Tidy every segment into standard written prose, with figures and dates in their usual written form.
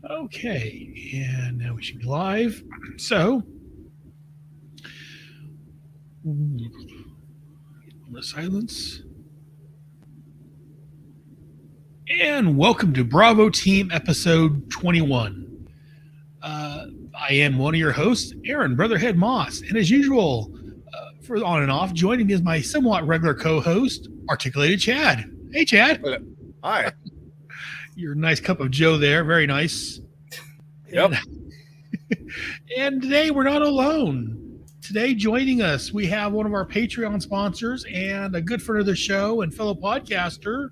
Okay, and now we should be live. So, the silence. And welcome to Bravo Team episode 21. I am one of your hosts, Aaron Brotherhead Moss. And as usual, for on and off, joining me is my somewhat regular co host, Articulated Chad. Hey, Chad. Hello. Hi. Your nice cup of Joe there. Very nice. Yep. And today we're not alone. Today joining us, we have one of our Patreon sponsors and a good friend of the show and fellow podcaster,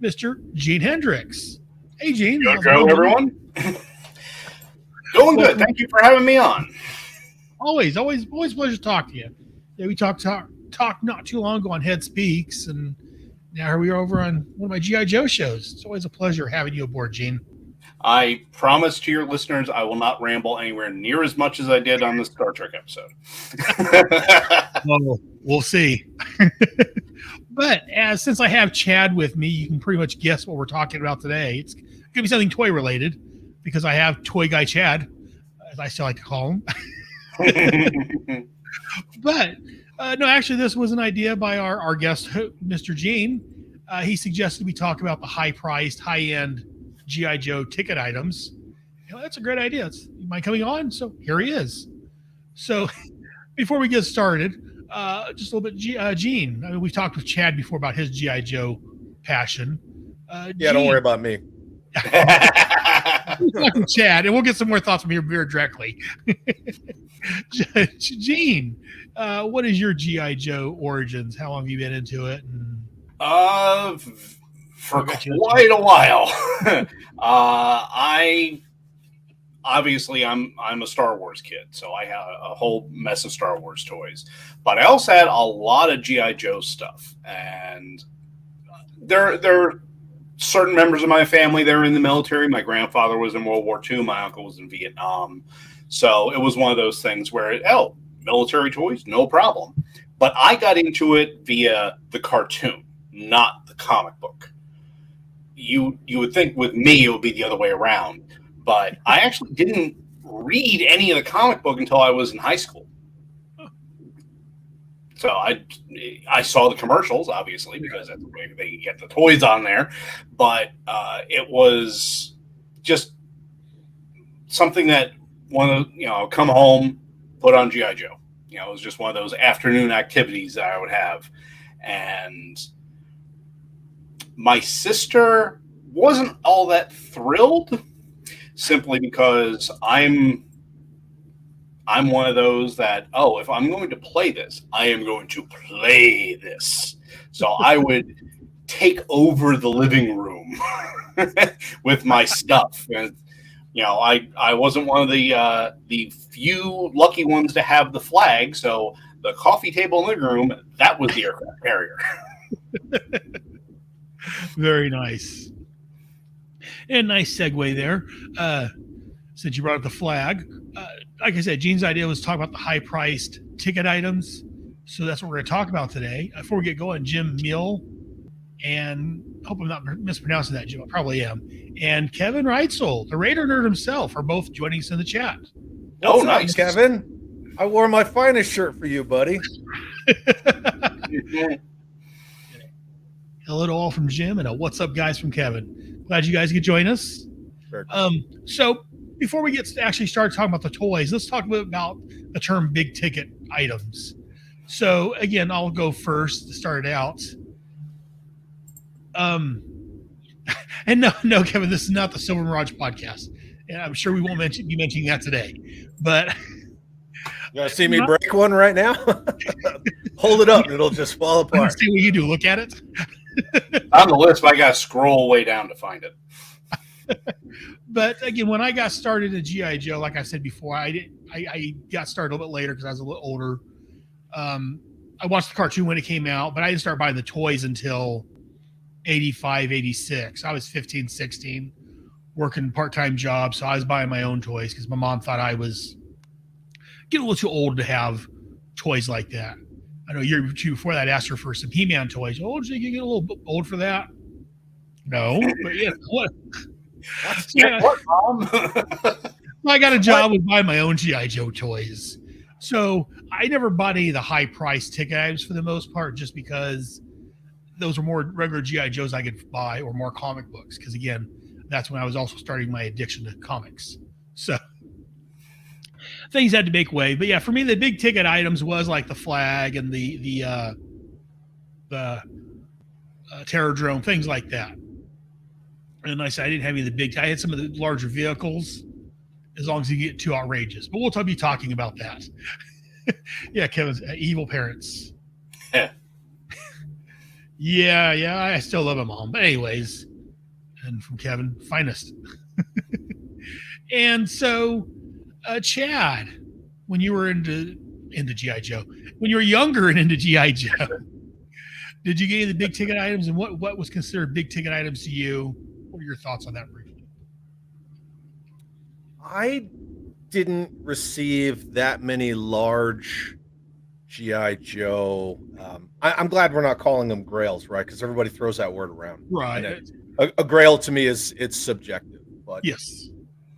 Mr. Gene Hendricks. Hey, Gene. Go, everyone. Doing good. Thank you for having me on. Always a pleasure to talk to you. Yeah, we talked not too long ago on Head Speaks, and now here we are over on one of my G.I. Joe shows. It's always a pleasure having you aboard, Gene. I promise to your listeners I will not ramble anywhere near as much as I did on the Star Trek episode. Well, we'll see. But since I have Chad with me, you can pretty much guess what we're talking about today. It's going to be something toy related because I have Toy Guy Chad, as I still like to call him. But no, actually, this was an idea by our guest, Mr. Gene. He suggested we talk about the high-priced, high-end G.I. Joe ticket items. You know, that's a great idea. You mind coming on? So here he is. So before we get started, just a little bit, Gene. I mean, we've talked with Chad before about his G.I. Joe passion. Yeah, Gene, don't worry about me. Chad, and we'll get some more thoughts from your beer directly. Gene, what is your G.I. Joe origins? How long have you been into it? For quite a while. I'm a Star Wars kid, so I have a whole mess of Star Wars toys. But I also had a lot of G.I. Joe stuff, and there are certain members of my family that are in the military. My grandfather was in World War II. My uncle was in Vietnam. So it was one of those things where, military toys, no problem. But I got into it via the cartoon, not the comic book. You would think with me it would be the other way around, but I actually didn't read any of the comic book until I was in high school. So I saw the commercials, obviously, because that's the way they get the toys on there. But it was just something that come home, put on G.I. Joe. It was just one of those afternoon activities that I would have. And my sister wasn't all that thrilled, simply because I'm one of those that, if I'm going to play this, I am going to play this. So I would take over the living room with my stuff. And, I wasn't one of the few lucky ones to have the flag. So the coffee table in the living room, that was the aircraft carrier. Very nice. And nice segue there. Since you brought up the flag, like I said, Gene's idea was to talk about the high-priced ticket items. So that's what we're going to talk about today. Before we get going, Jim Mill, and I hope I'm not mispronouncing that, Jim. I probably am. And Kevin Reitzel, the Raider nerd himself, are both joining us in the chat. What's up, Kevin? I wore my finest shirt for you, buddy. Hello to all from Jim, and a what's up, guys, from Kevin. Glad you guys could join us. Sure. So before we get to actually start talking about the toys, let's talk a bit about the term big ticket items. So again, I'll go first to start it out. And no, Kevin, this is not the Silver Mirage podcast, and I'm sure we won't be mentioning that today. But you want to see me break one right now? Hold it up, and it'll just fall apart. See what you do. Look at it. On the list, but I got to scroll way down to find it. But again, when I got started in G.I. Joe, like I said before, I got started a little bit later because I was a little older. I watched the cartoon when it came out, but I didn't start buying the toys until 85, 86. I was 15, 16, working part-time jobs, so I was buying my own toys because my mom thought I was getting a little too old to have toys like that. I know a year or two before that, I asked her for some He-Man toys. Oh, did you get a little old for that? No, but yeah, what? Yeah. What, Mom? I got a job with buying my own GI Joe toys, so I never bought any of the high price ticket items for the most part, just because those were more regular GI Joes I could buy or more comic books. Because again, that's when I was also starting my addiction to comics. So things had to make way. But yeah, for me, the big ticket items was like the flag and the terror drone, things like that. And I said I didn't have any of the big. I had some of the larger vehicles, as long as you get too outrageous. But we'll be talking about that. Yeah, Kevin's evil parents. Yeah. Yeah, I still love my mom. But anyways, and from Kevin, finest. And so, Chad, when you were into GI Joe, when you were younger and into GI Joe, did you get any of the big ticket items, and what was considered big ticket items to you? What are your thoughts on that briefly? I didn't receive that many large GI Joe. I'm glad we're not calling them grails, right? Because everybody throws that word around. Right. A grail to me it's subjective, but Yes.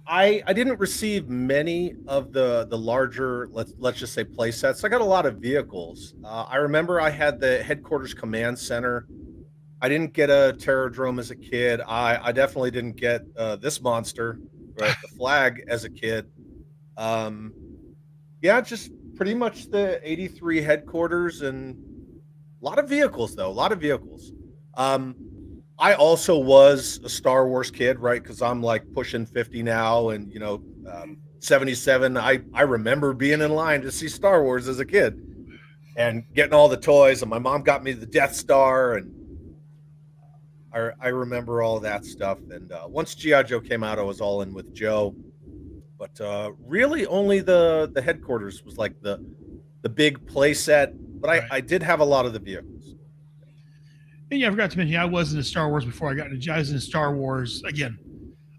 I didn't receive many of the larger, let's just say, play sets. I got a lot of vehicles. I remember I had the headquarters command center. I didn't get a Terrordrome as a kid. I definitely didn't get this monster, right, the flag, as a kid. Yeah, just pretty much the 83 headquarters, and a lot of vehicles, though. A lot of vehicles. I also was a Star Wars kid, right? Because I'm like pushing 50 now, and 77. I remember being in line to see Star Wars as a kid and getting all the toys, and my mom got me the Death Star, and I remember all that stuff. And once G.I. Joe came out, I was all in with Joe. But really only the headquarters was like the big play set. But Right. I did have a lot of the vehicles. And yeah, I forgot to mention, I was into Star Wars before I got into. I was in Star Wars again.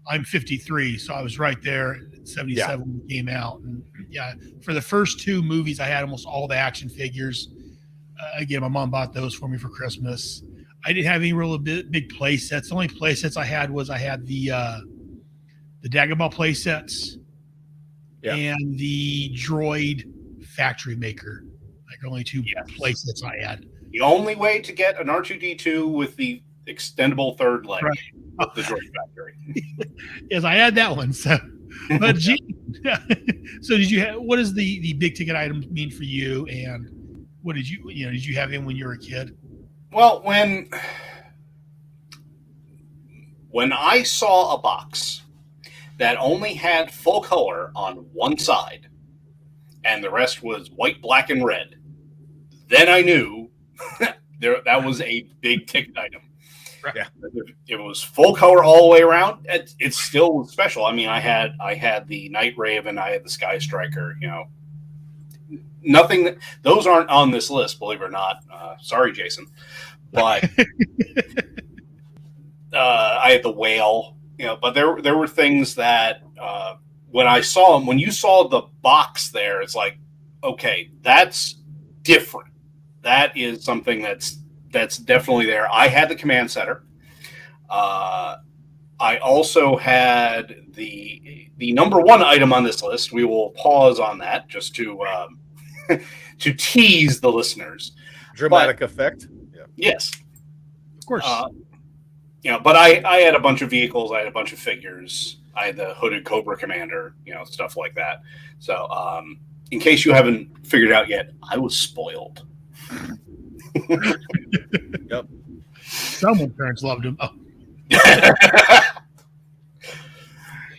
I'm 53, so I was right there at 77 when it came out. And yeah, for the first two movies, I had almost all the action figures. Again, my mom bought those for me for Christmas. I didn't have any real big play sets. The only play sets I had the Dagobah play sets and the Droid Factory Maker. Like only two play sets I had. The only way to get an R2D2 with the extendable third leg of the Droid Factory. Yes, I had that one. So, but so did you have? What does the big ticket items mean for you? And what did you have him when you were a kid? Well, when I saw a box that only had full color on one side and the rest was white, black, and red, then I knew that was a big ticket item. Right. Yeah. It was full color all the way around. It still was special. I mean, I had the Night Raven, I had the Sky Striker. Nothing. Those aren't on this list, believe it or not. Sorry, Jason, but I had the Whale. But there were things that when I saw them, when you saw the box there, it's like, okay, that's different. That is something that's definitely there. I had the command center. I also had the number one item on this list. We will pause on that just to to tease the listeners. Dramatic effect. Yeah. Yes, Of course. But I had a bunch of vehicles. I had a bunch of figures. I had the hooded Cobra Commander, stuff like that. So, in case you haven't figured it out yet, I was spoiled. Yep. Some parents loved him. Oh.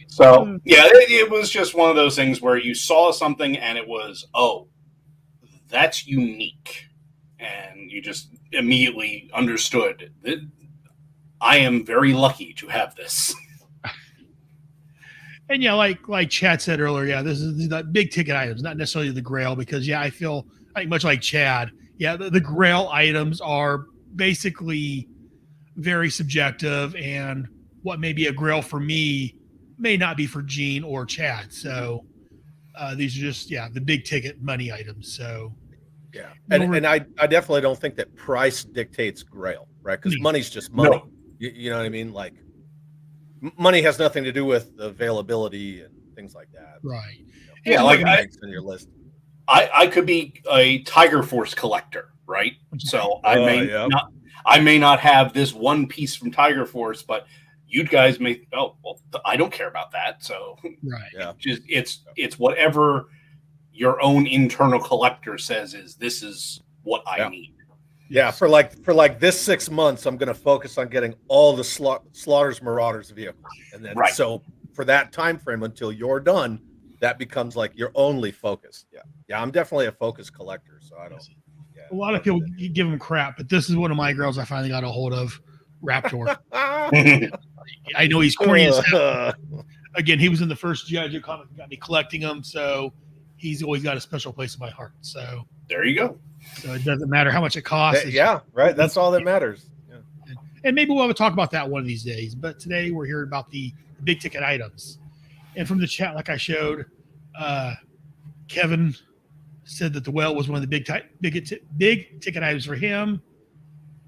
So yeah, it was just one of those things where you saw something and it was, oh, that's unique, and you just immediately understood that I am very lucky to have this. And yeah, like Chad said earlier, this is the big ticket items, not necessarily the Grail, because I feel like much like Chad, the Grail items are basically very subjective, and what may be a Grail for me may not be for Gene or Chad. So these are just the big ticket money items. So yeah, and I definitely don't think that price dictates Grail, right? Because money's just money. No. You know what I mean? Like, money has nothing to do with availability and things like that. Right. You know, Yeah, like ranks on your list. I could be a Tiger Force collector, right? So I may not have this one piece from Tiger Force, but you guys may. Oh well, I don't care about that. So Right. Yeah. just it's whatever your own internal collector says this is what I need. Yeah, for like this 6 months, I'm going to focus on getting all the Slaughter's Marauders vehicles, and then Right. so for that time frame until you're done, that becomes like your only focus. Yeah, I'm definitely a focus collector, so I don't. Yeah, A lot of people give him crap, but this is one of my girls I finally got a hold of, Raptor. I know he's corny as hell. Again, he was in the first G.I. Joe comic that got me collecting them, so he's always got a special place in my heart. So There you go. it doesn't matter how much it costs. Yeah, right. That's all that matters. Yeah. And maybe we'll have a talk about that one of these days. But today we're hearing about the big ticket items. And from the chat, like I showed, Kevin said that the well was one of the big ticket items for him.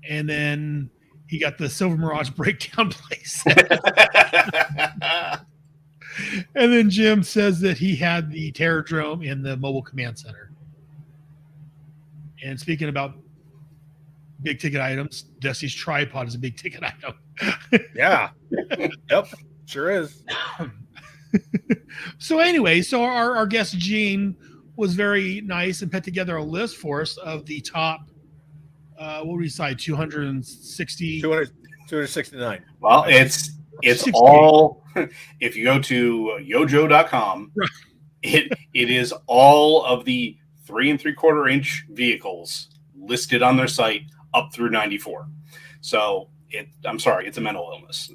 And then he got the Silver Mirage breakdown place. And then Jim says that he had the Terrordrome in the Mobile Command Center. And speaking about big ticket items, Dusty's tripod is a big ticket item. Yeah. Yep. Sure is. So anyway, so our guest Gene was very nice and put together a list for us of the top, what would we decide, 269. Well, it's 68. all, if you go to yojo.com, Right. it is all of the 3 3/4 inch vehicles listed on their site up through 94. So I'm sorry, it's a mental illness.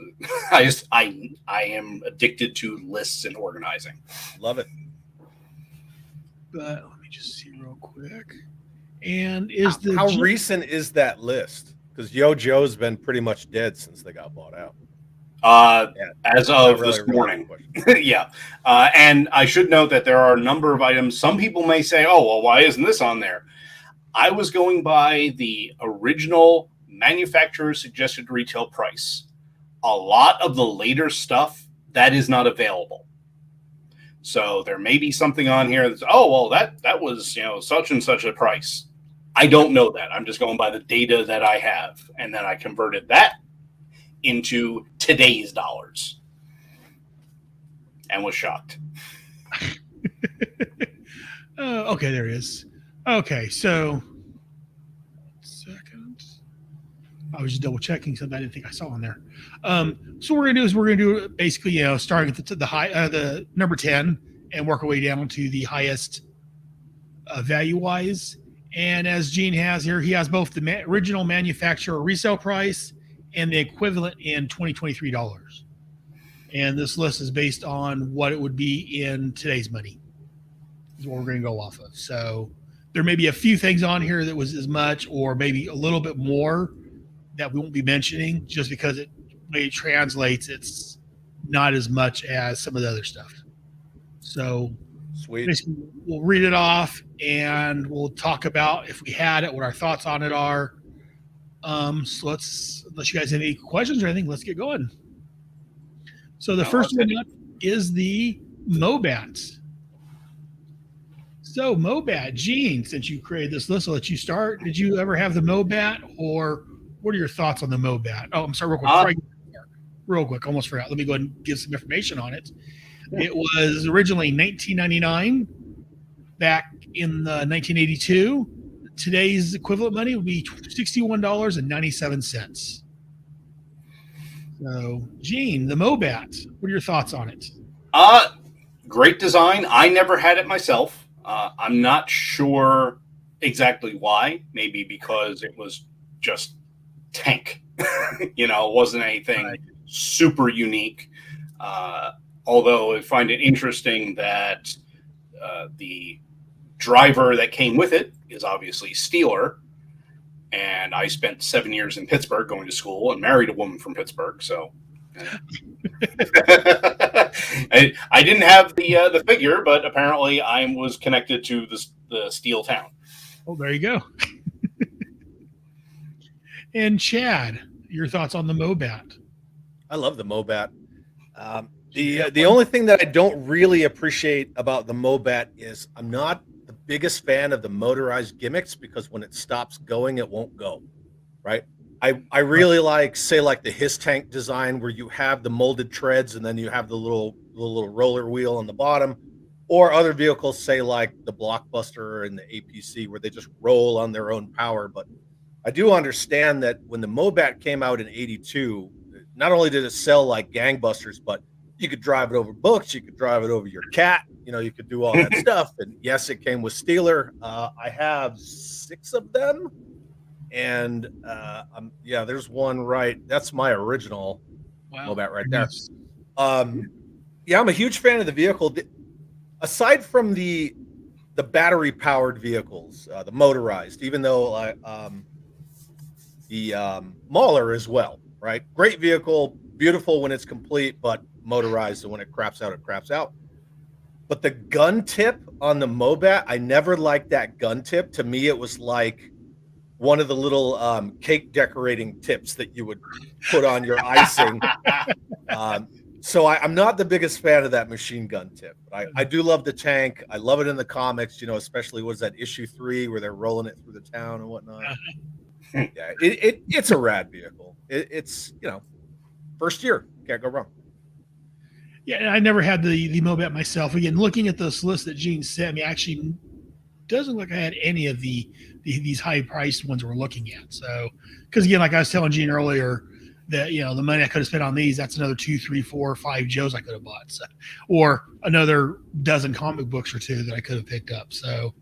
I am addicted to lists and organizing. Love it. But let me just see real quick. And is the How recent is that list? Because Yo-Jo's been pretty much dead since they got bought out. As of this morning. Yeah. And I should note that there are a number of items. Some people may say, oh, well, why isn't this on there? I was going by the original manufacturer suggested retail price. A lot of the later stuff, that is not available. So there may be something on here that's, oh, well, that was, such and such a price. I don't know that. I'm just going by the data that I have. And then I converted that into today's dollars and was shocked. Okay, there it is. Okay, so second. I was just double checking something I didn't think I saw on there. So what we're gonna do basically, starting at the number 10 and work our way down to the highest value wise. And as Gene has here, he has both the original manufacturer resale price and the equivalent in 2023 dollars. And this list is based on what it would be in today's money. Is what we're going to go off of. So there may be a few things on here that was as much, or maybe a little bit more that we won't be mentioning, just because the way it translates, it's not as much as some of the other stuff. So Sweet. basically, we'll read it off and we'll talk about if we had it, what our thoughts on it are. So unless you guys have any questions or anything, let's get going. So the first one up is the Mobat. So Mobat, Gene, since you created this list, I'll let you start. Did you ever have the Mobat, or what are your thoughts on the Mobat? Oh, I'm sorry, real quick, almost forgot. Let me go ahead and give some information on it. It was originally $19.99 back in 1982. Today's equivalent money would be $61.97. So, Gene, the Mobat, what are your thoughts on it? Great design. I never had it myself. I'm not sure exactly why. Maybe because it was just tank. It wasn't anything super unique. Although I find it interesting that the driver that came with it is obviously Steeler. And I spent 7 years in Pittsburgh going to school and married a woman from Pittsburgh. So I didn't have the figure, but apparently I was connected to the steel town. Oh, there you go. And Chad, your thoughts on the Mobat? I love the Mobat. The only thing that I don't really appreciate about the Mobat is I'm not the biggest fan of the motorized gimmicks, because when it stops going, it won't go. Right. I really like, say, like the His Tank design, where you have the molded treads and then you have the little roller wheel on the bottom, or other vehicles, say like the Blockbuster and the APC, where they just roll on their own power. But I do understand that when the Mobat came out in '82, not only did it sell like gangbusters, but you could drive it over books, you could drive it over your cat, you could do all that stuff. And yes, it came with Steeler. I have 6 of them. And there's one right. That's my original Mobat right there. I'm a huge fan of the vehicle. Aside from the battery powered vehicles, the motorized, even though the Mauler as well, right? Great vehicle, beautiful when it's complete, but motorized, and when it craps out, it craps out. But the gun tip on the Mobat, I never liked that gun tip. To me, it was like one of the little cake decorating tips that you would put on your icing. So I'm not the biggest fan of that machine gun tip. But I do love the tank. I love it in the comics, especially was that issue 3 where they're rolling it through the town and whatnot. Yeah, it's a rad vehicle. It's first year, can't go wrong. Yeah, and I never had the Mobat myself. Again, looking at this list that Gene sent me, actually doesn't look like I had any of these high priced ones we're looking at. So, because again, like I was telling Gene earlier, that the money I could have spent on these, that's another 2, 3, 4, 5 Joes I could have bought, so, or another dozen comic books or 2 that I could have picked up. So,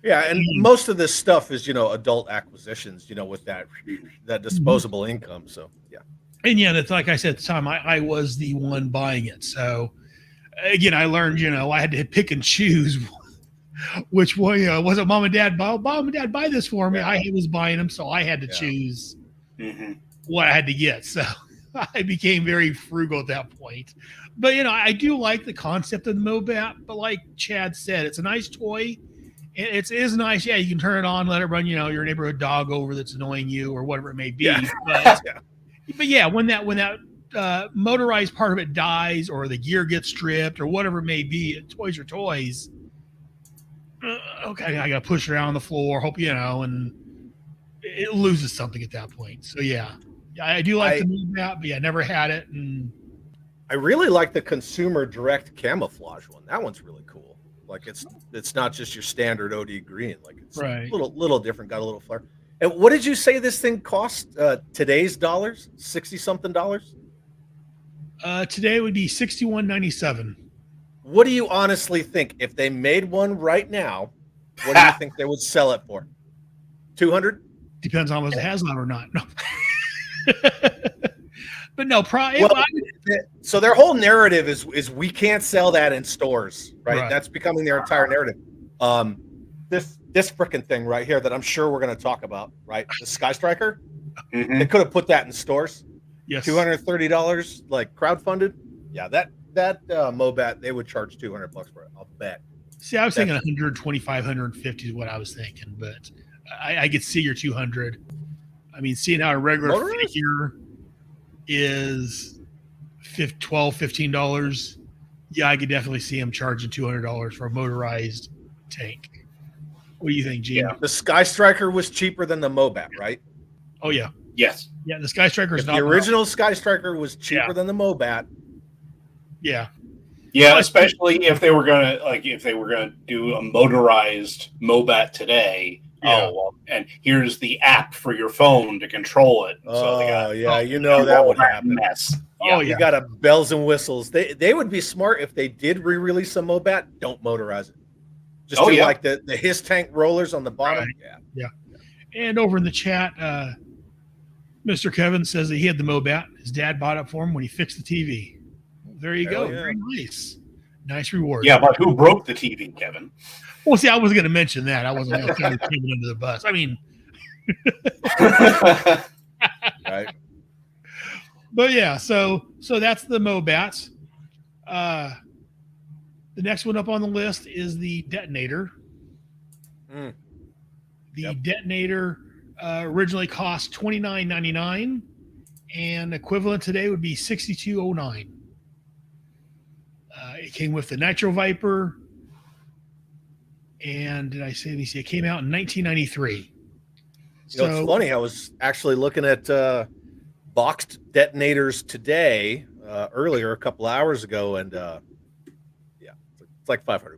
yeah, and most of this stuff is adult acquisitions, with that disposable income. So yeah. And yeah, that's like I said at the time, I was the one buying it. So again, I learned, I had to pick and choose which one, wasn't mom and dad buy this for me. Yeah. I was buying them, so I had to choose what I had to get. So I became very frugal at that point. But I do like the concept of the Mobat. But like Chad said, it's a nice toy. It is nice. Yeah, you can turn it on, let it run, your neighborhood dog over that's annoying you or whatever it may be. Yeah. But yeah, when that motorized part of it dies or the gear gets stripped or whatever it may be, toys are toys. Okay, I got to push it around on the floor, hope and it loses something at that point. So yeah, I do like the Mobat, but yeah, I never had it. And I really like the consumer direct camouflage one. That one's really cool. Like it's not just your standard OD green. Like it's a little different, got a little flair. And what did you say this thing cost today's dollars? $60-something? Today would be $61.97. What do you honestly think if they made one right now? What do you think they would sell it for? 200? Depends on whether it has that or not. No. But no, so their whole narrative is we can't sell that in stores, right? That's becoming their entire narrative. This freaking thing right here that I'm sure we're going to talk about, right? The Sky Striker. They could have put that in stores. Yes. $230, like crowdfunded. Yeah, that Mobat, they would charge $200 for it. I'll bet. See, I was thinking 125, 150 is what I was thinking, but I could see your 200. I mean, seeing how a regular figure is $12, $15. Yeah, I could definitely see him charging $200 for a motorized tank. What do you think, Gene? Yeah, the Sky Striker was cheaper than the Mobat, right? Oh yeah. Yes. Yeah, the Sky Striker is not the original Sky Striker was cheaper than the Mobat. Yeah. Yeah, especially if they were gonna do a motorized Mobat today. Yeah. Oh well, and here's the app for your phone to control it. So that would happen. Mess. Yeah. Oh, you got a bells and whistles. They would be smart if they did re-release a Mobat. Don't motorize it. Just like the His Tank rollers on the bottom. Right. Yeah. And over in the chat, Mr. Kevin says that he had the Mobat. His dad bought it for him when he fixed the TV. Well, there you go. Yeah. Very nice. Nice reward. Yeah, but who broke the TV, Kevin? Well, see, I wasn't going to mention that. I wasn't going to throw Kevin under the bus. I mean, right. But yeah, so that's the Mobats. The next one up on the list is the Detonator. The Detonator originally cost $29.99, and equivalent today would be $62.09. It came with the Nitro Viper. And did I say, let me see, it came out in 1993. You know, it's funny. I was actually looking at boxed detonators today, earlier, a couple hours ago, and yeah, it's like $500.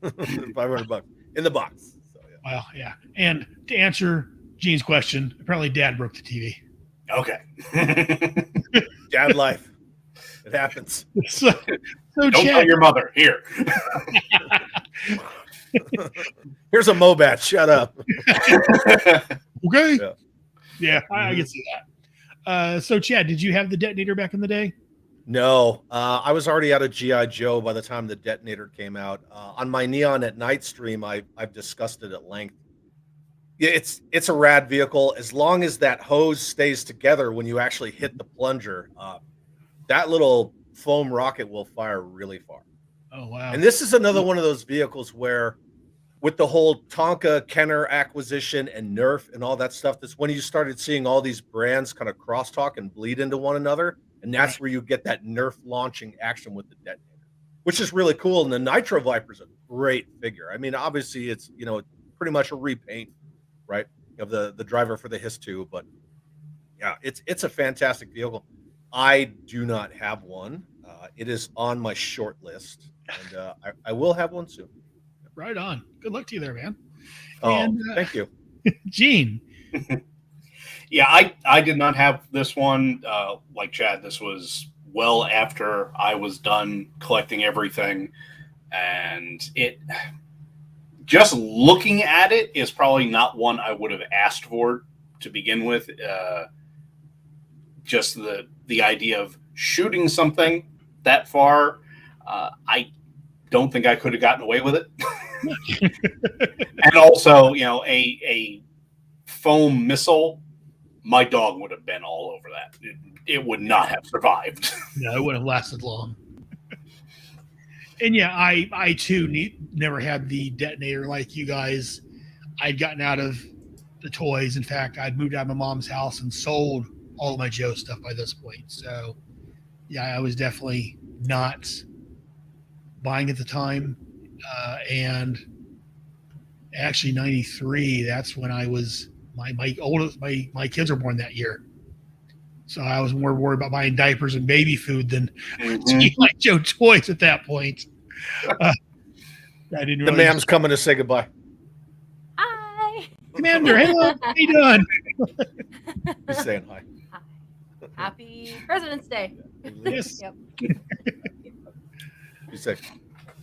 $500 in the box. So, yeah. Well, yeah. And to answer Gene's question, apparently Dad broke the TV. Okay. Dad life. It happens. So Don't Chad, tell your mother. Here. Here's a Mobat. Shut up. okay. Yeah. Yeah, I can see that. So Chad, did you have the detonator back in the day? No, I was already out of GI Joe by the time the detonator came out. On my Neon at Night stream, I've discussed it at length. Yeah, it's a rad vehicle as long as that hose stays together when you actually hit the plunger. That little foam rocket will fire really far. Oh wow! And this is another one of those vehicles where, with the whole Tonka Kenner acquisition and Nerf and all that stuff, that's when you started seeing all these brands kind of crosstalk and bleed into one another. And that's where you get that Nerf launching action with the detonator, which is really cool. And the Nitro Viper is a great figure. I mean, obviously it's, pretty much a repaint, right, of the driver for the Hiss 2. But yeah, it's a fantastic vehicle. I do not have one. It is on my short list, and I will have one soon. Right on. Good luck to you there, man. Oh, And, thank you. Gene. Yeah, I did not have this one. Like Chad, this was well after I was done collecting everything. And it, just looking at it, is probably not one I would have asked for to begin with. Just the idea of shooting something that far, I don't think I could have gotten away with it. And also, a foam missile, my dog would have been all over that. It would not have survived. No, it wouldn't have lasted long. And yeah, I too never had the detonator like you guys. I'd gotten out of the toys. In fact, I'd moved out of my mom's house and sold all of my Joe stuff by this point. So yeah, I was definitely not buying at the time. And actually 93, that's when I was my oldest, my kids were born that year. So I was more worried about buying diapers and baby food than like Joe toys at that point. I didn't The mam's coming to say goodbye. Hi. Commander, hello, how you doing? Just saying hi. Happy President's Day. Yes. Yep. She's like,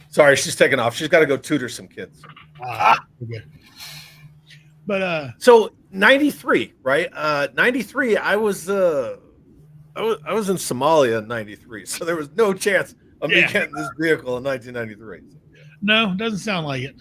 sorry, she's taking off. She's got to go tutor some kids. Okay. But So 93, right? 93. I was in Somalia in 93, so there was no chance of me getting this vehicle in 1993. no, doesn't sound like it.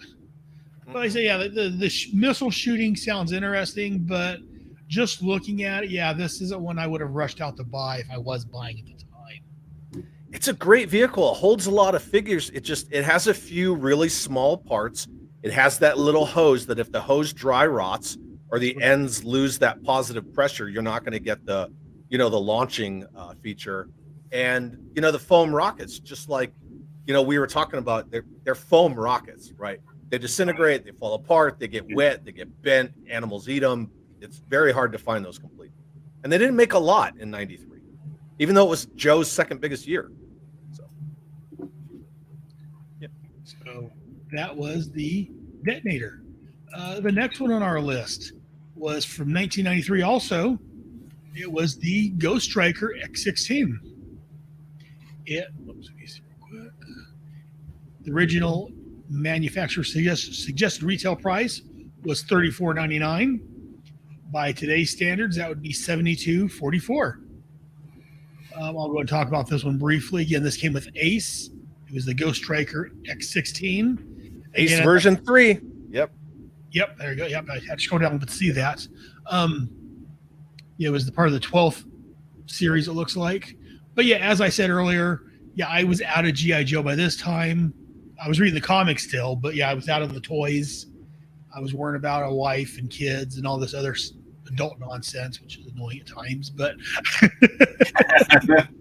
But I say, yeah, the missile shooting sounds interesting, but just looking at it, yeah, this isn't one I would have rushed out to buy if I was buying at the time. It's a great vehicle. It holds a lot of figures. It has a few really small parts. It has that little hose that if the hose dry rots or the ends lose that positive pressure, you're not going to get the launching feature. And, the foam rockets, just like, we were talking about, they're foam rockets, right? They disintegrate, they fall apart, they get wet, they get bent, animals eat them. It's very hard to find those complete. And they didn't make a lot in 93, even though it was Joe's second biggest year. So that was the detonator. The next one on our list was from 1993 also. It was the Ghost Striker X16. The original manufacturer suggested retail price was $34.99. By today's standards, that would be $72.44. I'll go and talk about this one briefly. Again, this came with Ace. It was the Ghost Striker X16. Ace Again, version 3. Yep. Yep, there you go. Yep, I had to scroll down to see that. It was the part of the 12th series, it looks like. But yeah, as I said earlier, yeah, I was out of G.I. Joe by this time. I was reading the comics still, but yeah, I was out of the toys. I was worrying about a wife and kids and all this other adult nonsense, which is annoying at times. But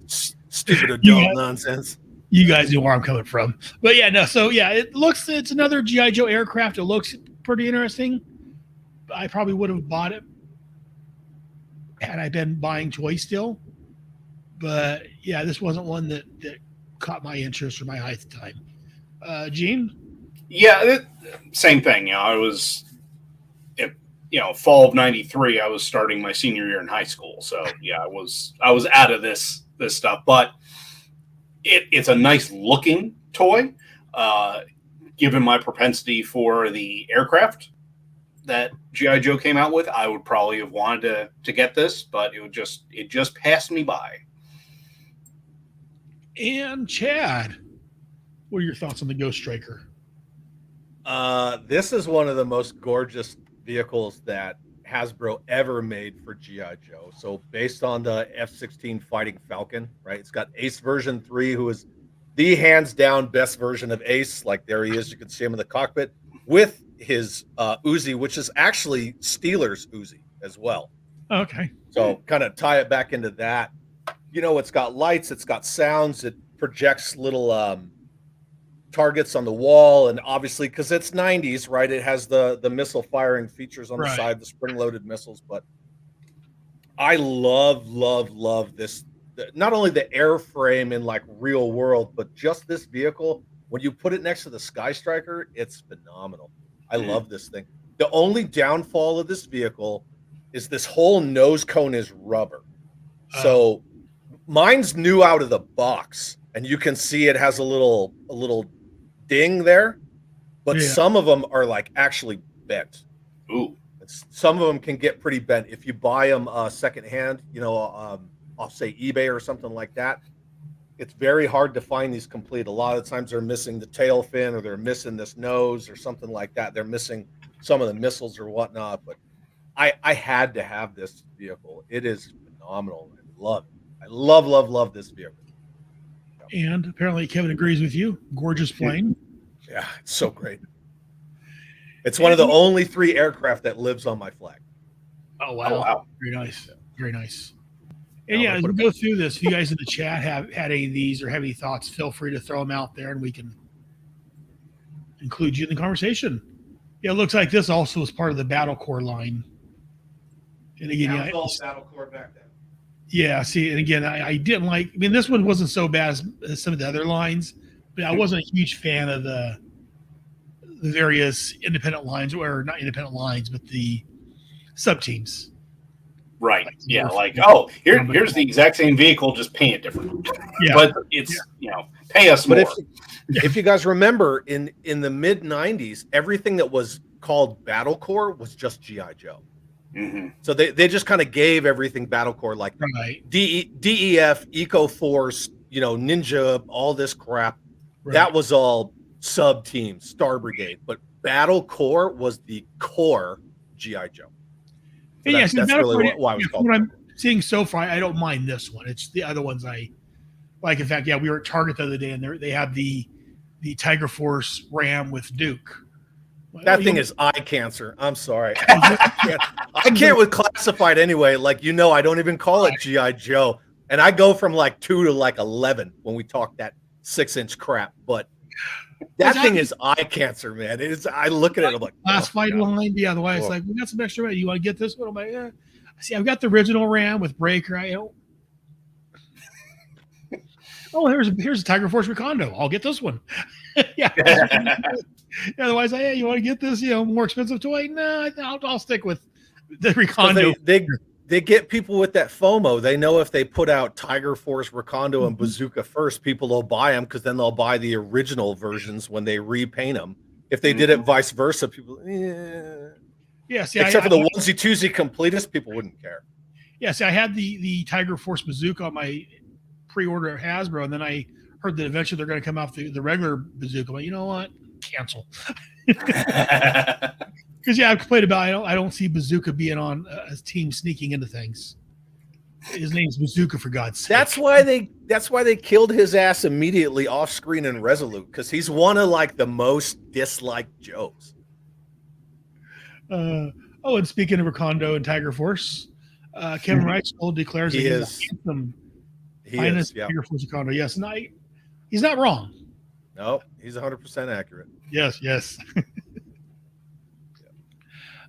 stupid adult nonsense. You guys know where I'm coming from. But yeah, no. So yeah, it's another GI Joe aircraft. It looks pretty interesting. I probably would have bought it had I been buying toys still. But yeah, this wasn't one that caught my interest or my eye at the time. Gene? Yeah, same thing. I was, fall of '93. I was starting my senior year in high school, so yeah, I was out of this stuff. But it's a nice looking toy. Given my propensity for the aircraft that GI Joe came out with, I would probably have wanted to get this, but it just passed me by. And Chad, what are your thoughts on the Ghost Striker? This is one of the most gorgeous vehicles that Hasbro ever made for GI Joe. So based on the F-16 Fighting Falcon, right? It's got Ace version 3, who is the hands down best version of Ace. Like there he is, you can see him in the cockpit with his Uzi, which is actually Steeler's Uzi as well. Okay. So kind of tie it back into that. It's got lights, it's got sounds, it projects little targets on the wall, and obviously because it's 90s, right, it has the missile firing features on the side, the spring-loaded missiles. But I love this, not only the airframe in like real world, but just this vehicle. When you put it next to the Sky Striker, it's phenomenal. I love this thing. The only downfall of this vehicle is this whole nose cone is rubber. So mine's new out of the box, and you can see it has a little ding there, but some of them are like actually bent. Ooh. Some of them can get pretty bent if you buy them secondhand. I'll say eBay or something like that. It's very hard to find these complete. A lot of the times they're missing the tail fin, or they're missing this nose or something like that. They're missing some of the missiles or whatnot. But I had to have this vehicle. It is phenomenal. I love it. I love this vehicle. And apparently Kevin agrees with you. Gorgeous plane. Yeah, it's so great. It's one of the only 3 aircraft that lives on my flag. Oh, wow. Oh, wow. Very nice. Very nice. And yeah, as we go through this, if you guys in the chat have had any of these or have any thoughts, feel free to throw them out there and we can include you in the conversation. Yeah, it looks like this also is part of the Battle Core line. And again, Battle Core back then. Yeah, see, and again, I didn't like. I mean, this one wasn't so bad as some of the other lines, but I wasn't a huge fan of the various independent lines, or not independent lines, but the sub teams. Right. Here's the exact same vehicle, just painted different. Yeah. But it's pay us more. But if you guys remember, in the mid '90s, everything that was called Battle Core was just GI Joe. Mm-hmm. So they just kind of gave everything Battle Core, like DEF, Eco Force, Ninja, all this crap. Right. That was all sub teams, Star Brigade. But Battle Core was the core GI Joe. So that's really why it was called. What I'm seeing so far, I don't mind this one. It's the other ones I like. In fact, we were at Target the other day, and they have the Tiger Force Ram with Duke. That thing is eye cancer. I'm sorry. I can't with classified anyway. Like, I don't even call it GI Joe, and I go from like 2 to like 11 when we talk that 6-inch crap. But that thing is eye cancer, man. It is. I look at it, I'm like, classified line. Yeah, the way it's like, we got some extra money. You want to get this one? I'm like, yeah. See, I've got the original Ram with Breaker. Here's a Tiger Force Recondo. I'll get this one. Yeah. Otherwise, you want to get this, more expensive toy? No, I'll stick with the Recondo. They get people with that FOMO. They know if they put out Tiger Force, Recondo, and Bazooka first, people will buy them because then they'll buy the original versions when they repaint them. If they did it vice versa, people, yeah. See, except for the onesie twosie completists, people wouldn't care. Yeah. See, I had the Tiger Force Bazooka on my pre-order at Hasbro, and then I heard that eventually they're going to come out the regular Bazooka. But you know what? Cancel. Because I've complained about I don't see Bazooka being on a team sneaking into things. His name's Bazooka, for God's sake. That's why they killed his ass immediately off screen in Resolute, because he's one of like the most disliked Joes. And speaking of Recondo and Tiger Force, Kevin Reichel declares he that is handsome. He is, yeah. Tiger Force Recondo. Yes, and He's not wrong. No, he's 100% accurate. Yes, yes.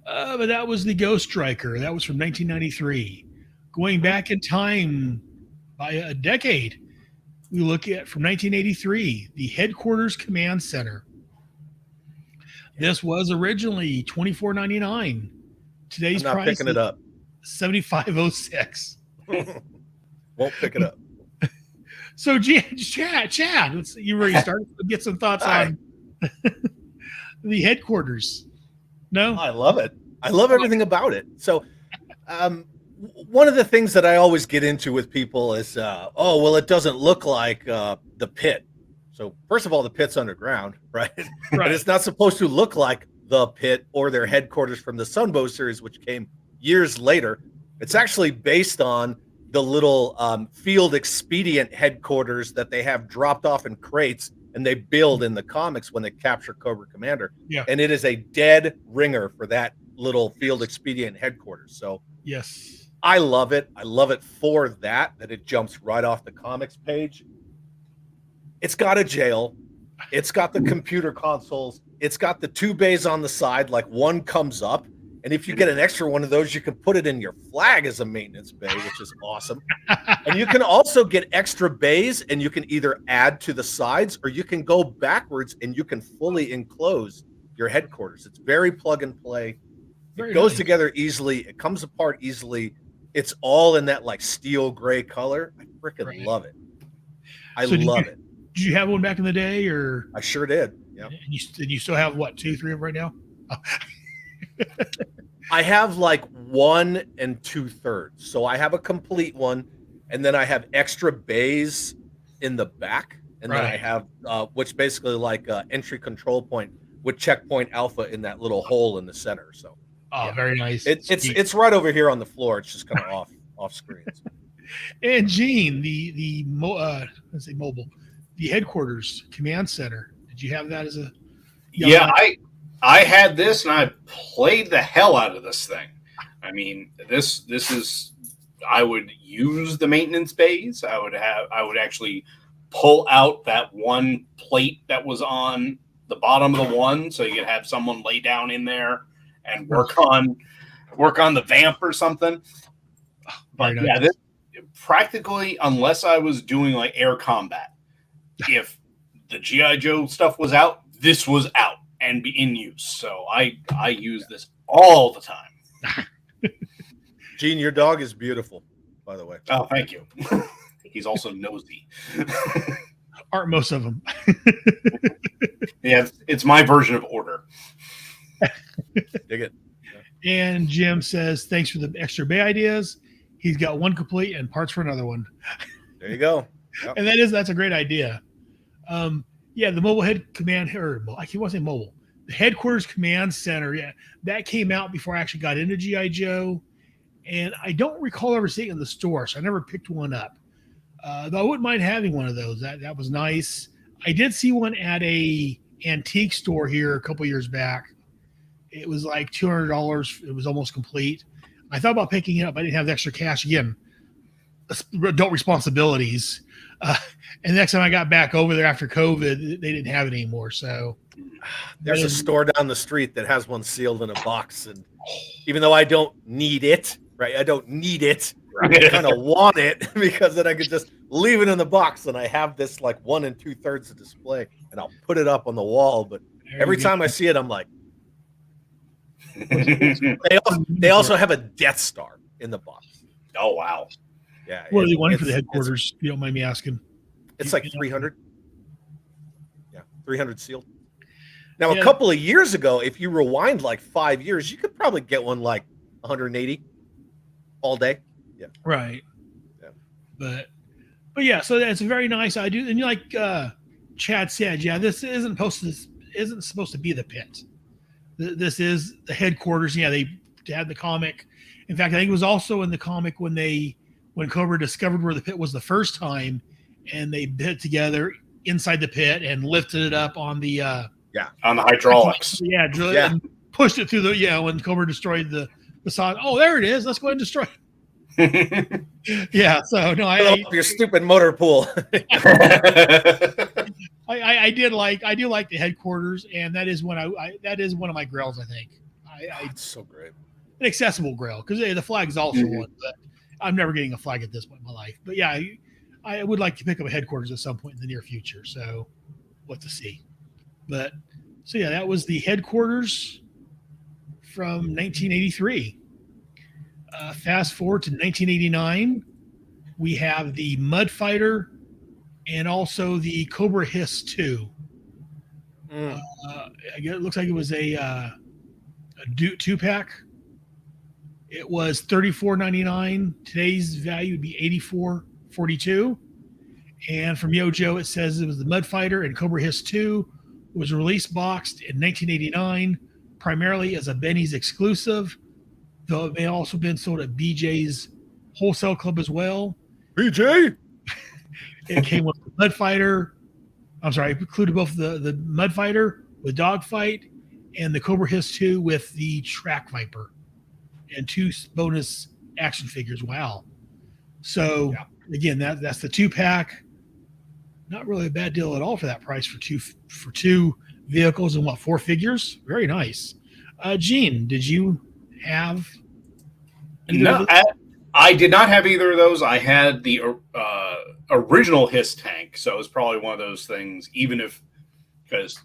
But that was the Ghost Striker. That was from 1993. Going back in time by a decade, we look at from 1983, the Headquarters Command Center. This was originally $24.99. Today's I'm not price picking it up. $75.06. Won't pick it up. So, Chad, you ready to start? Get some thoughts on the Headquarters. No? I love it. I love everything about it. So, one of the things that I always get into with people is, oh, well, it doesn't look like the pit. So, first of all, the pit's underground, right? Right. And it's not supposed to look like the pit or their headquarters from the Sunbow series, which came years later. It's actually based on the little field expedient headquarters that they have dropped off in crates and they build in the comics when they capture Cobra Commander. Yeah. And it is a dead ringer for that little field expedient headquarters. So Yes. I love it. I love it for that it jumps right off the comics page. It's got a jail. It's got the computer consoles. It's got the 2 bays on the side, like one comes up. And if you get an extra one of those, you can put it in your flag as a maintenance bay, which is awesome. And you can also get extra bays, and you can either add to the sides or you can go backwards and you can fully enclose your headquarters. It's very plug and play. Very It goes nice. together easily. It comes apart easily. It's all in that like steel gray color. I freaking Right. love it. I So did love you- it. Did you have one back in the day, or I sure did. Yeah. and you still have what, 2, 3 of them right now? I have like 1 2/3. So I have a complete one, and then I have extra bays in the back, and then I Right. have which basically like entry control point with checkpoint alpha in that little hole in the center. So Oh, Yeah. very nice. it's Sweet. it's right over here on the floor. It's just kind of off screen. And Gene, let's say mobile, the Headquarters Command Center. Did you have that as a? Yeah, I had this and I played the hell out of this thing. I mean, this is I would use the maintenance bays. I would actually pull out that one plate that was on the bottom of the one, so you could have someone lay down in there and work on the vamp or something. But Very yeah, nice. this practically, unless I was doing like air combat, if the GI Joe stuff was out, this was out and be in use. So I use this all the time. Gene, your dog is beautiful, by the way. Oh, thank you. He's also nosy. Aren't most of them? Yeah, it's my version of order. Dig it. And Jim says, thanks for the extra bay ideas. He's got one complete and parts for another one. There you go. And that's a great idea. Yeah, the mobile head command, or I can't want to say mobile, the Headquarters Command Center. Yeah, that came out before I actually got into GI Joe, and I don't recall ever seeing it in the store, so I never picked one up. Though I wouldn't mind having one of those. That was nice. I did see one at a antique store here a couple years back. It was like $200. It was almost complete. I thought about picking it up. I didn't have the extra cash again. Adult responsibilities. And the next time I got back over there after COVID, they didn't have it anymore. So There's a store down the street that has one sealed in a box, and even though I don't need it, right? I don't need it. I kind of want it because then I could just leave it in the box, and I have this like 1 2/3 of display, and I'll put it up on the wall. But every time I see it, I'm like, they also have a Death Star in the box. Oh wow. Yeah. What are they wanting for the it's- headquarters? If you don't mind me asking. It's like 300. Yeah, 300 sealed. Now, Yeah. a couple of years ago, if you rewind like 5 years, you could probably get one like 180 all day. Right. Yeah. But yeah, so that's very nice. I do, and like Chad said, yeah, this isn't supposed to be the pit. This is the headquarters. Yeah, they had the comic. In fact, I think it was also in the comic when Cobra discovered where the pit was the first time, and they put it together inside the pit and lifted it up on the On the hydraulics. yeah, drill it Yeah. and pushed it through the when Cobra destroyed the side. Oh, there it is. Let's go ahead and destroy it. Yeah. So no, Fill up your stupid motor pool. I do like the headquarters, and that is that is one of my grails. I think It's so great. an accessible grail because the flag is also Mhm. one, but I'm never getting a flag at this point in my life. But yeah, I would like to pick up a headquarters at some point in the near future. So what to see. But so yeah, that was the headquarters from 1983. Fast forward to 1989, we have the Mud Fighter and also the Cobra Hiss 2. Mm. It looks like it was a 2-pack. It was $34.99. Today's value would be $84.42. And from Yojo, it says it was the Mud Fighter and Cobra Hiss 2 was release boxed in 1989, primarily as a Benny's exclusive, though it may also been sold at BJ's Wholesale Club as well. BJ? It came with the Mud Fighter. I'm sorry, it included both the Mud Fighter with Dogfight and the Cobra Hiss 2 with the Track Viper and 2 bonus action figures. Wow. So again, that's the 2-pack. Not really a bad deal at all for that price for two vehicles and 4 figures. Very nice. Gene, did you have? No, I did not have either of those. I had the original Hiss tank, so it was probably one of those things. Because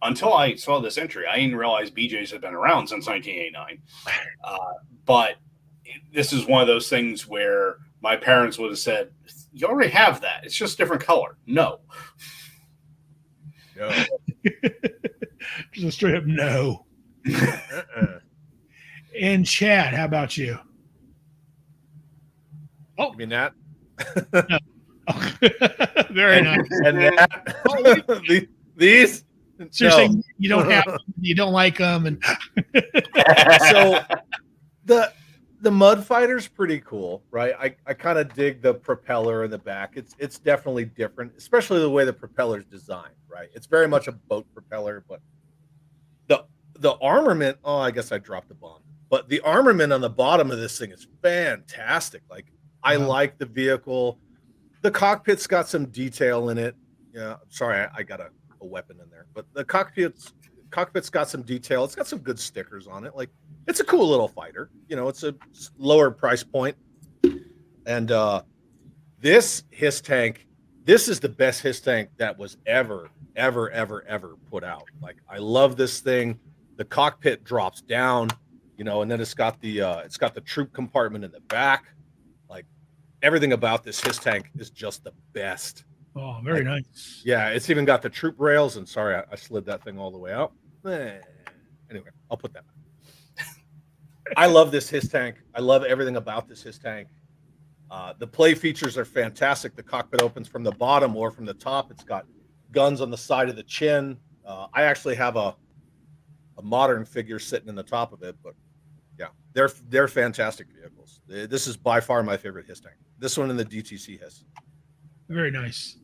until I saw this entry, I didn't realize BJ's had been around since 1989. But this is one of those things where my parents would have said, "You already have that. It's just a different color." No. Just a straight up no. And Chad, how about you? Oh, You mean that? very nice. And that? These? So you're saying you don't have them, you don't like them, and So the Mud Fighter's pretty cool, right? I kind of dig the propeller in the back. It's definitely different, especially the way the propeller's designed, right? It's very much a boat propeller, but the armament, oh, I guess I dropped the bomb. But the armament on the bottom of this thing is fantastic. Like, I like the vehicle. The cockpit's got some detail in it. Yeah, sorry, I got a weapon in there. But the cockpit's got some detail. It's got some good stickers on it. Like, it's a cool little fighter. You know, it's a lower price point. And this Hiss tank, this is the best Hiss tank that was ever put out. Like, I love this thing. The cockpit drops down, you know, and then it's got the troop compartment in the back. Like, everything about this Hiss tank is just the best. oh, very nice. Yeah, it's even got the troop rails. And sorry, I slid that thing all the way out. Anyway, I'll put that back. I love this Hiss tank. I love everything about this Hiss tank. The play features are fantastic. The cockpit opens from the bottom or from the top. It's got guns on the side of the chin. I actually have a modern figure sitting in the top of it, but yeah, they're fantastic vehicles. This is by far my favorite Hiss tank. This one in the DTC Hiss. Very nice.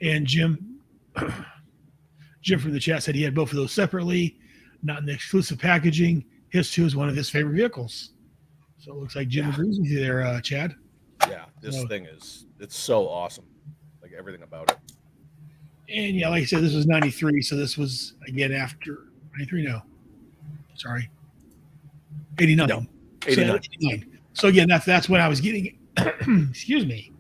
And Jim from the chat said he had both of those separately, not in the exclusive packaging. His 2 is one of his favorite vehicles. So it looks like Jim agrees with you there, Chad. Yeah, this thing it's so awesome. Like, everything about it. And yeah, like I said, this was 93, so this was again after 93. No, sorry, 89. No, 89. So, 89. So again, that's when I was getting. Excuse me.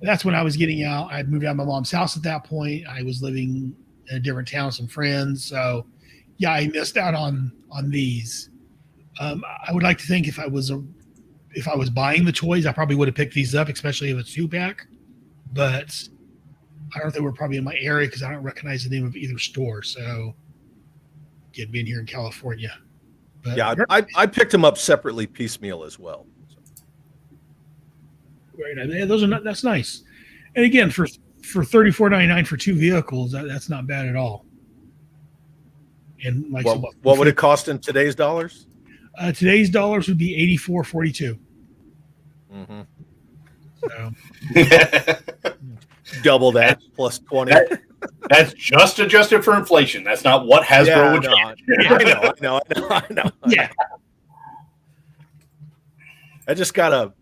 That's when I was getting out. I moved out of my mom's house at that point. I was living in a different town with some friends. So yeah, I missed out on these. I would like to think if I was buying the toys, I probably would have picked these up, especially if it's 2-pack. But I don't know if they were probably in my area because I don't recognize the name of either store. So, again, being here in California. But Yeah, I picked them up separately, piecemeal as well. So. very nice. Yeah, those are not. That's nice. And again, for $34.99 for 2 vehicles, that's not bad at all. And like, What would it cost in today's dollars? Today's dollars would be $84.42. Mm-hmm. So Double that plus 20. That's just adjusted for inflation. That's not what Hasbro would charge. I know. yeah, I just got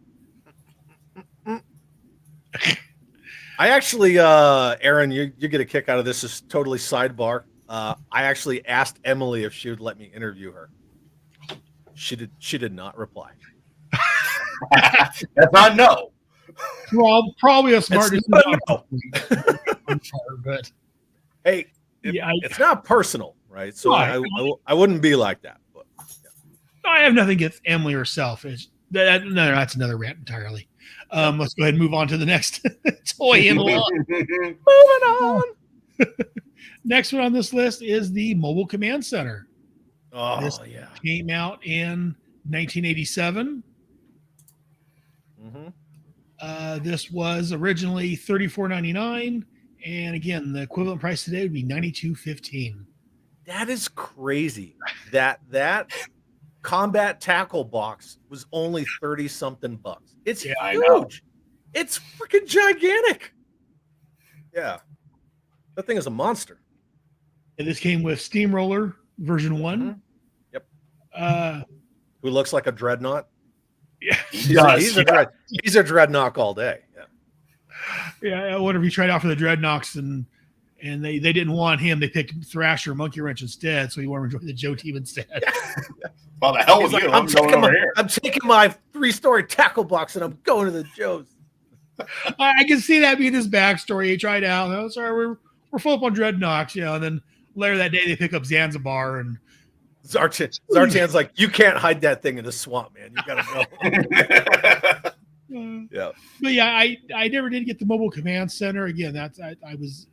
I actually, Aaron, you get a kick out of this. Is totally sidebar. I actually asked Emily if she would let me interview her. She did not reply. That's not no. Well, probably a smart It's decision. not But Hey, yeah, it's not personal, right? So Right. I wouldn't be like that. But I have nothing against Emily herself. No, that's another rant entirely. Let's go ahead and move on to the next toy in the lot. moving on. Next one on this list is the Mobile Command Center. Oh This yeah. Came out in 1987. Mm-hmm. This was originally $34.99, and again, the equivalent price today would be $92.15. That is crazy. That combat tackle box was only 30 something bucks. It's Yeah, I know. huge. It's freaking gigantic. Yeah. That thing is a monster. And this came with Steamroller version 1. Mhm. Yep. Uh, Who looks like a dreadnought? yeah, He does, He's yeah. he's a dreadnought all day. Yeah. yeah. I wonder if he tried out for the Dreadnoks and they didn't want him. They picked Thrasher Monkey Wrench instead, so he wanted to join the Joe team instead. Well, the hell He's with like, you. I'm going over here. I'm taking my 3-story tackle box and I'm going to the Joes. I can see that being his backstory. He tried out. Oh, sorry, we're full up on Dreadnoks, and then later that day they pick up Zanzibar and Zartan's like, you can't hide that thing in the swamp, man. You gotta go. Yeah. But yeah, I never did get the Mobile Command Center. Again, I was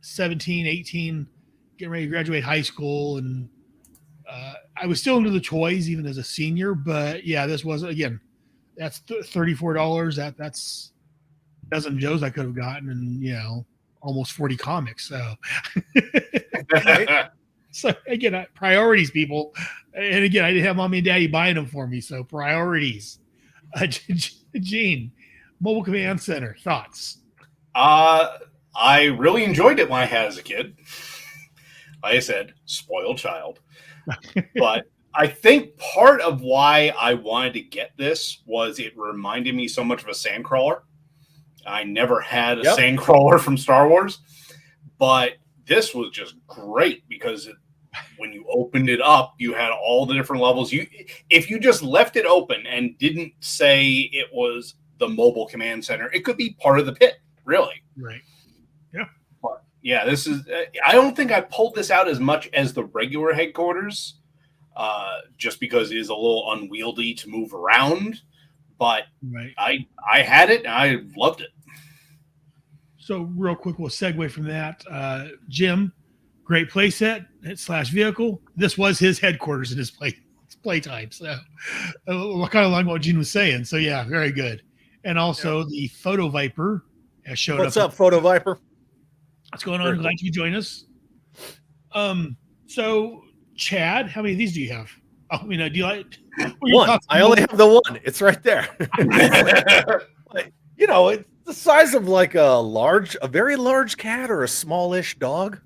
17, 18, getting ready to graduate high school, and I was still into the toys even as a senior. But yeah, this was, again, that's $34. That's a dozen Joes I could have gotten, and almost 40 comics. So so again, priorities, people. And again, I didn't have mommy and daddy buying them for me, so priorities. Gene, Mobile Command Center, thoughts? I really enjoyed it when I had as a kid. Like I said, spoiled child. But I think part of why I wanted to get this was it reminded me so much of a Sandcrawler. I never had a Sandcrawler from Star Wars, but this was just great because when you opened it up, you had all the different levels. If you just left it open and didn't say it was the Mobile Command Center, it could be part of the pit, really. Right. But yeah, this is. I don't think I pulled this out as much as the regular headquarters, just because it is a little unwieldy to move around. But Right. I had it and I loved it. So real quick, we'll segue from that. Jim, great play set / vehicle. This was his headquarters in his playtime. So kind of like what Gene was saying. So yeah, very good. And also the Photo Viper has showed What's up. up, Photo Viper? What's going on? Very cool. Glad you could join us. So Chad, how many of these do you have? Oh, do you like One. I only have the one. It's right there. It's the size of like a very large cat or a smallish dog.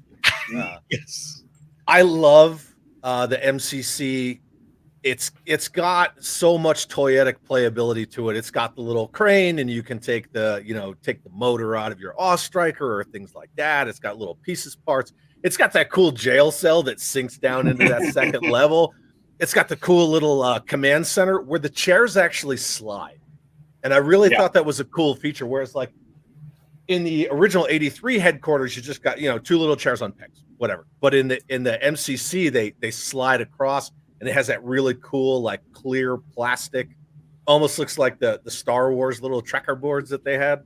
Yes. I love the MCC. It's got so much toyetic playability to it. It's got the little crane, and you can take the motor out of your Awe Striker or things like that. It's got little pieces parts. It's got that cool jail cell that sinks down into that second level. It's got the cool little command center where the chairs actually slide. And I really thought that was a cool feature. Whereas like in the original 83 headquarters, you just got, two little chairs on pegs, whatever. But in the MCC, they slide across, and it has that really cool, like clear plastic, almost looks like the Star Wars little tracker boards that they had.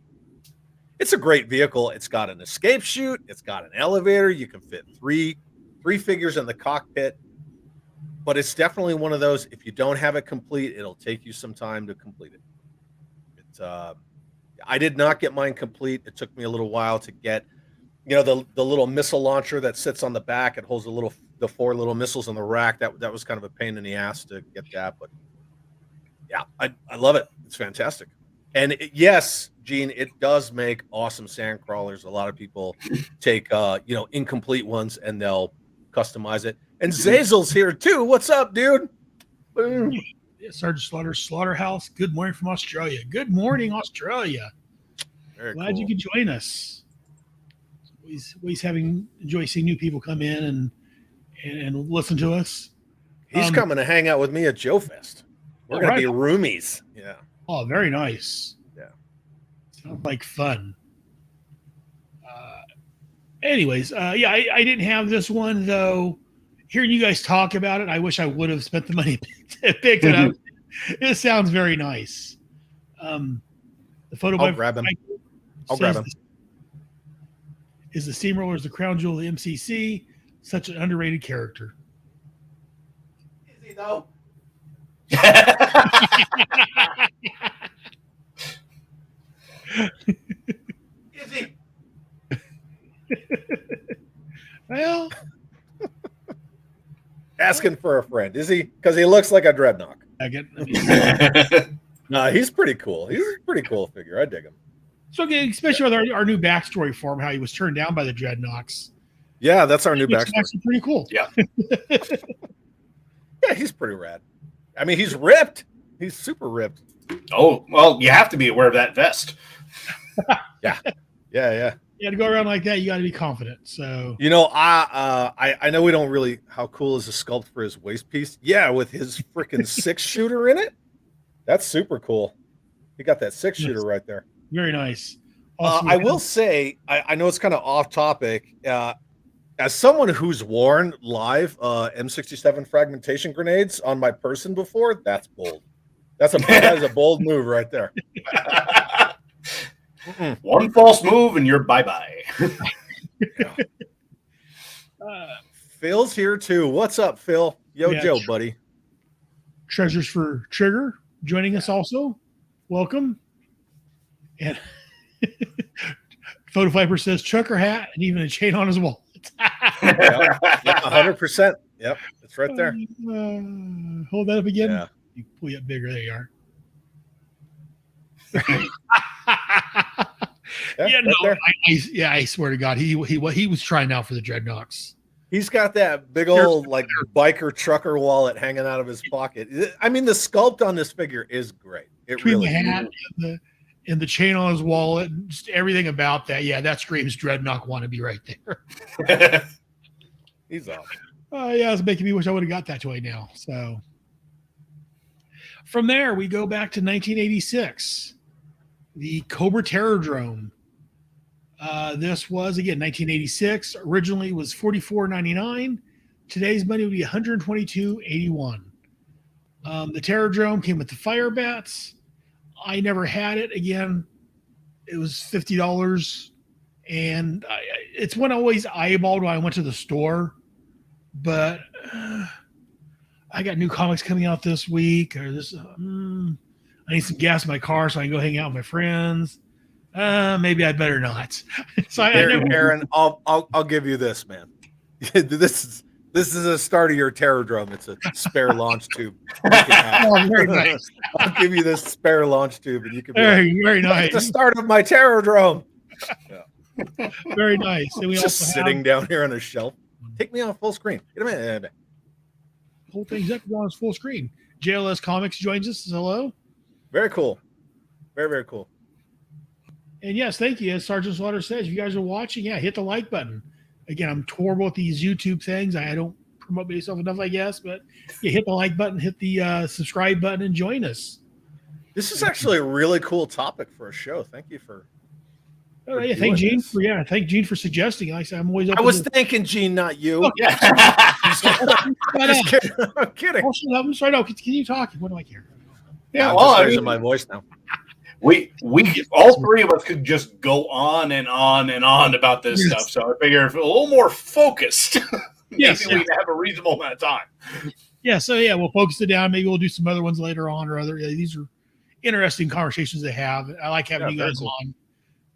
It's a great vehicle. It's got an escape chute. It's got an elevator. You can fit three figures in the cockpit. But it's definitely one of those, if you don't have it complete, it'll take you some time to complete it. I did not get mine complete. It took me a little while to get, the little missile launcher that sits on the back. It holds the 4 little missiles on the rack. That was kind of a pain in the ass to get that. But yeah, I love it. It's fantastic. And yes, Gene, it does make awesome sand crawlers. A lot of people take, incomplete ones and they'll customize it. And Zazel's here too. What's up, dude? Boom. Sergeant Slaughterhouse. Good morning from Australia. Good morning, Australia. Very Glad cool. you could join us. Always enjoy seeing new people come in and listen to us. He's coming to hang out with me at Joe Fest. We're going right. to be roomies. Yeah. Oh, very nice. Yeah. Sounds like fun. Anyways, yeah, I didn't have this one though. Hearing you guys talk about it, I wish I would have spent the money to pick it up. It sounds very nice. The photo I'll grab him. I'll grab him. Is the Steamroller the crown jewel of the MCC? Such an underrated character. Is he though? Is he? Well, Asking for a friend. Is he? Because he looks like a Dreadnought. No, he's pretty cool. He's a pretty cool figure. I dig him. so again, especially with our new backstory for him, how he was turned down by the Dreadnoks. Yeah, that's our new It's backstory. actually pretty cool. Yeah. Yeah, he's pretty rad. I mean, he's ripped. He's super ripped. Oh, well, you have to be aware of that vest. Yeah. Yeah, to go around like that, you got to be confident. So You know, I know we don't really. How cool is the sculpt for his waist piece? Yeah, with his freaking 6-shooter in it. That's super cool. He got that 6-shooter right there. very nice. Also, I will say, I know it's kind of off topic. As someone who's worn live M67 fragmentation grenades on my person before, that's bold. That is a bold move right there. One false move and you're bye-bye. Phil's here too. What's up, Phil? Yo, Yeah, Joe, sure. buddy. Treasures for Trigger joining us also. Welcome. And Photo Viper says trucker hat and even a chain on his wallet. Yeah, 100%. Yep, it's right there. Hold that up again. Yeah. You pull it up bigger. There you are. Yeah, No, right there. I swear to God, he was trying out for the Dreadnoks. He's got that big old like biker trucker wallet hanging out of his pocket. I mean, the sculpt on this figure is great. It Between really the hat and the chain on his wallet, and just everything about that. Yeah, that screams Dreadnought wannabe right there. He's awesome. Yeah, it's making me wish I would have got that toy now. So from there, we go back to 1986, the Cobra Terrordrome. This was again 1986. Originally was $44.99. Today's money would be $122.81. The Terrordrome came with the fire bats. I never had it. Again, it was $50, and it's one I always eyeballed when I went to the store. But I got new comics coming out this week, or this. I need some gas in my car so I can go hang out with my friends. Maybe I better not. So I never. Aaron, I'll give you this, man. This is a start of your Terrordrome. It's a spare launch tube. You can have. Oh, very nice. I'll give you this spare launch tube, and you can be Very like, the nice. start of my Terrordrome. Very nice. And we Just also sitting down here on a shelf. Take me on full screen. Get a minute. whole thing's up on full screen. JLS Comics joins us. Hello. Very cool. Very, very cool. And yes, thank you. As Sergeant Slaughter says, if you guys are watching, yeah, hit the like button. Again, I'm horrible with these YouTube things. I don't promote myself enough, I guess. But yeah, hit the like button, hit the subscribe button, and join us. This is actually a really cool topic for a show. Thank you for. Oh, yeah, doing this. thank Gene for suggesting. Like I said, I'm always open. I was to, thanking Gene, not you. Oh, Yeah. Just kidding. I'm kidding. I'm sorry. No, continue talking. What do I care? Yeah, I'm well, just I raising mean, my voice now. we all three of us could just go on and on and on about this Yes. stuff. So I figure if a little more focused, maybe Yes, we can have a reasonable amount of time. Yeah, so yeah, we'll focus it down. Maybe we'll do some other ones later on or other. Yeah, these are interesting conversations to have. I like having Yeah, you very guys cool. on,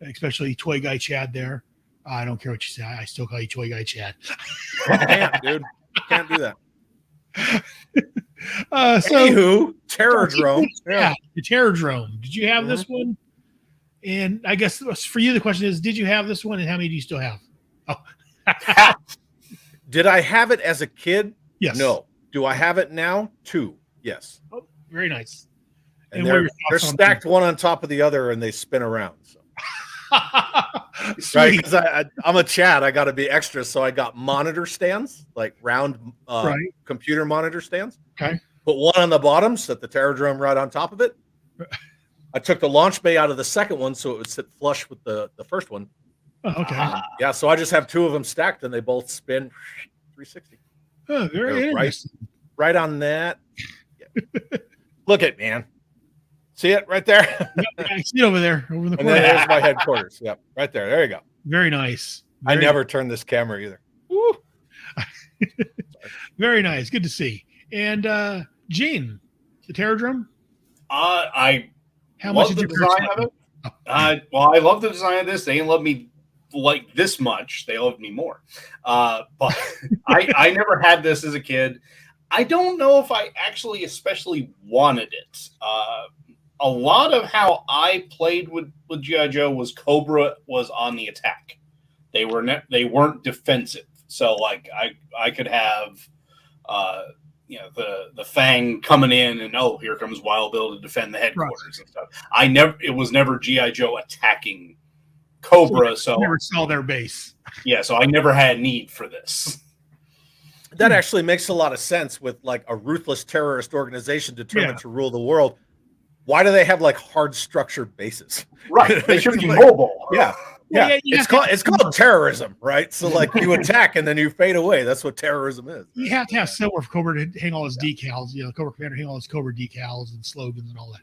especially Toy Guy Chad there. I don't care what you say. I still call you Toy Guy Chad. Can't, dude. Can't do that. So Anywho, Terrordrome. yeah, the Terrordrome. Did you have this one? And I guess for you, the question is, did you have this one, and how many do you still have? Oh, Did I have it as a kid? yes. No. Do I have it now? 2. Yes. Oh, very nice. And And what are they're your they're thoughts on stacked one on top of the other, and they spin around. So Right, Sweet. because I'm a Chad. I got to be extra, so I got monitor stands, like round Right. computer monitor stands. Okay. Put one on the bottom, set the Terradrome right on top of it. I took the launch bay out of the second one, so it would sit flush with the first one. Oh, okay. Yeah, so I just have two of them stacked, and they both spin 360. Oh, very They're right, interesting. right on that. Yeah. Look at man. See it right there? Yep, I see it over there, over in the And corner. then there's my headquarters. Yep, right there. There you go. Very nice. I Very- never turn this camera either. Woo. Very nice. Good to see. And Gene, the Terradrome. I How much love did the you first design like of it. Well, I love the design of this. They didn't love me like this much. They loved me more. But I never had this as a kid. I don't know if I actually especially wanted it. A lot of how I played with G.I. Joe was Cobra was on the attack. They weren't defensive. So like I could have the Fang coming in and here comes Wild Bill to defend the headquarters and stuff. It was never G.I. Joe attacking Cobra. So never saw their base. yeah, so I never had need for this. That actually makes a lot of sense with like a ruthless terrorist organization determined to rule the world. Why do they have like hard structured bases? Right. They should be Like- mobile. Yeah. Well, Yeah. you It's have to- called terrorism, right? So like you attack and then you fade away. That's what terrorism is. You have to have somewhere for Cobra to hang all his decals. Cobra Commander hang all his Cobra decals and slogans and all that.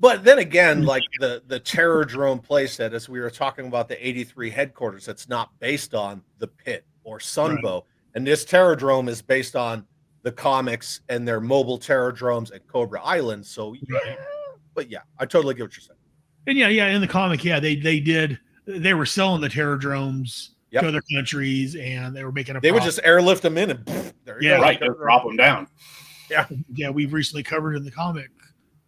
But then again, like the Terradrome playset, as we were talking about the 83 headquarters, that's not based on the Pit or Sunbow. And this Terradrome is based on the comics and their mobile Terradromes at Cobra Island. So yeah, but yeah, I totally get what you're saying. And yeah, in the comic, they were selling the Terradromes to other countries, and they were making They would just airlift them in and there you Yeah. go. Right. Just drop them down. Yeah, we've recently covered in the comic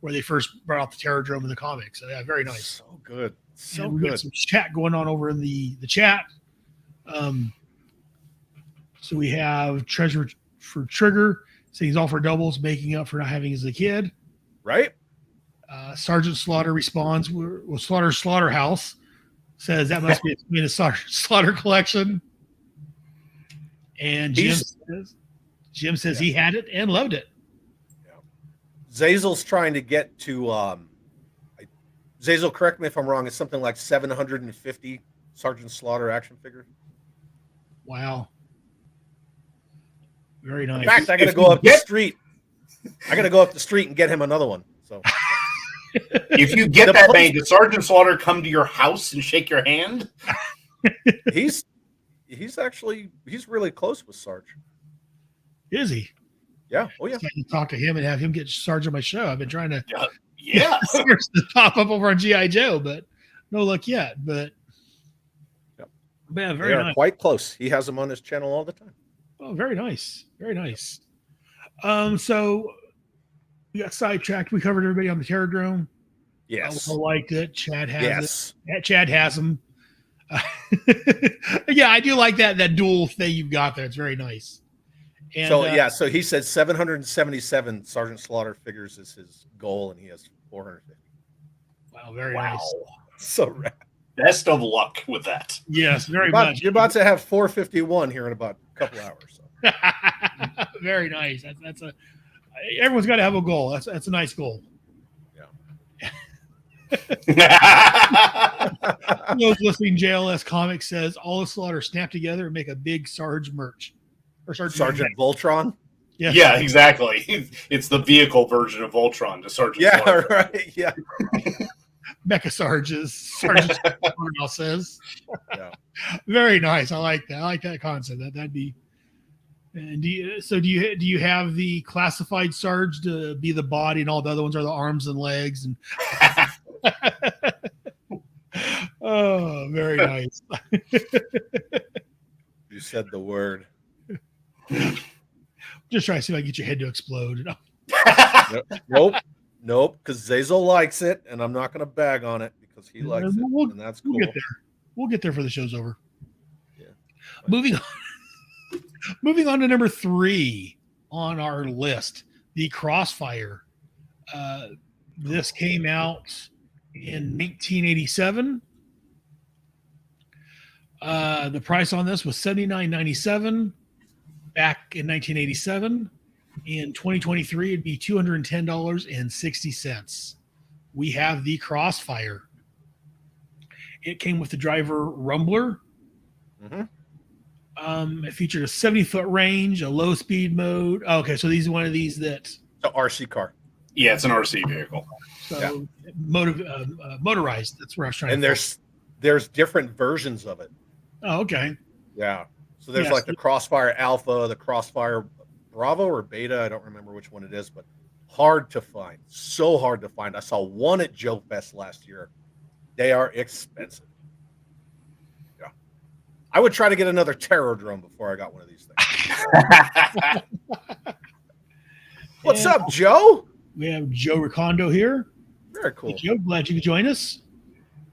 where they first brought out the Terradrome in the comic. So yeah, very nice. So good. So And we got good. some chat going on over in the chat. So we have Treasure for Trigger saying he's all for doubles, making up for not having as a kid. Right? Sergeant Slaughter responds, well, Slaughterhouse says that must be a Slaughter collection. And Jim says he had it and loved it. Zazel's trying to get to Zazel, correct me if I'm wrong, it's something like 750 Sergeant Slaughter action figures. Wow. Very In nice. fact, I gotta go up the street. I gotta go up the street and get him another one. So If you get that many, did Sergeant Slaughter come to your house and shake your hand? he's really close with Sarge. Is he? Yeah. Oh yeah. I can talk to him and have him get Sarge on my show. I've been trying to Yeah. Sarge to pop up over on G.I. Joe, but no luck yet. But Yep. yeah, They very are nice. quite close. He has them on his channel all the time. Oh, very nice. Very nice. So we got sidetracked. We covered everybody on the Terradrome. Yes. I liked it. Chad has Yes. it. Chad has them. Yeah, I do like that dual thing you've got there. It's very nice. And, So he said 777 Sergeant Slaughter figures is his goal, and he has 450. Wow, very Wow. nice. So rad. Best of luck with that. Yes, very You're much. about to have 451 here in about a couple hours. So. Very nice. That's everyone's got to have a goal. That's a nice goal. Those listening, JLS Comics says all the Slaughter snap together and make a big Sarge merch. Or Sergeant Voltron. Yeah. Yeah, exactly. It's the vehicle version of Voltron to Sergeant Yeah, Slaughter. right. Yeah. Mecha Sarges. Sergeant Slaughter says. Yeah. Very nice. I like that. I like that concept. That'd be. And do you have the classified Sarge to be the body, and all the other ones are the arms and legs? And oh, very nice. You said the word. Just trying to see if I can get your head to explode. Nope. Because Zazel likes it, and I'm not going to bag on it because he likes it, and that's cool. We'll get there. We'll get there for the show's over. Yeah. Moving on to number 3 on our list, the Crossfire. This came out in 1987. The price on this was $79.97 back in 1987. In 2023, it'd be $210.60. We have the Crossfire. It came with the driver Rumbler. It featured a 70-foot range, a low speed mode. Oh, okay, so these are one of these that It's an RC car. Yeah, it's an RC vehicle. motorized. That's where I was trying. And there's different versions of it. Oh, okay. Yeah. So there's Yes. like the Crossfire Alpha, the Crossfire Bravo or Beta. I don't remember which one it is, but hard to find. So hard to find. I saw one at Joe Fest last year. They are expensive. Yeah. I would try to get another Terror drone before I got one of these things. What's And up, Joe? We have Joe Ricondo here. Very cool. Hey, Joe, glad you could join us.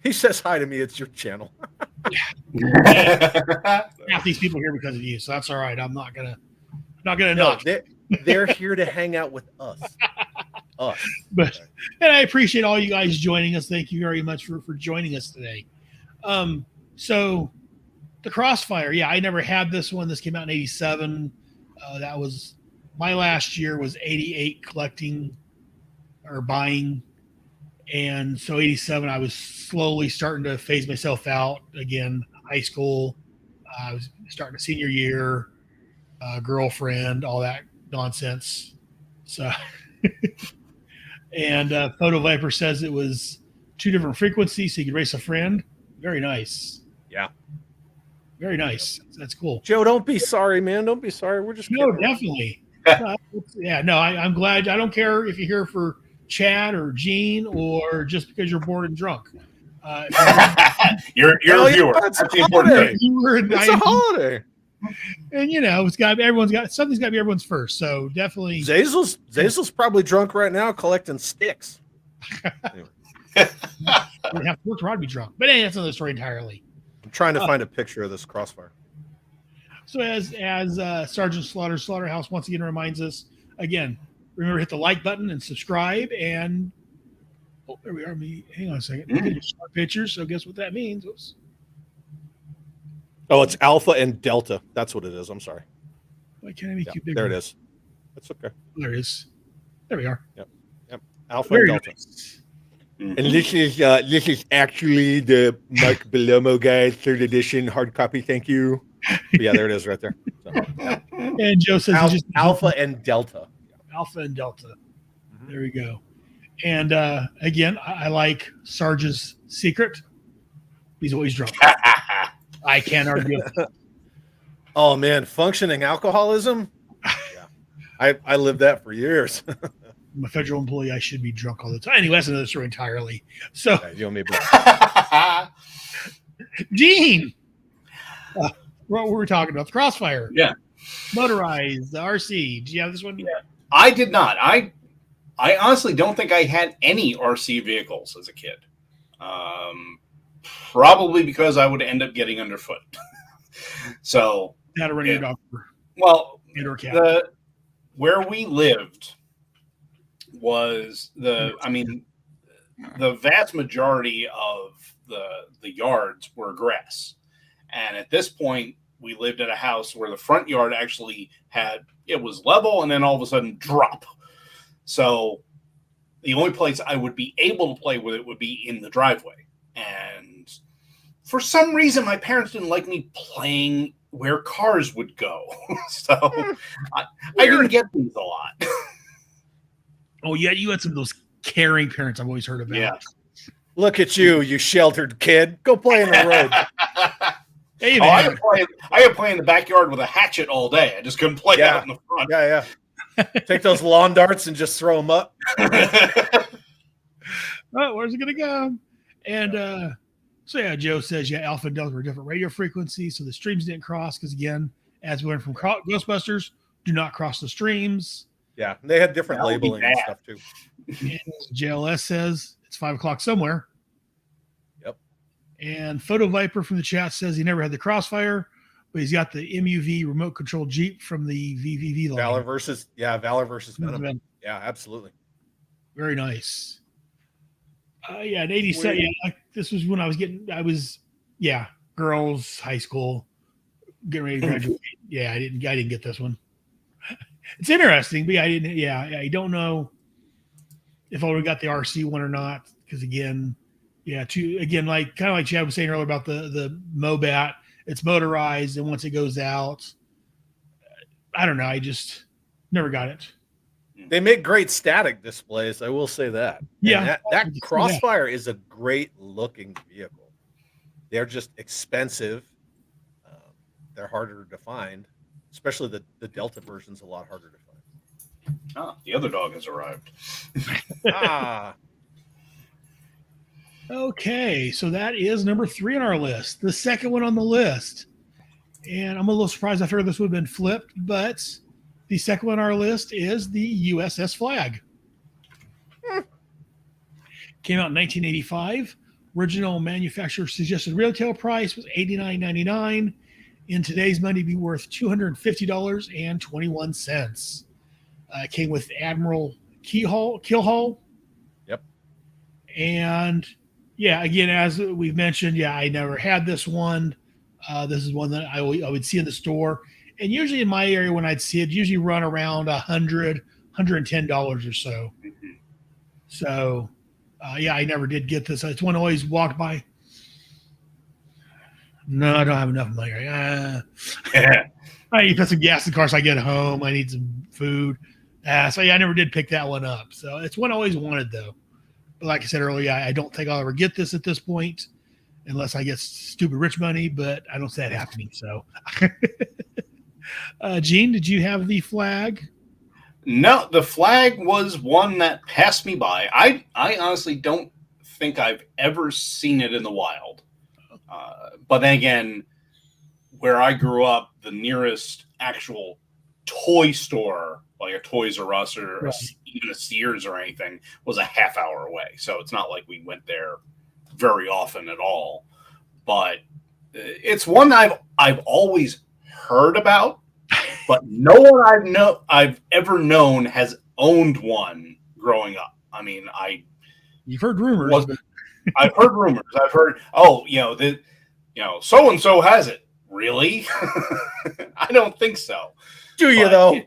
He says hi to me. It's your channel. Half these people are here because of you, so that's all right. I'm not gonna No, knock. they're here to hang out with us. Us. But and I appreciate all you guys joining us. Thank you very much for joining us today. So the Crossfire, yeah, I never had this one. This came out in '87. That was my last year was '88 collecting or buying, and so '87 I was slowly starting to phase myself out again. High school, I was starting a senior year, girlfriend, all that nonsense. So. And Photo Viper says it was 2 different frequencies, so you could race a friend. Very nice. Yeah. Very nice. That's cool. Joe, don't be sorry, man. Don't be sorry. We're just No, kidding. definitely. No, I'm glad. I don't care if you're here for Chad or Gene or just because you're bored and drunk. You're Hell a yeah, viewer. it's That's a the important holiday. thing. You were It's a holiday. and you know everyone's got something's got to be everyone's first. So definitely. Zazel's probably drunk right now collecting sticks. We have to work hard to be drunk, but that's another story entirely. I'm trying to find a picture of this Crossfire. So as Sergeant Slaughterhouse once again reminds us, again, remember hit the like button and subscribe. And oh, there we are. Hang on a second. Pictures. So guess what that means? Oops. Oh, it's Alpha and Delta. That's what it is. I'm sorry. Why can't I make Yeah, you bigger? there it is. That's okay. There it is. There we are. Alpha Very and Delta. nice. And this is actually the Mike Belomo guide, 3rd edition hard copy. Thank you. But yeah, there it is right there. So, And Joe says he just Alpha and Delta. Alpha and Delta. Mhm. There we go. And again, I like Sarge's secret. He's always drunk. I can't argue. Oh man, functioning alcoholism. Yeah, I lived that for years. I'm a federal employee. I should be drunk all the time. Anyway, that's another story entirely. So, Yeah, you and me both. Gene, what were we talking about? The Crossfire. Yeah. Motorized, the RC. Do you have this one? Yeah. I did not. I honestly don't think I had any RC vehicles as a kid. Probably because I would end up getting underfoot. So, How to run your dog well, indoor cat. where we lived was the vast majority of the yards were grass. And at this point, we lived in a house where the front yard actually it was level and then all of a sudden drop. So the only place I would be able to play with it would be in the driveway. And for some reason, my parents didn't like me playing where cars would go. So I didn't get these a lot. Oh, yeah. You had some of those caring parents I've always heard about. Yeah. Look at you, you sheltered kid. Go play in the road. Hey, Oh, I man. could play in the backyard with a hatchet all day. I just couldn't play Yeah. out in the front. Yeah. Take those lawn darts and just throw them up. Oh, where's it going to go? And so, yeah, Joe says, yeah, Alpha and Delta were different radio frequencies. So the streams didn't cross because, again, as we learned from Ghostbusters, do not cross the streams. Yeah, they had different That would be labeling and bad. stuff too. And JLS says it's 5 o'clock somewhere. Yep. And Photo Viper from the chat says he never had the Crossfire, but he's got the MUV remote control Jeep from the VVV line. Valor versus Venom. Yeah, absolutely. Very nice. Yeah, in '87. Yeah, this was when I was girls, high school, getting ready to graduate. Yeah, I didn't get this one. It's interesting, but I don't know if I would have got the RC one or not. Because again, like kind of like Chad was saying earlier about the Mobat, it's motorized, and once it goes out, I don't know. I just never got it. They make great static displays. I will say that. Yeah. And that Crossfire is a great looking vehicle. They're just expensive. They're harder to find, especially the Delta version's a lot harder to find. Ah, the other dog has arrived. Okay, so that is number 3 on our list. The second one on the list, and I'm a little surprised. I figured this would have been flipped, but the second one on our list is the USS Flag. Came out in 1985. Original manufacturer suggested retail price was $89.99. In today's money, it'd be worth $250.21. Came with Admiral Keelhaul. Yep. And again, as we've mentioned, I never had this one. This is one that I would see in the store. And usually in my area, when I'd see it, usually run around $100, $110 or so. So, I never did get this. It's one I always walked by. No, I don't have enough money. I need to put some gas in the car so I get home. I need some food. So, I never did pick that one up. So, it's one I always wanted, though. But like I said earlier, I don't think I'll ever get this at this point unless I get stupid rich money, but I don't see that happening. So, Gene, did you have the Flag? No, the Flag was one that passed me by. I honestly don't think I've ever seen it in the wild. But then again, where I grew up, the nearest actual toy store, like a Toys R Us or even a Sears or anything, was a half hour away. So it's not like we went there very often at all. But it's one I've always heard about, but no one I've ever known has owned one growing up. I mean, you've heard rumors. I've heard rumors. I've heard, so and so has it. Really? I don't think so. Do you though?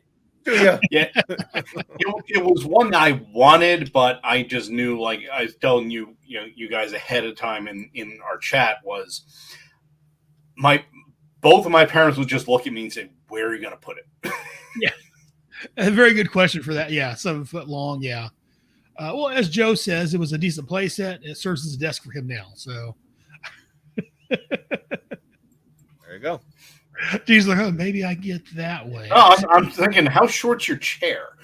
Do you? Yeah. It was one I wanted, but I just knew, like I was telling you guys ahead of time in our chat, was both of my parents would just look at me and say, "Where are you going to put it?" Yeah, a very good question for that. Yeah, 7 foot long. Yeah. Well, as Joe says, it was a decent play set. It serves as a desk for him now. So there you go. He's like, maybe I get that way. Oh, I'm thinking, how short's your chair?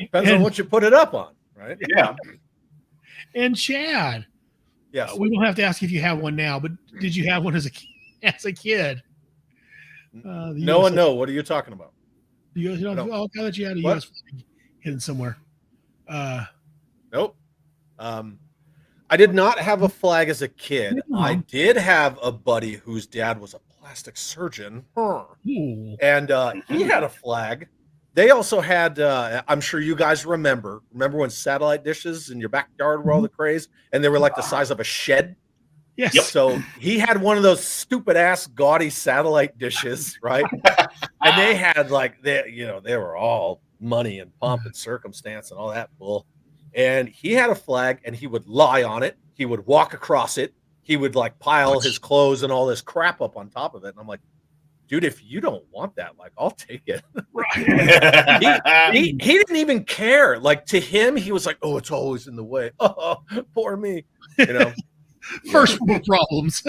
Depends on what you put it up on, right? Yeah. And Chad, yes, we don't have to ask if you have one now, but did you have one as a kid? No one know. What are you talking about? I thought you had a US flag hidden somewhere. Nope. I did not have a flag as a kid. No. I did have a buddy whose dad was a plastic surgeon. Ooh. And he had a flag. They also had, I'm sure you guys remember when satellite dishes in your backyard were all the craze, and they were like the size of a shed? Yes. Yep. So he had one of those stupid ass gaudy satellite dishes, right? And they had they were all money and pomp and circumstance and all that bull. And he had a flag, and he would lie on it. He would walk across it. He would pile his clothes and all this crap up on top of it. And I'm like, dude, if you don't want that, I'll take it. Right. he didn't even care. To him, he was like, oh, it's always in the way. Oh, poor me. First world problems.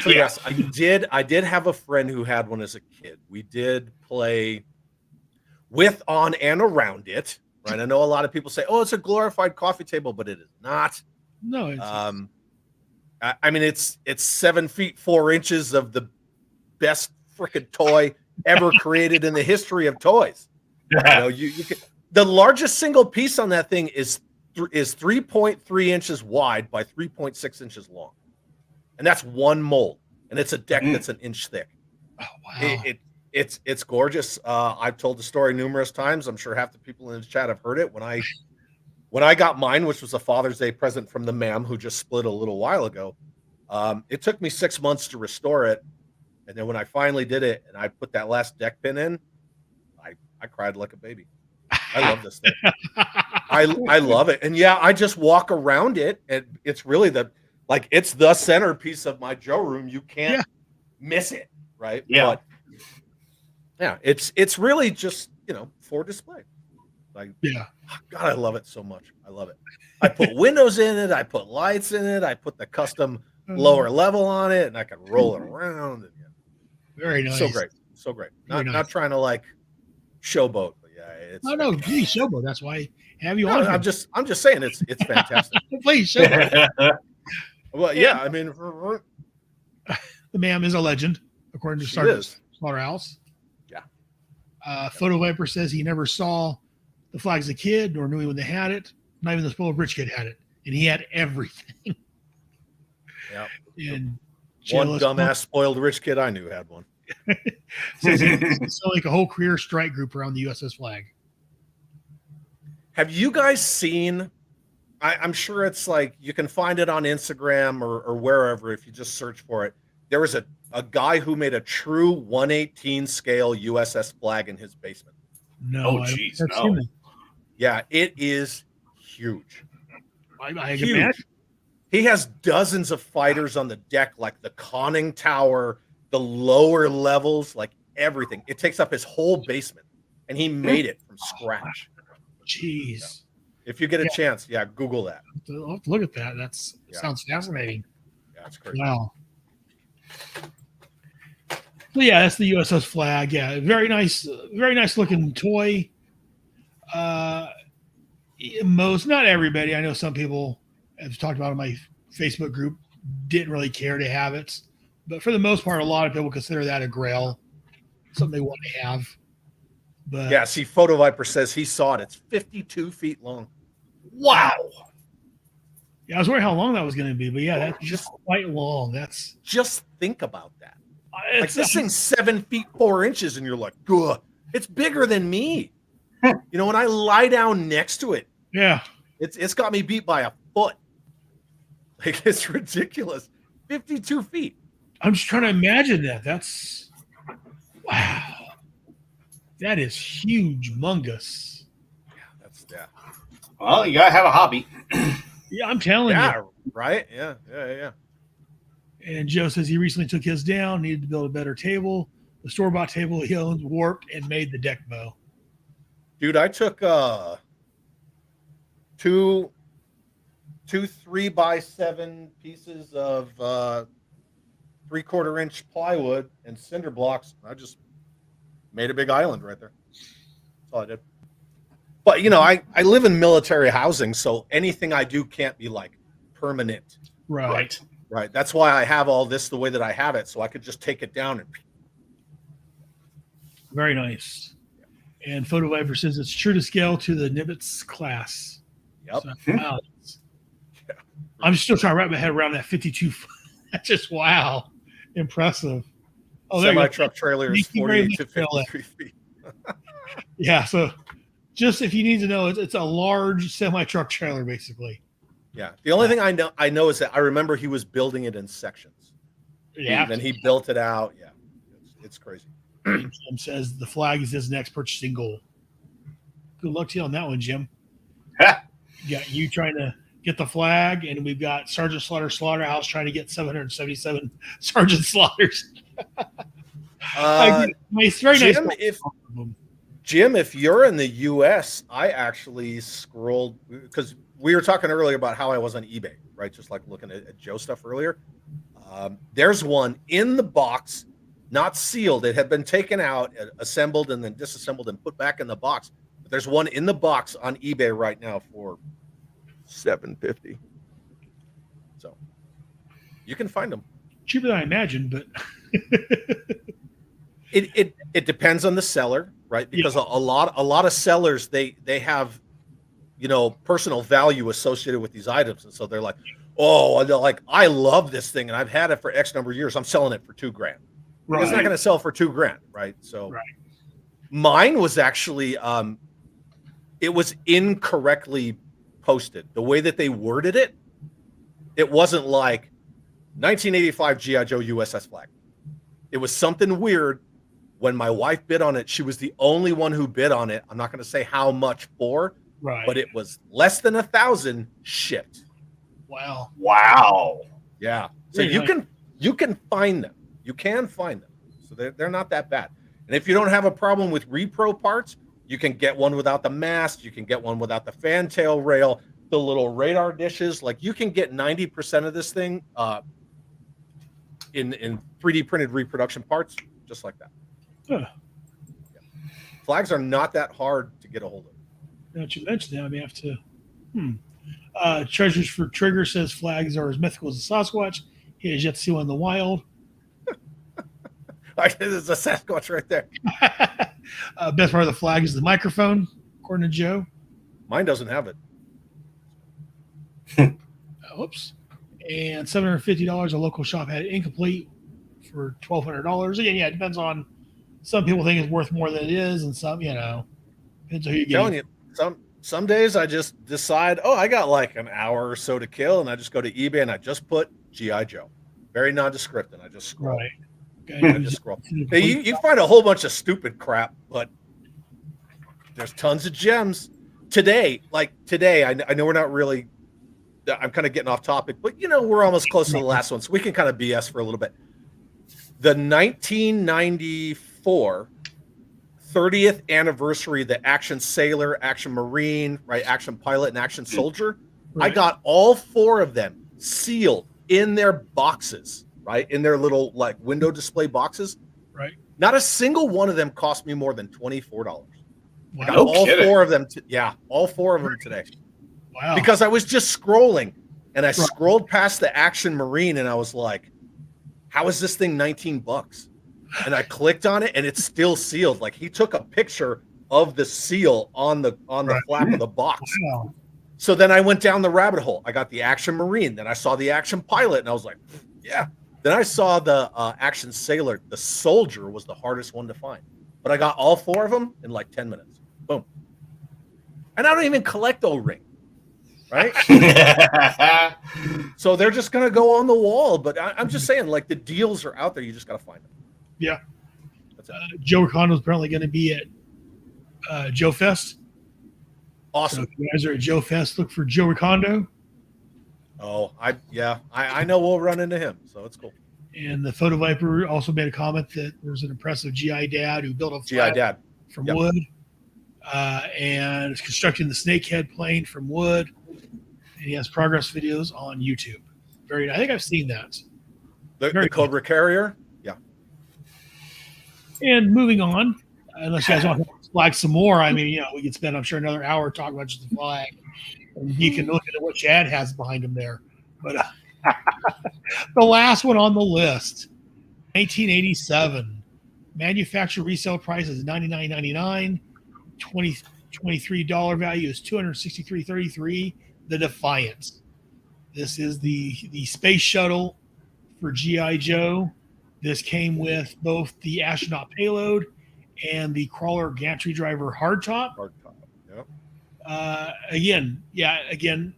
So yes, I did have a friend who had one as a kid. We did play with, on, and around it. Right. I know a lot of people say, oh, it's a glorified coffee table, but it is not. No, it's I mean, it's 7 feet 4 inches of the best freaking toy ever created in the history of toys. You can, the largest single piece on that thing is 3.3 inches wide by 3.6 inches long, and that's one mold, and it's a deck that's an inch thick. Oh wow! It's gorgeous. I've told the story numerous times. I'm sure half the people in the chat have heard it. When I When I got mine, which was a Father's Day present from the ma'am who just split a little while ago, it took me 6 months to restore it. And then when I finally did it and I put that last deck pin in, I cried like a baby. I love this thing. I love it. And yeah, I just walk around it, and it's really it's the centerpiece of my Joe room. You can't miss it, right? Yeah. But yeah, it's really just, for display. Like, Yeah. God, I love it so much. I love it. I put windows in it. I put lights in it. I put the custom lower level on it, and I can roll it around. And, Very nice. So great. So great. Very nice. Not trying to like showboat, but yeah, it's No, please showboat. That's why I have you no, on. I'm just saying it's fantastic. Please showboat. Well, yeah, I mean, The ma'am is a legend, according to She Sergeant is. Slaughterhouse. Yeah. Photo Viper says he never saw the flag as a kid, nor knew when they had it. Not even the spoiled rich kid had it, and he had everything. Yeah. And One JLS dumbass spoiled rich kid I knew had one. says it's like a whole career strike group around the USS flag. Have you guys seen? I'm sure it's like you can find it on Instagram or wherever if you just search for it. There was a guy who made a true 1/18 scale USS flag in his basement. No, Oh, I don't jeez, think I've no. seen that. Yeah, it is huge. I can Huge. imagine. He has dozens of fighters on the deck, like the conning tower, the lower levels, like everything. It takes up his whole basement, and he made it from scratch. Jeez. If you get a chance, Google that. I'll have to look at that. That's Yeah. sounds fascinating. Yeah, it's crazy. Wow. So yeah, that's the USS flag. Yeah, very nice looking toy. Most, not everybody. I know some people have talked about it in my Facebook group didn't really care to have it, but for the most part, a lot of people consider that a grail, something they want to have. But Yeah, see, Photo Viper says he saw it. It's 52 feet long. Wow. yeah, I was wondering how long that was going to be, but yeah, that's Just- quite long. That's Just think about that. Like it's, this thing's 7 feet 4 inches, and you're like, "Good, it's bigger than me." When I lie down next to it, yeah. it's got me beat by a foot. Like, it's ridiculous. 52 feet. I'm just trying to imagine that. That's wow. That is huge, mungus. Yeah. Well, you gotta have a hobby. Yeah, I'm telling you. Yeah, right? Yeah. And Joe says he recently took his down, needed to build a better table. The store-bought table he owns warped and made the deck bow. Dude, I took two 3x7 pieces of 3/4 inch plywood and cinder blocks. I just made a big island right there. That's all I did. But I live in military housing, so anything I do can't be like permanent. Right. Right. That's why I have all this the way that I have it, so I could just take it down and Very nice. And Photo Viper says it's true to scale to the Nimitz class. Yep. So, wow. I'm still trying to wrap my head around that 52. That's just wow. Impressive. Oh, there you go. Semi-truck trailer is Thank you very 48 to much, Phil. 53 feet. Yeah. So just if you need to know, it's a large semi-truck trailer, basically. Yeah. The only thing I know is that I remember he was building it in sections. Yeah. And then he built it out. Yeah. It's crazy. Jim says the flag is his next purchasing goal. Good luck to you on that one, Jim. Yeah, you trying to get the flag, and we've got Sergeant Slaughterhouse trying to get 777 Sergeant Slaughters. It's very nice. Jim, if you're in the U.S., I actually scrolled because we were talking earlier about how I was on eBay, right? Just like looking at Joe stuff earlier. There's one in the box, not sealed. It had been taken out, assembled, and then disassembled and put back in the box. But there's one in the box on eBay right now for $750. So you can find them. Cheaper than I imagined, but It depends on the seller, right? Because a lot of sellers they have personal value associated with these items, and so they're like, oh, they're like, I love this thing and I've had it for X number of years. I'm selling it for $2,000. right. It's not going to sell for $2,000, right? So Right. Mine was actually it was incorrectly posted, the way that they worded it, it wasn't like 1985 GI Joe USS Flag. It was something weird. When my wife bid on it, she was the only one who bid on it. I'm not going to say how much for, Right. but it was less than 1,000 shipped. Wow. Wow. Yeah. So Really? you can find them. You can find them. So they're not that bad. And if you don't have a problem with repro parts, you can get one without the mast. You can get one without the fantail rail, the little radar dishes. Like you can get 90% of this thing in 3D printed reproduction parts, just like that. Huh. Yeah. Flags are not that hard to get a hold of. Now that you mentioned that, I may have to. Treasures for Trigger says flags are as mythical as a Sasquatch. He has yet to see one in the wild. There's a Sasquatch right there. Best part of the flag is the microphone, according to Joe. Mine doesn't have it. Whoops. And $750. A local shop had it incomplete for $1,200. Again, yeah, it depends on. Some people think it's worth more than it is, and some, depends on who you I'm telling you, some days I just decide, I got like an hour or so to kill, and I just go to eBay and I just put GI Joe, very nondescript, and I just scroll. Right. I just scroll. Hey, you find a whole bunch of stupid crap, but there's tons of gems. Today, I know we're not really. I'm kind of getting off topic, but we're almost close to the last one, so we can kind of BS for a little bit. The 1994 30th anniversary, the Action Sailor, Action Marine, right, Action Pilot, and Action Soldier. Right. I got all 4 of them sealed in their boxes, right, in their little like window display boxes. Right. Not a single one of them cost me more than $24. Wow. I got all kidding. 4 of them. All 4 of them today. Wow. Because I was just scrolling, and I scrolled past the Action Marine, and I was like, how is this thing $19? And I clicked on it, and it's still sealed. Like he took a picture of the seal on the flap of the box. Wow. So then I went down the rabbit hole. I got the Action Marine, then I saw the Action Pilot, and I was like, yeah. Then I saw the Action Sailor. The Soldier was the hardest one to find, but I got all 4 of them in like 10 minutes. Boom. And I don't even collect O-ring. Right? So they're just going to go on the wall. But I'm just saying, like, the deals are out there. You just got to find them. Yeah. That's it. Joe Ricondo is apparently going to be at Joe Fest. So Awesome. if you guys are at Joe Fest, look for Joe Ricondo. Oh, I know we'll run into him. So it's cool. And the Photo Viper also made a comment that there's an impressive GI Dad who built a GI flag Dad. from Yep. wood and is constructing the Snakehead plane from wood. And he has progress videos on YouTube. I think I've seen that. The Cobra Carrier. Yeah. And moving on, unless you guys want to flag some more, I mean, we could spend, I'm sure, another hour talking about just the flag. And you can look at what Chad has behind him there. But the last one on the list, 1987. Manufacturer resale price is $99.99. $23 value is $263.33. The Defiance. This is the space shuttle for GI Joe. This came with both the astronaut payload and the crawler gantry driver hardtop. Yep. Again, $100,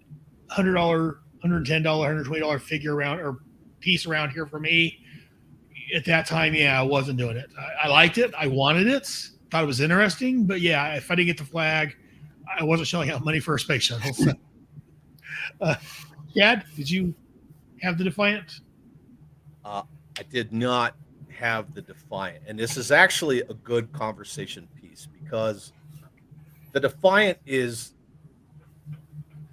$110, $120 figure around or piece around here for me. At that time, I wasn't doing it. I liked it. I wanted it. Thought it was interesting. But if I didn't get the flag, I wasn't shelling out money for a space shuttle. So. Dad, did you have the Defiant? I did not have the Defiant. And this is actually a good conversation piece because the Defiant is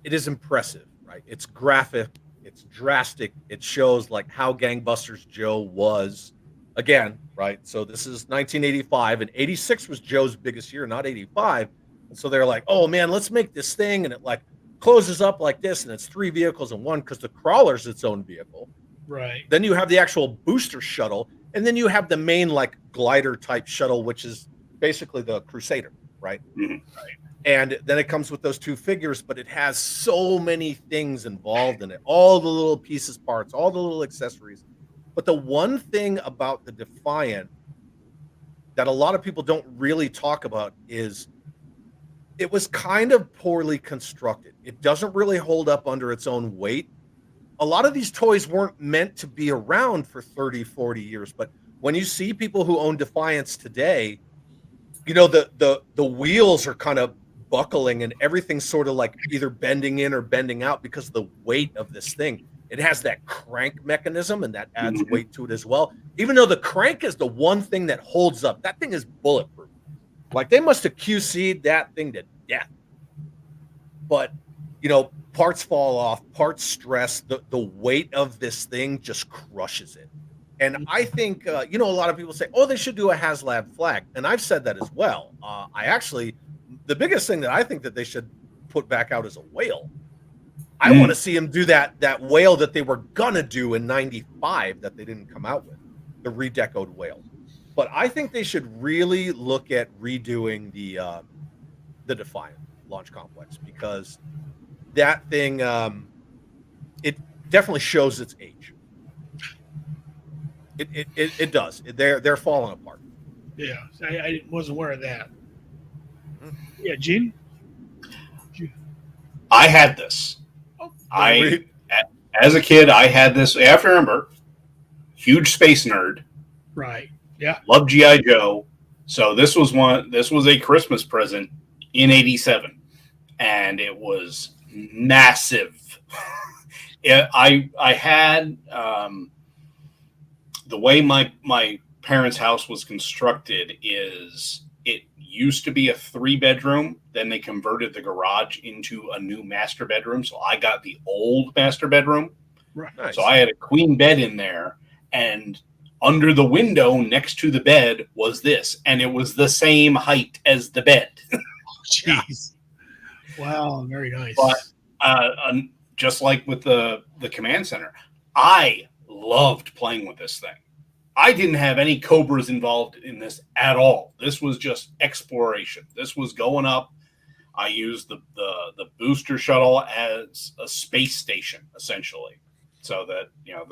impressive, right? It's graphic, it's drastic, it shows like how Gangbusters Joe was again, right? So this is 1985 and 86 was Joe's biggest year, not 85. And so they're like, oh man, let's make this thing. And it like closes up like this and it's 3 vehicles in one because the crawler's its own vehicle. Right. Then you have the actual booster shuttle, and then you have the main like glider type shuttle, which is basically the Crusader, right? Mhm. Right. And then it comes with those 2 figures, but it has so many things involved in it, all the little pieces, parts, all the little accessories. But the one thing about the Defiant that a lot of people don't really talk about is it was kind of poorly constructed. It doesn't really hold up under its own weight. A lot of these toys weren't meant to be around for 30, 40 years, but when you see people who own Defiance today, you know, the wheels are kind of buckling and everything's sort of like either bending in or bending out because of the weight of this thing. It has that crank mechanism and that adds weight to it as well. Even though the crank is the one thing that holds up, that thing is bulletproof. Like they must have QC'd that thing to death. But, you know, parts fall off, parts stress, the weight of this thing just crushes it. And I think, you know, a lot of people say, oh, they should do a HasLab flag. And I've said that as well. The biggest thing that I think that they should put back out is a whale. I want to see them do that whale that they were going to do in 95 that they didn't come out with, the redecoed whale. But I think they should really look at redoing the Defiant launch complex because that thing, it definitely shows its age. It does. They're falling apart. Yeah, I wasn't aware of that. Yeah, Gene? I had this. Oh, As a kid, I had this. You have to remember, huge space nerd. right. Yeah. Loved G.I. Joe. So this was a Christmas present in '87, and it was massive. I had the way my parents' house was constructed is it used to be a 3-bedroom. Then they converted the garage into a new master bedroom. So I got the old master bedroom. Right. Nice. So I had a queen bed in there, and under the window next to the bed was this, and it was the same height as the bed. Jeez. Wow, very nice. But just like with the command center, I loved playing with this thing. I didn't have any Cobras involved in this at all. This was just exploration. This was going up. I used the booster shuttle as a space station, essentially, so that, you know,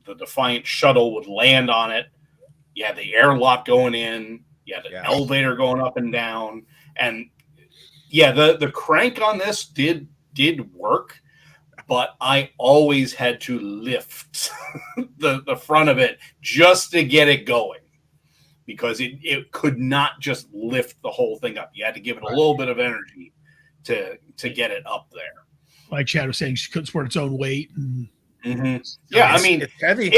the Defiant shuttle would land on it. You had the airlock going in. You had an elevator going up and down. And yeah, the crank on this did work, but I always had to lift the front of it just to get it going because it could not just lift the whole thing up. You had to give it a little bit of energy to get it up there. Like Chad was saying, she couldn't support its own weight. And Yeah, I mean, it's heavy.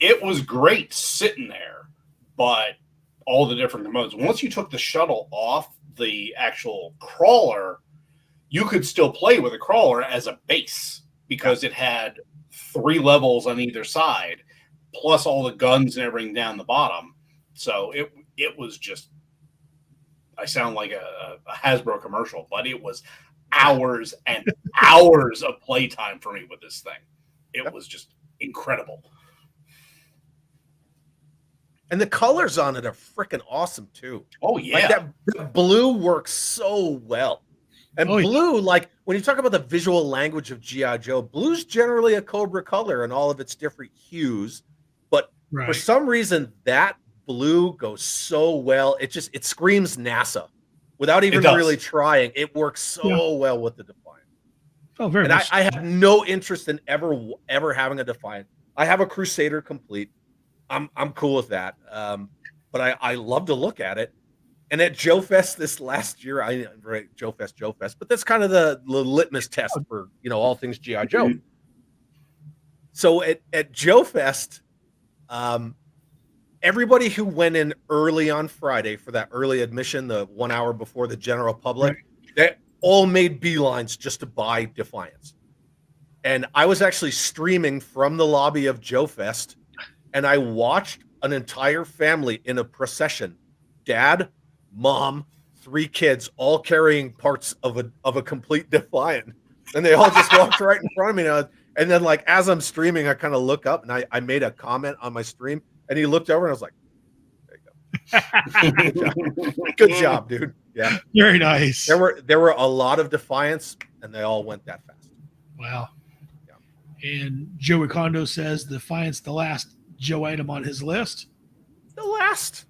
It was great sitting there, but all the different components. Once you took the shuttle off the actual crawler, you could still play with a crawler as a base because it had 3 levels on either side, plus all the guns and everything down the bottom. So it was just, I sound like a Hasbro commercial, but it was hours and hours of playtime for me with this thing. It was just incredible. And the colors on it are freaking awesome too. Oh yeah. Like that blue works so well. And blue, like when you talk about the visual language of G.I. Joe, blue's generally a Cobra color in all of its different hues. But for some reason, that blue goes so well. It screams NASA without even really trying. It works so well with the Defiant. Oh, very and much. I have no interest in ever having a Defiant. I have a Crusader complete. I'm cool with that. But I love to look at it. And at Joe Fest this last year, Joe Fest, but that's kind of the litmus test for, you know, all things G.I. Joe. So at Joe Fest, everybody who went in early on Friday for that early admission, the 1 hour before the general public, they all made beelines just to buy Defiance. And I was actually streaming from the lobby of Joe Fest, and I watched an entire family in a procession, dad, mom, 3 kids, all carrying parts of a complete Defiant, and they all just walked right in front of me. And then, like, as I'm streaming, I kind of look up and I made a comment on my stream, and he looked over and I was like, "There you go, good job, dude." Yeah, very nice. There were a lot of Defiants, and they all went that fast. Wow. Yeah. And Joey Kondo says Defiant's the last Joe item on his list. The last,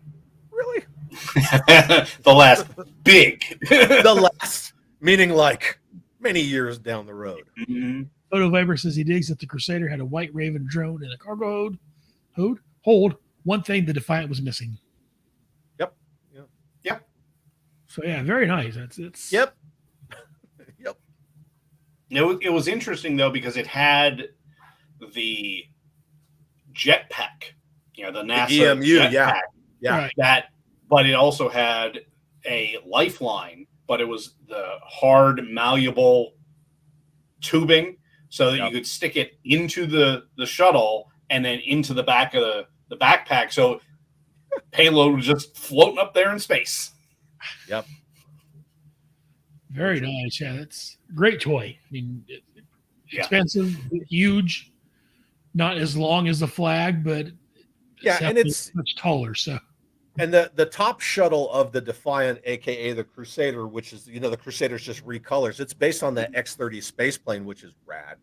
really? The last big. The last, meaning like many years down the road. Mhm. Photo Viper says he digs that the Crusader had a White Raven drone and a cargo hold. One thing the Defiant was missing. Yep. So yeah, very nice. It's Yep. It was interesting though because it had the jetpack, the NASA EMU, jetpack. Yeah. Right. But it also had a lifeline, but it was the hard, malleable tubing so that Yep. you could stick it into the shuttle and then into the back of the backpack. So payload was just floating up there in space. Yep. very nice. Yeah, it's a great toy. I mean, Yeah. expensive, huge, not as long as the flag, but Yeah, and definitely it's much taller. So and the top shuttle of the Defiant, aka the Crusader, which is the Crusader's just recolors. It's based on the X-30 space plane, which is rad.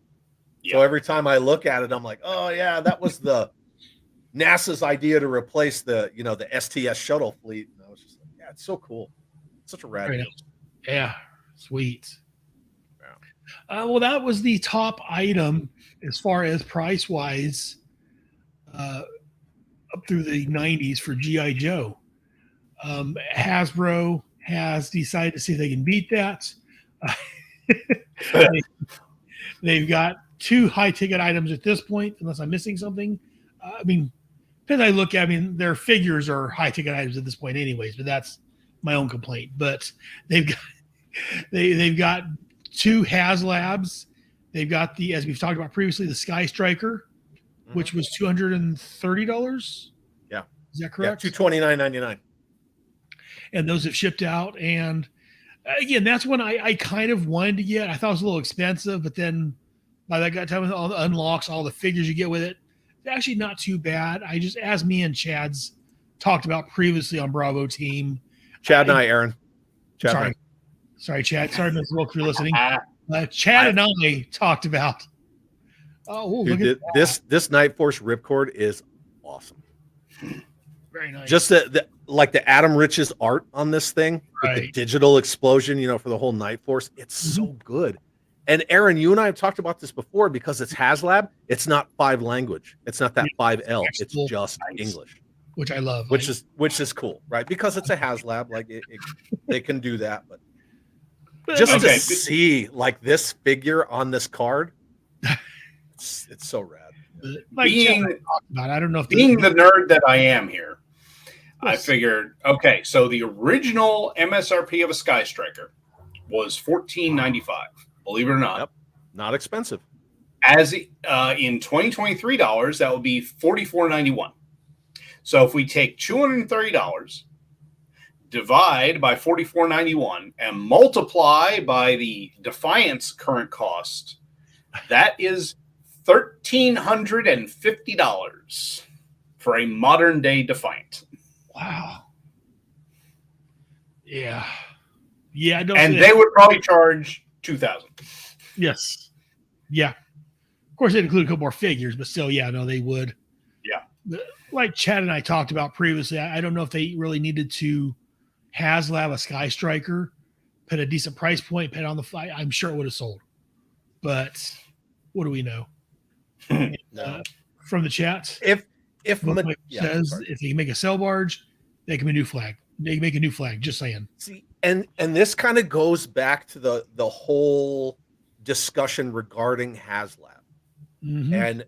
So Yeah. every time I look at it, I'm like, oh yeah, that was the NASA's idea to replace the the STS shuttle fleet. And I was just like, yeah, it's so cool. It's such a rad Very deal. nice. Yeah, sweet. Well, that was the top item as far as price wise, up through the 90s for GI Joe. Hasbro has decided to see if they can beat that. They've got 2 high ticket items at this point, unless I'm missing something. I mean, depends how I look at. I mean, their figures are high ticket items at this point, anyways. But that's my own complaint. But they've got 2 HasLabs. They've got the, as we've talked about previously, the Sky Striker, which was $230. Yeah. Is that Yeah, correct? $229.99. And those have shipped out. And again, that's one I kind of wanted to get. I thought it was a little expensive, but then by that time with all the unlocks, all the figures you get with it, it's actually not too bad. I just, as me and Chad's talked about previously on Bravo Team. Chad and I, Aaron. Chad and I. Sorry, Chad. Sorry, Mr. Wilk, for listening. Chad and I talked about. Oh, Dude, look at this Night Force ripcord is awesome. very nice. Just the Adam Rich's art on this thing, with the Right. digital explosion, for the whole Night Force. It's so good. And Aaron, you and I have talked about this before because it's HasLab. It's not 5 language. It's not that 5L. It's Actual- just Nice. English, which I love. which is cool, right? Because it's a HasLab, like they can do that. But just Okay. to see like this figure on this card, it's so rad. like Chad Being and I talked about. I don't know if being the nerd that I am here, I Yes. figured, okay, so the original MSRP of a Sky Striker was $14.95. Believe it or not. Yep. Not expensive. As in 2023 dollars, that would be $44.91. So if we take $230, divide by $44.91, and multiply by the Defiant's current cost, that is $1,350 for a modern day Defiant. wow. Yeah. Yeah. I don't And see they that. would probably charge $2,000. Yes. Yeah. Of course, they'd include a couple more figures, but still, yeah, no, they would. Yeah. Like Chad and I talked about previously, I don't know if they really needed to HasLab a Sky Striker, put a decent price point, put it on the fly. I'm sure it would have sold. But what do we know? No. From the chat, If says sorry. if they can make a sail barge, they can make a new flag. They can make a new flag. Just saying. See, and this kind of goes back to the whole discussion regarding HasLab. Mhm. And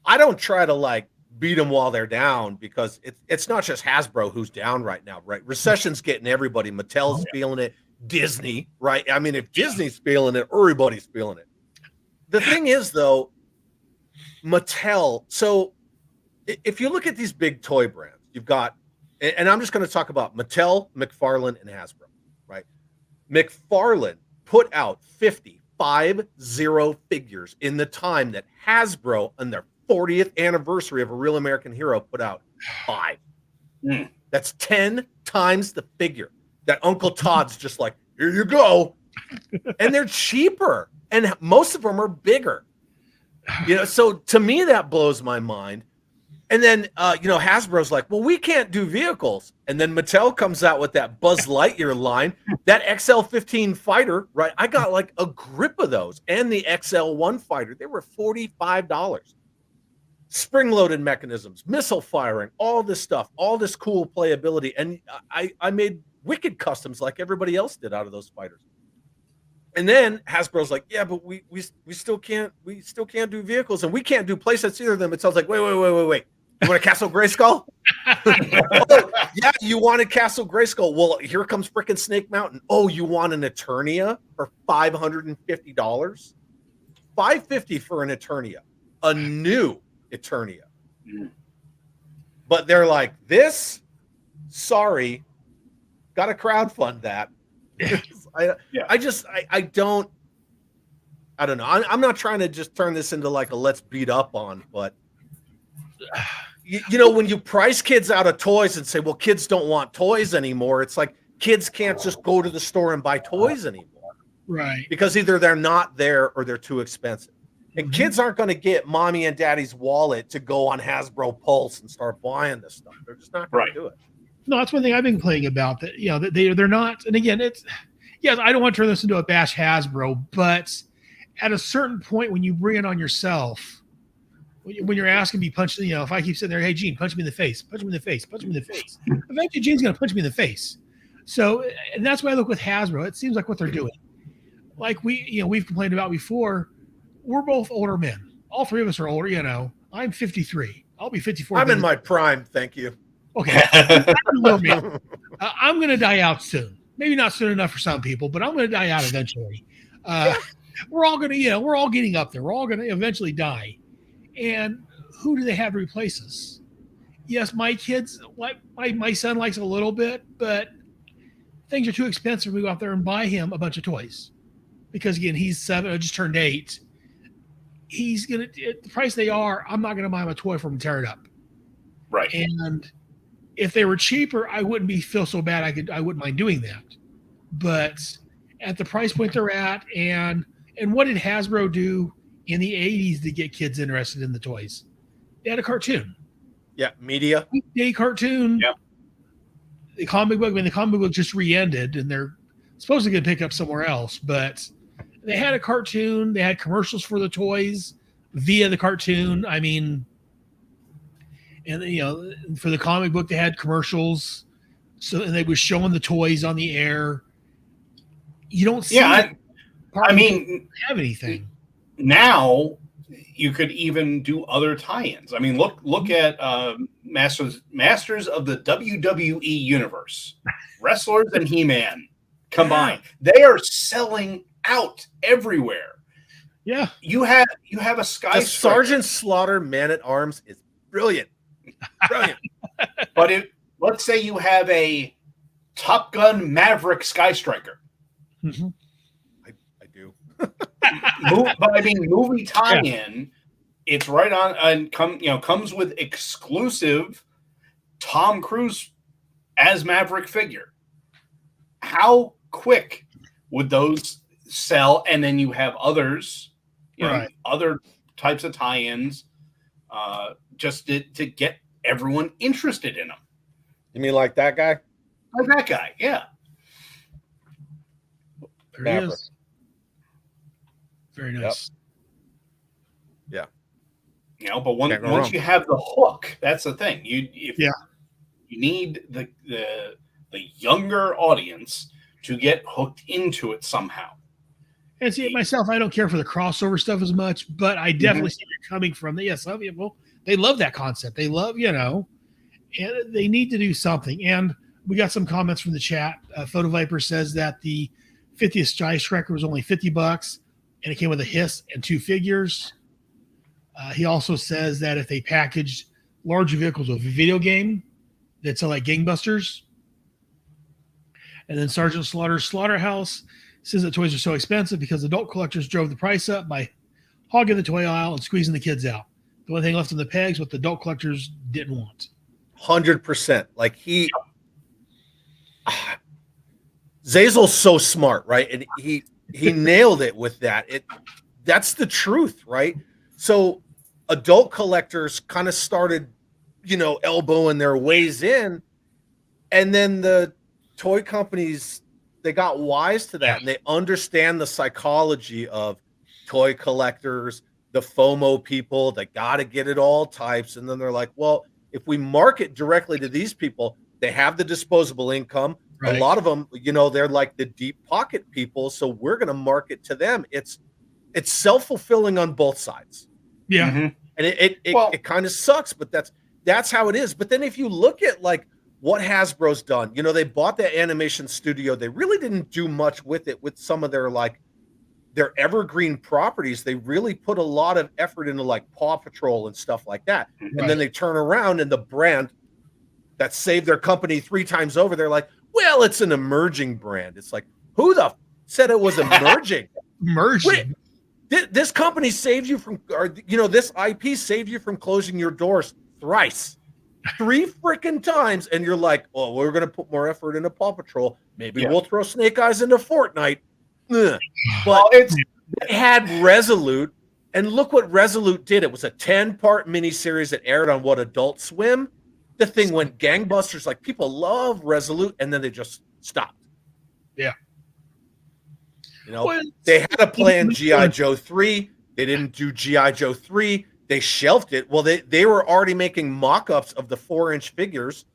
I don't try to like beat them while they're down because it's not just Hasbro who's down right now, right? Recession's getting everybody. Mattel's feeling it. Disney, right? I mean, if Disney's feeling it, everybody's feeling it. The thing is, though, Mattel. So if you look at these big toy brands, you've got, and I'm just going to talk about Mattel, McFarlane, and Hasbro, right? McFarlane put out 50 figures in the time that Hasbro on their 40th anniversary of A Real American Hero put out 5. Mm. That's 10 times the figure that Uncle Todd's just like, here you go. And they're cheaper. And most of them are bigger. So to me, that blows my mind. And then, Hasbro's like, well, we can't do vehicles. And then Mattel comes out with that Buzz Lightyear line, that XL-15 fighter, right? I got like a grip of those, and the XL-1 fighter. They were $45. Spring-loaded mechanisms, missile firing, all this stuff, all this cool playability. And I made wicked customs like everybody else did out of those fighters. And then Hasbro's like, yeah, but we still can't do vehicles, and we can't do playsets either. Then Mattel's like, wait. You want a Castle Grayskull? Oh, yeah, you wanted Castle Grayskull. Well, here comes frickin' Snake Mountain. Oh, you want an Eternia for $550? $550 for an Eternia, a new Eternia. But they're like, this? Sorry, got to crowdfund that. I don't know. I'm not trying to just turn this into like a let's beat up on, but when you price kids out of toys and say, well, kids don't want toys anymore, it's like kids can't just go to the store and buy toys anymore. Right. Because either they're not there or they're too expensive. And kids aren't going to get mommy and daddy's wallet to go on Hasbro Pulse and start buying this stuff. They're just not going to do it. No, that's one thing I've been playing about, that, that they're not. And again, yes, I don't want to turn this into a bash Hasbro, but at a certain point when you bring it on yourself, when you're asking me punch, if I keep sitting there, hey Gene, punch me in the face, eventually Gene's going to punch me in the face. So, and that's why I look with Hasbro. It seems like what they're doing, like we've complained about before. We're both older men. All three of us are older. I'm 53. I'll be 54. I'm in my prime. Thank you. Okay. I'm going to die out soon. Maybe not soon enough for some people, but I'm going to die out eventually. We're all going to, we're all getting up there. We're all going to eventually die. And who do they have to replace us? Yes, my kids, my son likes it a little bit, but things are too expensive. We go out there and buy him a bunch of toys because, again, he's 7, or just turned 8. He's going to, at the price they are, I'm not going to buy him a toy for him to tear it up. Right. And if they were cheaper, I wouldn't feel so bad. I wouldn't mind doing that. But at the price point they're at, and what did Hasbro do in the 80s to get kids interested in the toys? They had a cartoon. Yeah, media. A cartoon. Yeah. The comic book just re-ended, and they're supposed to get picked up somewhere else. But they had a cartoon. They had commercials for the toys via the cartoon. I mean, and for the comic book, they had commercials. So, and they were showing the toys on the air. You don't see. Yeah, I mean, have anything now. You could even do other tie-ins. I mean, look at Masters of the WWE Universe, wrestlers and He-Man combined. They are selling out everywhere. Yeah, you have a Sky the Sergeant Slaughter Man at Arms is brilliant. But let's say you have a Top Gun Maverick Sky Striker. Mm-hmm. I do. But I mean, movie tie-in. It's right on, and comes with exclusive Tom Cruise as Maverick figure. How quick would those sell? And then you have others, other types of tie-ins, just to get everyone interested in them. You mean like that guy? Like that guy, yeah. There he is. Very nice. Yep. Yeah. But once you have the hook, that's the thing. You need the younger audience to get hooked into it somehow. And see, myself, I don't care for the crossover stuff as much, but I definitely see where you're coming from. Yes, some people, they love that concept. They love, and they need to do something. And we got some comments from the chat. Photo Viper says that the 50th Sky Striker was only $50, and it came with a hiss and 2 figures. He also says that if they packaged larger vehicles with a video game, they'd sell like gangbusters. And then Sergeant Slaughter's Slaughterhouse says that toys are so expensive because adult collectors drove the price up by hogging the toy aisle and squeezing the kids out. The only thing left in the pegs what the adult collectors didn't want. 100%. Like Zazel's so smart, right? And he nailed it with that. That's the truth, right? So adult collectors kind of started elbowing their ways in. And then the toy companies, they got wise to that, and they understand the psychology of toy collectors, the FOMO people that got to get it all types. And then they're like, well, if we market directly to these people, they have the disposable income. Right. A lot of them, they're like the deep pocket people. So we're going to market to them. It's self-fulfilling on both sides. Yeah. Mm-hmm. And it kind of sucks, but that's how it is. But then if you look at like what Hasbro's done, they bought that animation studio. They really didn't do much with it, with some of their evergreen properties. They really put a lot of effort into like Paw Patrol and stuff like that. Right. And then they turn around and the brand that saved their company 3 times over, they're like, well, it's an emerging brand. It's like, who the said it was emerging? Emerging. This company saved you from, this IP saved you from closing your doors thrice, 3 freaking times. And you're like, oh, we're going to put more effort into Paw Patrol. Maybe we'll throw Snake Eyes into Fortnite. Ugh. But they had Resolute, and look what Resolute did. It was a 10-part miniseries that aired on Adult Swim. The thing went gangbusters. Like, people love Resolute, and then they just stopped. Yeah. They had a plan G.I. Joe 3. They didn't do G.I. Joe 3. They shelved it. Well, they were already making mock-ups of the 4-inch figures.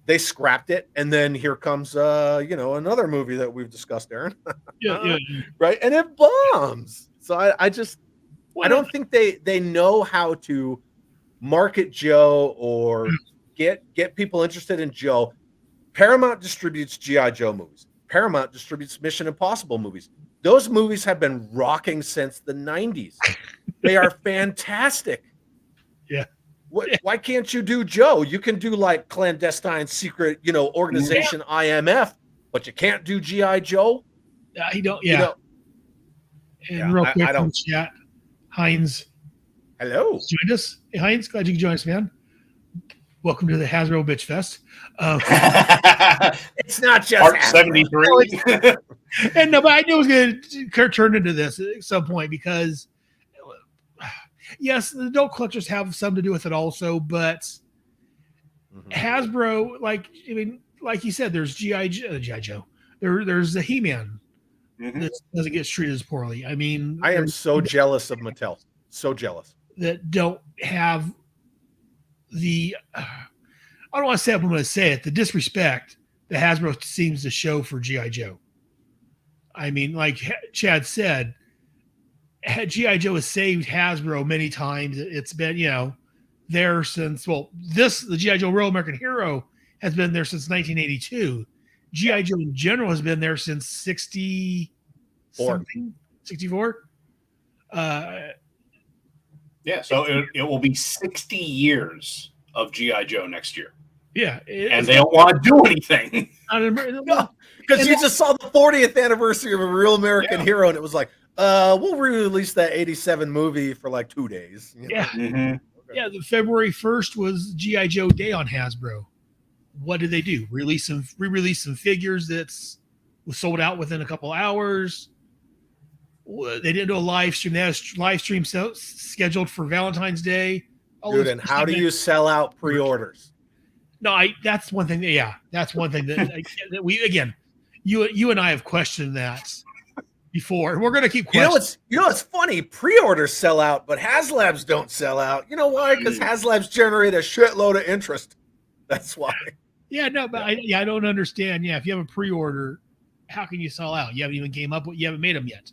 They scrapped it, and then here comes another movie that we've discussed, Aaron. Yeah. Right, and it bombs. So I don't think they know how to market Joe or get people interested in Joe. Paramount distributes G.I. Joe movies. Paramount distributes Mission Impossible movies. Those movies have been rocking since the 90s. They are fantastic. Yeah. Why can't you do Joe? You can do like clandestine secret, organization IMF, but you can't do G.I. Joe. You don't. Yeah. And real quick from chat, Heinz. Hello. Joined us. Hey, Heinz, glad you could join us, man. Welcome to the Hasbro Bitch Fest. It's not just Art 73. And no, but I knew it was going to turn into this at some point because, yes, the adult collectors have something to do with it also, but Hasbro, like you said, there's G.I. Joe. There's the He-Man that doesn't get treated as poorly. I mean, I am so jealous of Mattel. So jealous. That don't have the I don't want to say I'm going to say it, the disrespect that Hasbro seems to show for G.I. Joe. I mean, like Chad said, G.I. Joe has saved Hasbro many times. It's been, there since, the G.I. Joe Real American Hero has been there since 1982. G.I. Joe in general has been there since 64. Yeah, so it will be 60 years of G.I. Joe next year. Yeah. And they don't want to do anything. Because you just saw the 40th anniversary of a Real American Hero, and it was like, we'll re-release that 87 movie for like 2 days. Yeah. Mm-hmm. Yeah, the February 1st was G.I. Joe Day on Hasbro. What did they do? Re-release some figures that was sold out within a couple hours. They didn't do a live stream. They had a live stream scheduled for Valentine's Day. Dude, and how do you sell out pre-orders? No, that's one thing. That's one thing that we, again, you and I have questioned that before. We're going to keep questioning. It's funny. Pre-orders sell out, but HasLabs don't sell out. You know why? Because HasLabs generate a shitload of interest. That's why. Yeah, no, but I don't understand. Yeah, if you have a pre-order, how can you sell out? You haven't even you haven't made them yet.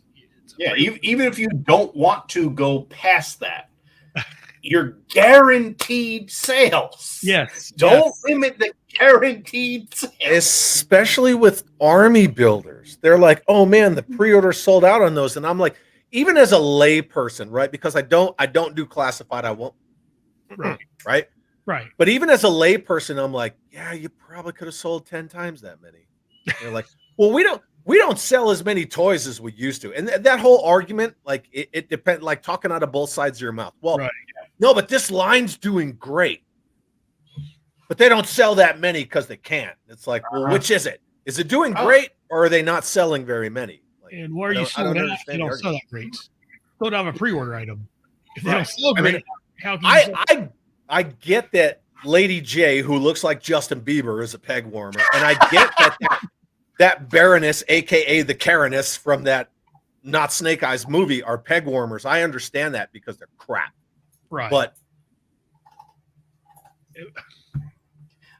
Even if you don't want to go past that, you're guaranteed sales. Yes. Don't limit the guaranteed sales. Especially with army builders. They're like, oh man, the pre-order sold out on those. And I'm like, even as a lay person, right? Because I don't do classified. I won't. Right. Right. But even as a lay person, I'm like, yeah, you probably could have sold 10 times that many. They're like, well, we don't sell as many toys as we used to. And that whole argument, like it depends, like talking out of both sides of your mouth. Well, no, but this line's doing great. But they don't sell that many because they can't. It's like, well, which is it? Is it doing great or are they not selling very many? Like, and where are you sold out? They don't sell that great. Don't have a pre-order item. If they don't sell great, how can you I get that. Lady J, who looks like Justin Bieber, is a peg warmer, and I get that Baroness, aka the Kareness from that Not Snake Eyes movie, are peg warmers. I understand that because they're crap. Right. But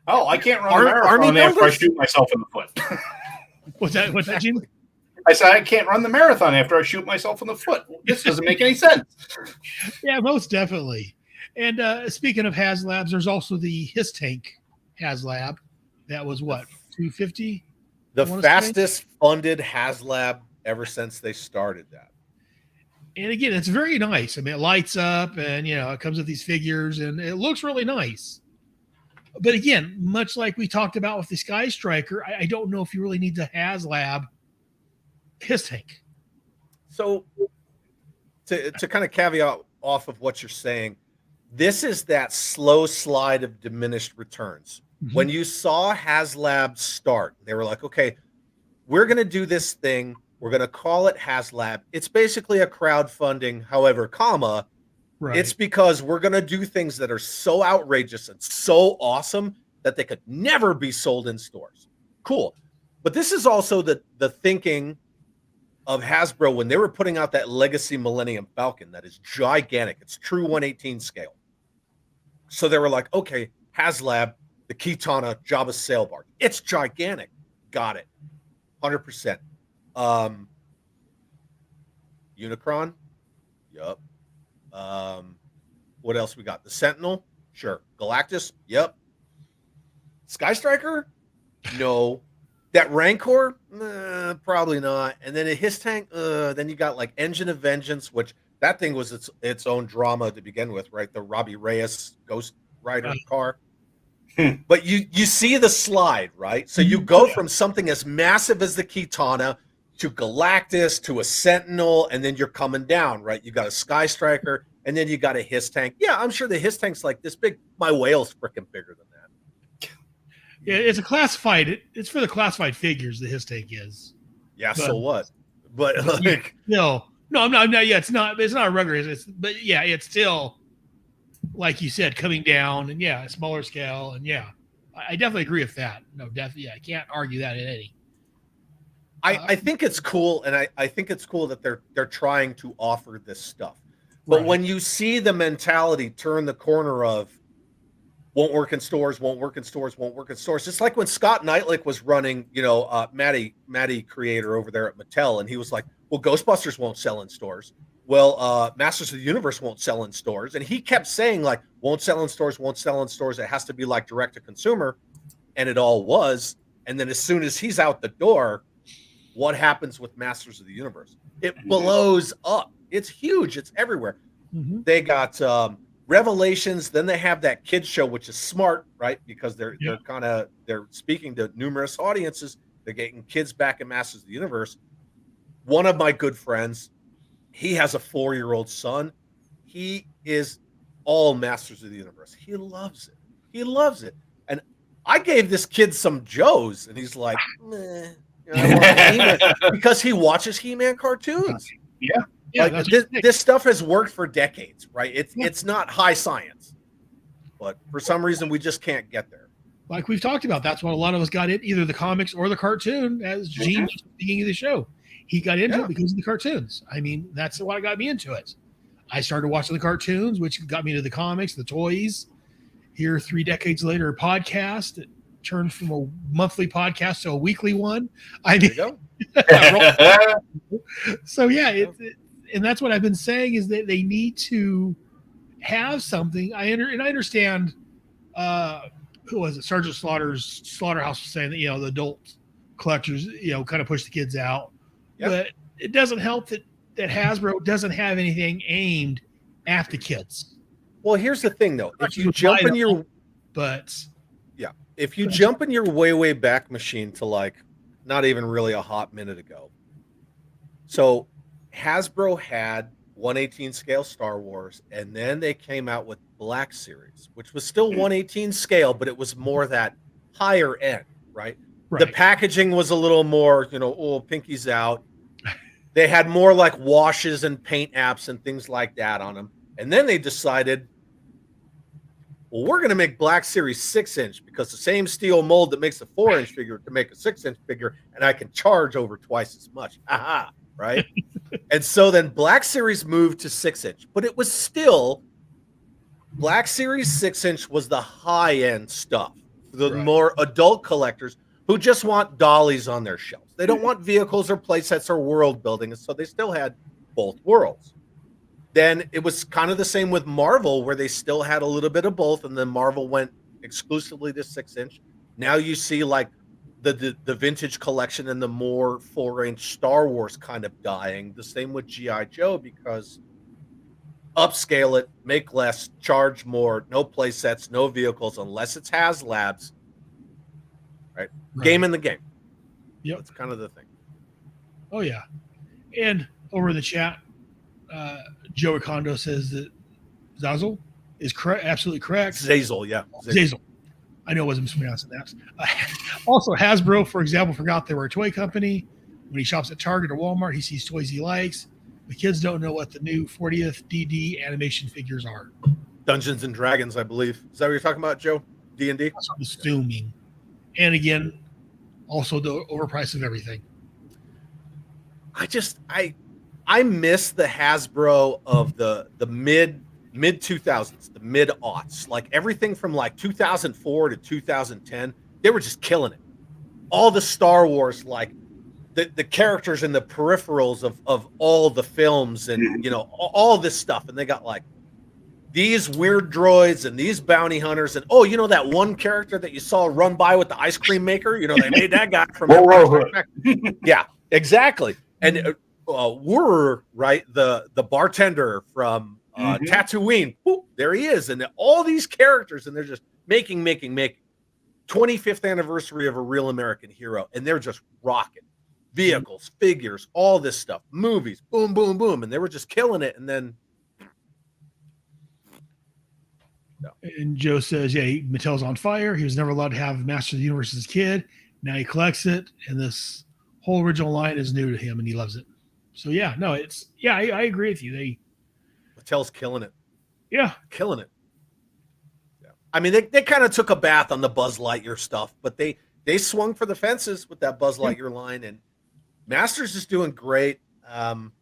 I can't run Army a marathon after I builders? shoot myself in the foot. what's that, Jim? I said I can't run the marathon after I shoot myself in the foot. This doesn't make any sense. Yeah, most definitely. And speaking of HasLabs, there's also the HisTank HasLab. That was what, 250? the I wanna say? fastest funded HasLab ever since they started that. And again, it's very nice. I mean, it lights up, and it comes with these figures, and it looks really nice. But again, much like we talked about with the Sky Striker, I don't know if you really need the HasLab HisTank. So to kind of caveat off of what you're saying, this is that slow slide of diminished returns. Mhm. When you saw HasLab start, they were like, okay, we're going to do this thing. We're going to call it HasLab. It's basically a crowdfunding, however, comma. Right. It's because we're going to do things that are so outrageous and so awesome that they could never be sold in stores. Cool. But this is also the thinking of Hasbro when they were putting out that Legacy Millennium Falcon that is gigantic. It's true 1/18 scale. So they were like, okay, HasLab, the Kitana Jabba sail barge. It's gigantic. Got it. 100%. Unicron? Yup. What else we got? The Sentinel? Sure. Galactus? Yep. Sky Striker? No. That Rancor? Probably not. And then a HisTank? Then you got like Engine of Vengeance, which that thing was its own drama to begin with, right? The Robbie Reyes Ghost Rider car. But you see the slide, right? So you go from something as massive as the Kitana to Galactus to a Sentinel, and then you're coming down, right? You got a Sky Striker, and then you got a HisTank. Yeah, I'm sure the HisTank's like this big. My whale's freaking bigger than that. Yeah, it's a classified. It's for the classified figures. The HisTank is. Yeah, so what? But like, No, I'm not. No, yeah, it's not. It's not a regular. But yeah, it's still, like you said, coming down, and a smaller scale, and I definitely agree with that. No, definitely, I can't argue that in any. I think it's cool, and I think it's cool that they're trying to offer this stuff. But Right. when you see the mentality turn the corner of won't work in stores, won't work in stores, won't work in stores, it's like when Scott Knightlick was running, Matty creator over there at Mattel, and he was like, well, Ghostbusters won't sell in stores. Well, Masters of the Universe won't sell in stores. And he kept saying, like, won't sell in stores, won't sell in stores. It has to be like direct to consumer. And it all was. And then as soon as he's out the door, what happens with Masters of the Universe? It blows up. It's huge. It's everywhere. Mhm. They got Revelations. Then they have that kids show, which is smart, right? Because they're speaking to numerous audiences. They're getting kids back in Masters of the Universe. One of my good friends, he has a 4-year-old son. He is all Masters of the Universe. He loves it. He loves it. And I gave this kid some Joes, and he's like, meh. I want He-Man, because he watches He-Man cartoons. Yeah. Yeah, Like, this stuff has worked for decades, right? It's not high science, but for some reason we just can't get there. Like we've talked about, that's what a lot of us got in, either the comics or the cartoon, as Gene mentioned at the beginning of the show. He got into it because of the cartoons. I mean, that's what got me into it. I started watching the cartoons, which got me to the comics, the toys. Here, 3 decades later, a podcast. It turned from a monthly podcast to a weekly one. I There mean, you go. so and that's what I've been saying is that they need to have something. I understand. Who was it? Sergeant Slaughterhouse was saying that the adult collectors kind of push the kids out, but it doesn't help that Hasbro doesn't have anything aimed at the kids. Well, here's the thing, though. If you jump in your if you jump in your way back machine to like not even really a hot minute ago, so Hasbro had 1/18 scale Star Wars, and then they came out with Black Series, which was still 1/18 scale, but it was more that higher end, right? The packaging was a little more, pinkies out. They had more like washes and paint apps and things like that on them. And then they decided, well, we're going to make Black Series 6-inch because the same steel mold that makes a 4-inch figure can make a 6-inch figure, and I can charge over twice as much. Aha, right? And so then Black Series moved to 6-inch, but it was still Black Series 6-inch was the high-end stuff, the more adult collectors who just want dollies on their shelves. They don't want vehicles or play sets or world building, and so they still had both worlds. Then it was kind of the same with Marvel, where they still had a little bit of both, and then Marvel went exclusively to 6-inch. Now you see like the vintage collection and the more 4-inch Star Wars kind of dying. The same with G.I. Joe, because upscale it, make less, charge more, no play sets, no vehicles, unless it's HasLabs. Right? Game in the game. Yep. That's kind of the thing. Oh, yeah. And over in the chat, Joe Kondo says that Zazzle is correct, absolutely correct. Zazel, yeah. Zazel. I know it wasn't mispronouncing that. Also, Hasbro, for example, forgot they were a toy company. When he shops at Target or Walmart, he sees toys he likes. The kids don't know what the new 40th DD animation figures are. Dungeons and Dragons, I believe. Is that what you're talking about, Joe? D&D? That's what I'm assuming. And again, also the overprice of everything. I miss the Hasbro of the mid 2000s, the mid aughts. Like everything from like 2004 to 2010, they were just killing it. All the Star Wars, like the characters and the peripherals of all the films, and you know, all this stuff. And they got like these weird droids and these bounty hunters, and oh, you know that one character that you saw run by with the ice cream maker? You know, they made that guy from yeah, exactly. And we're right, the bartender from Tatooine. Whoop, there he is, and all these characters, and they're just making 25th anniversary of a real American hero, and they're just rocking vehicles, figures, all this stuff, movies, boom, boom, boom, and they were just killing it. And then, and Joe says, yeah, Mattel's on fire. He was never allowed to have Master of the Universe as a kid. Now he collects it, and this whole original line is new to him, and he loves it. So yeah, no, it's I agree with you. Mattel's killing it. Yeah, killing it. Yeah, I mean they kind of took a bath on the Buzz Lightyear stuff, but they swung for the fences with that Buzz Lightyear line, and Masters is doing great. And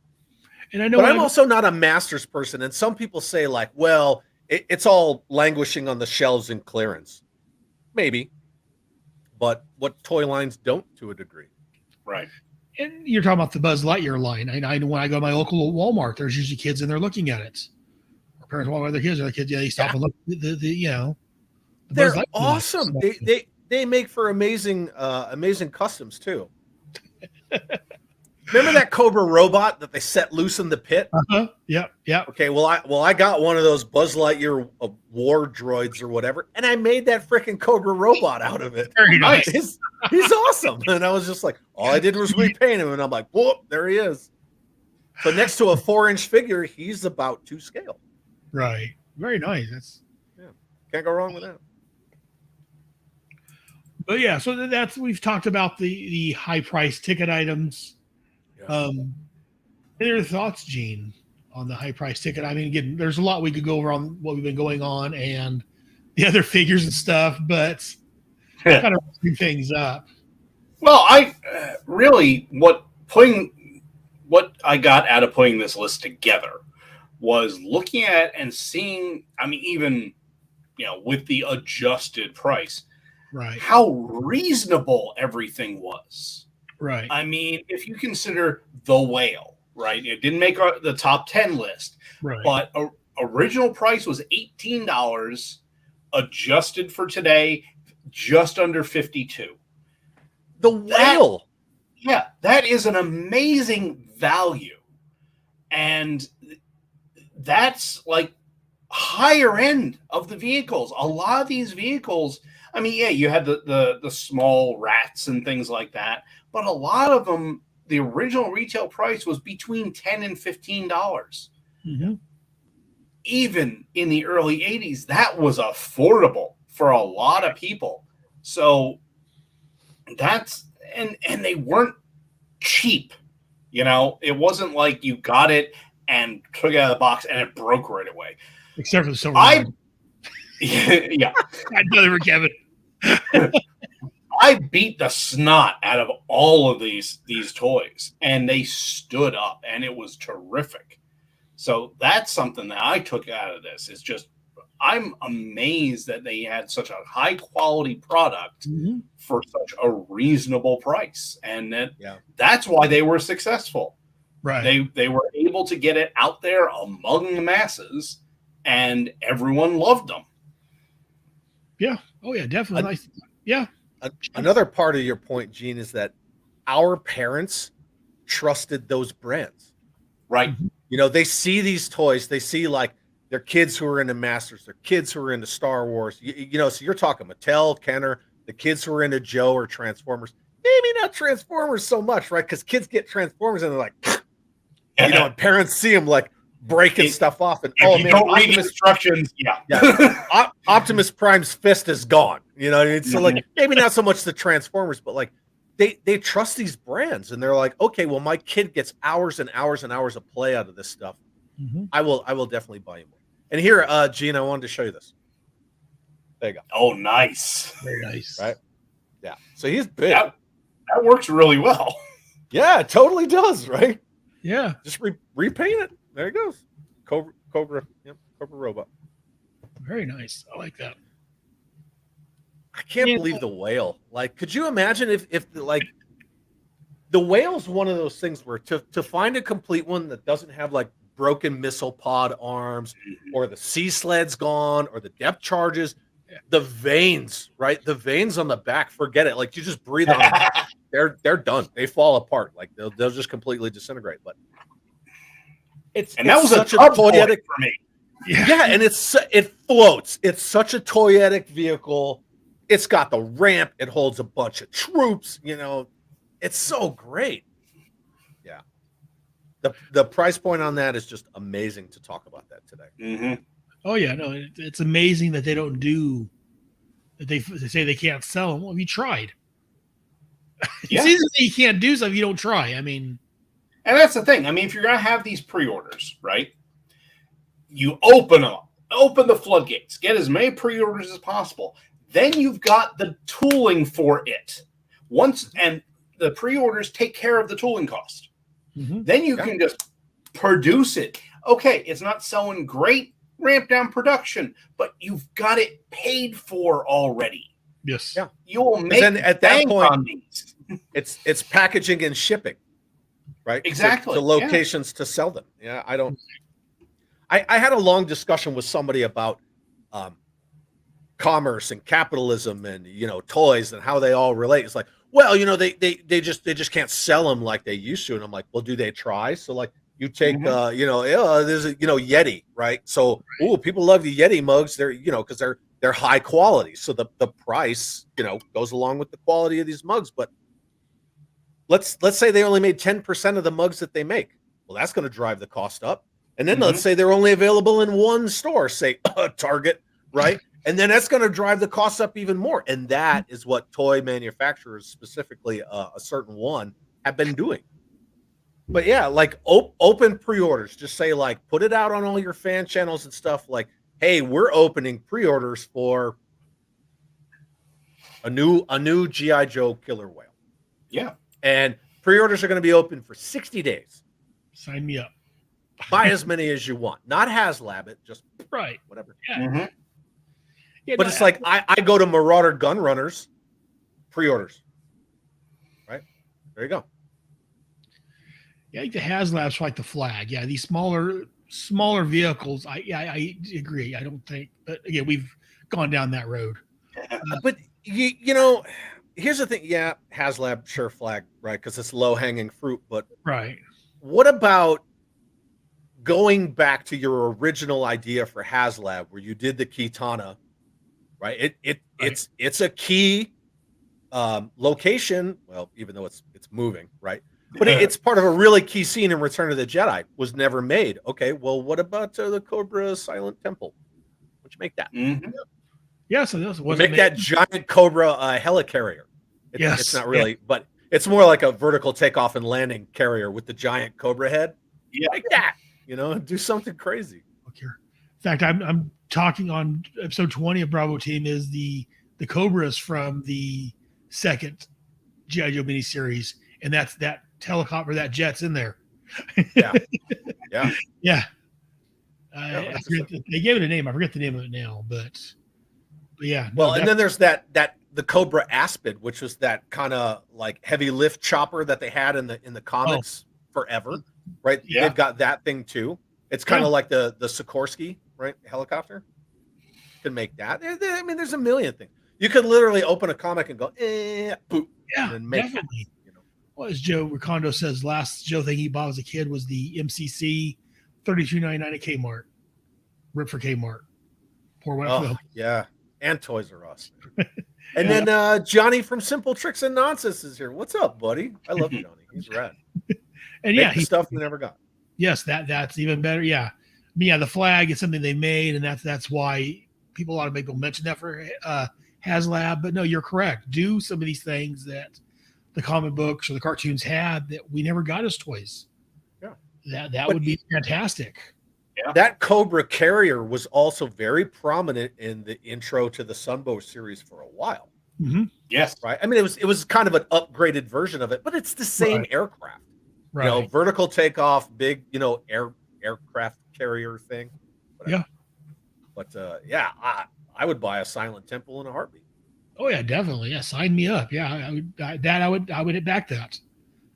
I know, but I'm also not a Masters person, and some people say like, well, it's all languishing on the shelves in clearance. Maybe, but what toy lines don't to a degree. Right. And you're talking about the Buzz Lightyear line. I know when I go to my local Walmart, there's usually kids in there looking at it. Or parents want their kids, or the kids, they stop and look at the they're awesome. They make for amazing customs too. Remember that Cobra robot that they set loose in the pit? Yeah. Okay, well I got one of those Buzz Lightyear war droids or whatever, and I made that freaking Cobra robot out of it. Very nice. He's awesome. And I was just like, all I did was repaint him, and I'm like, whoop, there he is. So next to a 4-inch figure, he's about to scale. Right. Very nice. Can't go wrong with that. But yeah, so that's, we've talked about the high price ticket items. Any other thoughts, Gene, on the high price ticket? I mean, again, there's a lot we could go over on what we've been going on and the other figures and stuff, but kind of bring things up. Well, I really what I got out of putting this list together was looking at and seeing. I mean, even with the adjusted price, right? How reasonable everything was. Right. I mean, if you consider The Whale, right? It didn't make the top 10 list, right? But original price was $18, adjusted for today, just under $52. The Whale. That is an amazing value. And that's like higher end of the vehicles. A lot of these vehicles, I mean, yeah, you had the small rats and things like that, but a lot of them, the original retail price was between $10 and $15. Mm-hmm. Even in the early 80s, that was affordable for a lot of people. So that's, and they weren't cheap. It wasn't like you got it and took it out of the box and it broke right away. Except for the silver. Yeah. Another Kevin. I beat the snot out of all of these toys, and they stood up, and it was terrific. So that's something that I took out of this. It's just I'm amazed that they had such a high quality product for such a reasonable price, and that's why they were successful. Right. They were able to get it out there among the masses, and everyone loved them. Yeah. Oh yeah, definitely. Yeah. Another part of your point, Gene, is that our parents trusted those brands. Right. You know, they see these toys, they see like their kids who are into Masters, their kids who are into Star Wars. You know, so you're talking Mattel, Kenner, the kids who are into Joe or Transformers. Maybe not Transformers so much, right? Because kids get Transformers and they're like, you know, and parents see them like breaking stuff off. And if you don't read instructions, Optimus Prime's fist is gone. You know, it's so like maybe not so much the Transformers, but like they trust these brands, and they're like, okay, well, my kid gets hours and hours and hours of play out of this stuff. I will definitely buy you more. And here, Gene, I wanted to show you this. There you go. Oh, nice. Very nice. Right? Yeah. So he's big. That works really well. Yeah, it totally does, right? Yeah. Just repaint it. There it goes. Cobra. Yep. Cobra robot. Very nice. I like that. I can't believe the whale. Like, could you imagine if like the whale's one of those things where to find a complete one that doesn't have like broken missile pod arms or the sea sled's gone or the depth charges, the veins, right? The veins on the back, forget it. Like you just breathe on them. They're done. They fall apart. Like they'll just completely disintegrate. But that was such a toyetic for me. Yeah. And it floats. It's such a toyetic vehicle. It's got the ramp. It holds a bunch of troops. You know, it's so great. Yeah. The price point on that is just amazing to talk about that today. Oh yeah, no, it's amazing that they don't do that. They say they can't sell them. Well, have you tried? It's easy that you can't do stuff if you don't try. I mean, and that's the thing. I mean, if you're gonna have these pre-orders, right? You open them up, open the floodgates, get as many pre-orders as possible. Then you've got the tooling for it. And the pre-orders take care of the tooling cost. Then you can just produce it. Okay, it's not selling great, ramp down production, but you've got it paid for already. Yes. Yeah. You will make then at that point on these. it's packaging and shipping, right? Exactly. To locations to sell them. Yeah, I had a long discussion with somebody about commerce and capitalism and toys and how they all relate. It's like, well, they just can't sell them like they used to. And I'm like, well, do they try? So like you take there's a Yeti, right? So people love the Yeti mugs. They're because they're high quality. So the price goes along with the quality of these mugs. But let's say they only made 10% of the mugs that they make. Well, that's going to drive the cost up. And then let's say they're only available in one store, say Target, right? And then that's going to drive the costs up even more. And that is what toy manufacturers, specifically a certain one, have been doing. But yeah, like open pre-orders. Just say like, put it out on all your fan channels and stuff. Like, hey, we're opening pre-orders for a new G.I. Joe Killer Whale. Yeah. And pre-orders are going to be open for 60 days. Sign me up. Buy as many as you want. Not HasLab it, just whatever. Yeah. Yeah, but it's like I go to Marauder Gun Runners, pre-orders. Right? There you go. Yeah, I think the HasLab's like the flag. Yeah, these smaller vehicles. I agree. I don't think, but again, we've gone down that road. But here's the thing. Yeah, HasLab, sure, flag, right? Because it's low hanging fruit. But right. What about going back to your original idea for HasLab, where you did the Kitana? Right. It's a key location. Well, even though it's moving, right? But it's part of a really key scene in Return of the Jedi. Was never made. Okay. Well, what about the Cobra Silent Temple? Why'd you make that? Yeah. So this was make that giant Cobra helicarrier. It's not really, but it's more like a vertical takeoff and landing carrier with the giant Cobra head. Yeah. Like that. Do something crazy. Look here. fact, I'm talking on episode 20 of Bravo Team is the Cobras from the second G.I. Joe miniseries, and that's that helicopter, that jet's in there. Yeah. Yeah. Yeah. Yeah, I forget they gave it a name. I forget the name of it now, but yeah. Well, and then there's the Cobra Aspid, which was that kind of like heavy lift chopper that they had in the comics forever, right? Yeah. They've got that thing too. It's kind of like the Sikorsky, right? Helicopter. You can make that. I mean, there's a million things. You could literally open a comic and go, boop, yeah, and make definitely. it, you know. Well, as Joe Ricondo says, last Joe thing he bought as a kid was the MCC $32.99 at Kmart. Rip for Kmart. Pour one out for Oh, the yeah. And Toys R Us. And then Johnny from Simple Tricks and Nonsense is here. What's up, buddy? I love Johnny. He's rad. and Make the stuff we never got. Yes, that's even better. Yeah. Yeah, the flag is something they made, and that's why a lot of people mention that for HasLab. But no, you're correct. Do some of these things that the comic books or the cartoons had that we never got as toys. Yeah. That would be fantastic. Yeah. That Cobra carrier was also very prominent in the intro to the Sunbow series for a while. Mm-hmm. Yes. Right. I mean, it was kind of an upgraded version of it, but it's the same aircraft. Right. You know, vertical takeoff, big, aircraft carrier thing. Whatever. Yeah. But I would buy a Silent Temple in a heartbeat. Oh yeah, definitely. Yeah, sign me up. Yeah, I would back that.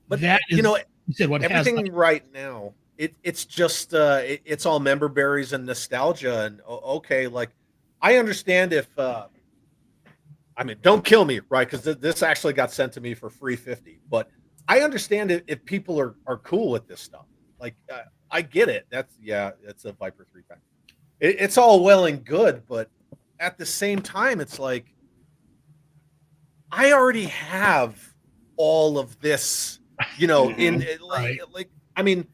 But that is, you said what everything right now. It's just it's all member berries and nostalgia and okay, like I understand if I mean, don't kill me, right? Because this actually got sent to me for free 50. But I understand if people are cool with this stuff. Like I get it. It's a Viper 3-pack. It's all well and good, but at the same time, it's like I already have all of this, like I mean,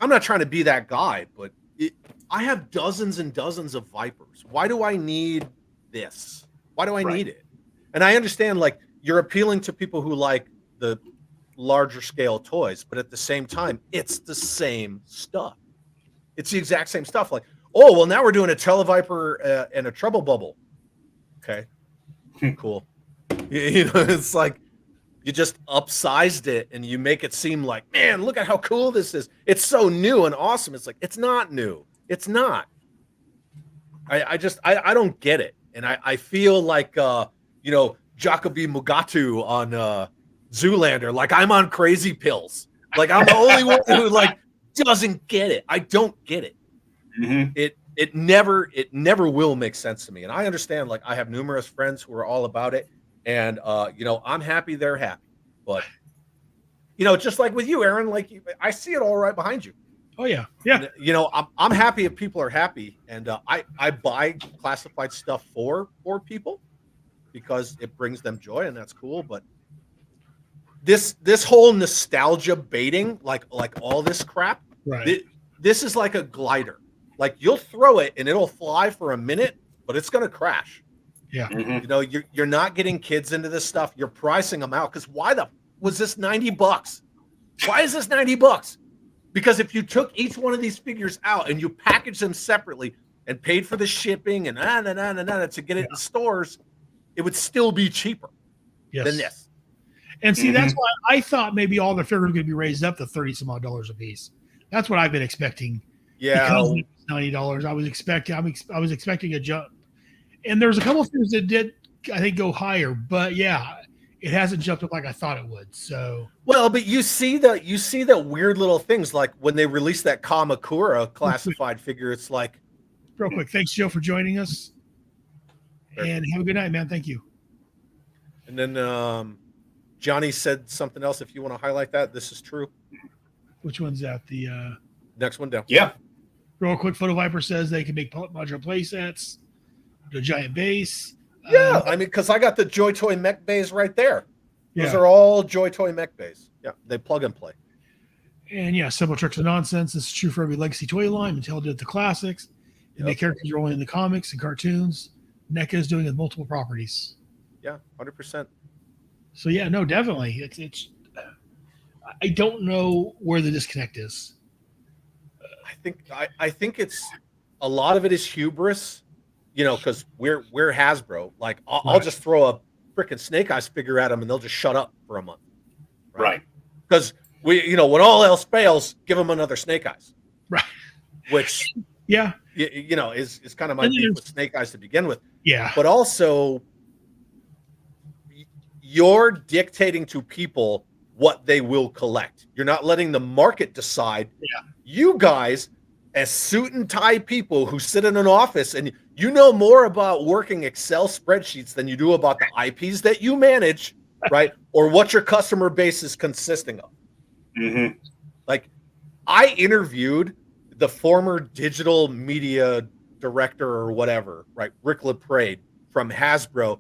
I'm not trying to be that guy, but I have dozens and dozens of Vipers. Why do I need this? Why do I need it? And I understand, like, you're appealing to people who like the larger scale toys, but at the same time, it's the same stuff. It's the exact same stuff. Like, oh, well, now we're doing a Televiper and a Trouble Bubble. Okay, cool. It's like you just upsized it and you make it seem like, man, look at how cool this is. It's so new and awesome. It's like, it's not new. It's not. I don't get it. And I feel like, Jacoby Mugatu on Zoolander, like I'm on crazy pills. Like I'm the only one who like doesn't get it. I don't get it. Mm-hmm. It never will make sense to me. And I understand, like I have numerous friends who are all about it. And, I'm happy they're happy. But, just like with you, Aaron, like I see it all right behind you. Oh, yeah. Yeah. I'm happy if people are happy. And I buy classified stuff for people because it brings them joy and that's cool. But this whole nostalgia baiting, like all this crap, right. This is like a glider. Like you'll throw it and it'll fly for a minute, but it's going to crash. Yeah. Mm-hmm. You're not getting kids into this stuff. You're pricing them out because why was this $90? Why is this $90? Because if you took each one of these figures out and you packaged them separately and paid for the shipping and to get it in stores, it would still be cheaper than this. And see, that's why I thought maybe all the figures were going to be raised up to $30 some odd a piece. That's what I've been expecting. Yeah, because it was $90. I was expecting a jump. And there's a couple of things that did, I think, go higher, but yeah, it hasn't jumped up like I thought it would. So well, but you see the weird little things like when they released that Kamakura classified figure. It's like, real quick, thanks Joe for joining us, and have a good night, man. Thank you. And then Johnny said something else. If you want to highlight that, this is true. Which one's that? The next one down. Yeah. Real quick, Photo Viper says they can make modular play sets. The giant base. Yeah, I mean, because I got the Joy Toy mech bays right there. Those Yeah. are all Joy Toy mech bays. Yeah, they plug and play. And yeah, Simple Tricks of Nonsense. This is true for every legacy toy line. Mattel did the classics. And the characters are only in the comics and cartoons. NECA is doing it with multiple properties. Yeah, 100%. So yeah, no, definitely. It's. I don't know where the disconnect is. I think it's a lot of it is hubris, because we're Hasbro. Like I'll Right. just throw a freaking Snake Eyes figure at them and they'll just shut up for a month, Right. Because when all else fails, give them another Snake Eyes, Right. which Yeah. is kind of my And beef there's- with Snake Eyes to begin with. Yeah. But also, you're dictating to people what they will collect. You're not letting the market decide. Yeah. You guys, as suit and tie people who sit in an office and you know more about working Excel spreadsheets than you do about the IPs that you manage, right? Or what your customer base is consisting of. Mm-hmm. Like, I interviewed the former digital media director or whatever, right? Rick LaPrade from Hasbro.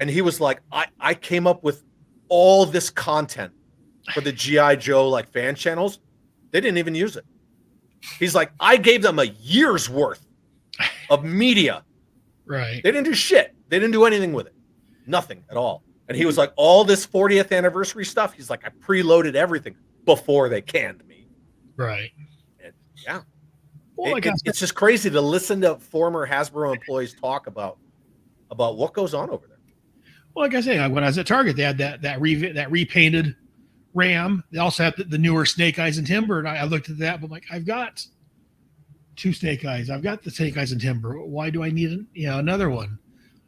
And he was like, I came up with all this content for the G.I. Joe like fan channels. They didn't even use it. He's like, I gave them a year's worth of media. Right. They didn't do shit. They didn't do anything with it. Nothing at all. And he was like, all this 40th anniversary stuff, he's like, I preloaded everything before they canned me. Right. And yeah. Well, like I said, It's just crazy to listen to former Hasbro employees talk about what goes on over there. well, like I say, when I was at Target, they had that repainted Ram. They also have the newer Snake Eyes and Timber, and I looked at that, but I'm like, I've got 2 Snake Eyes. I've got the Snake Eyes and Timber. Why do I need another one?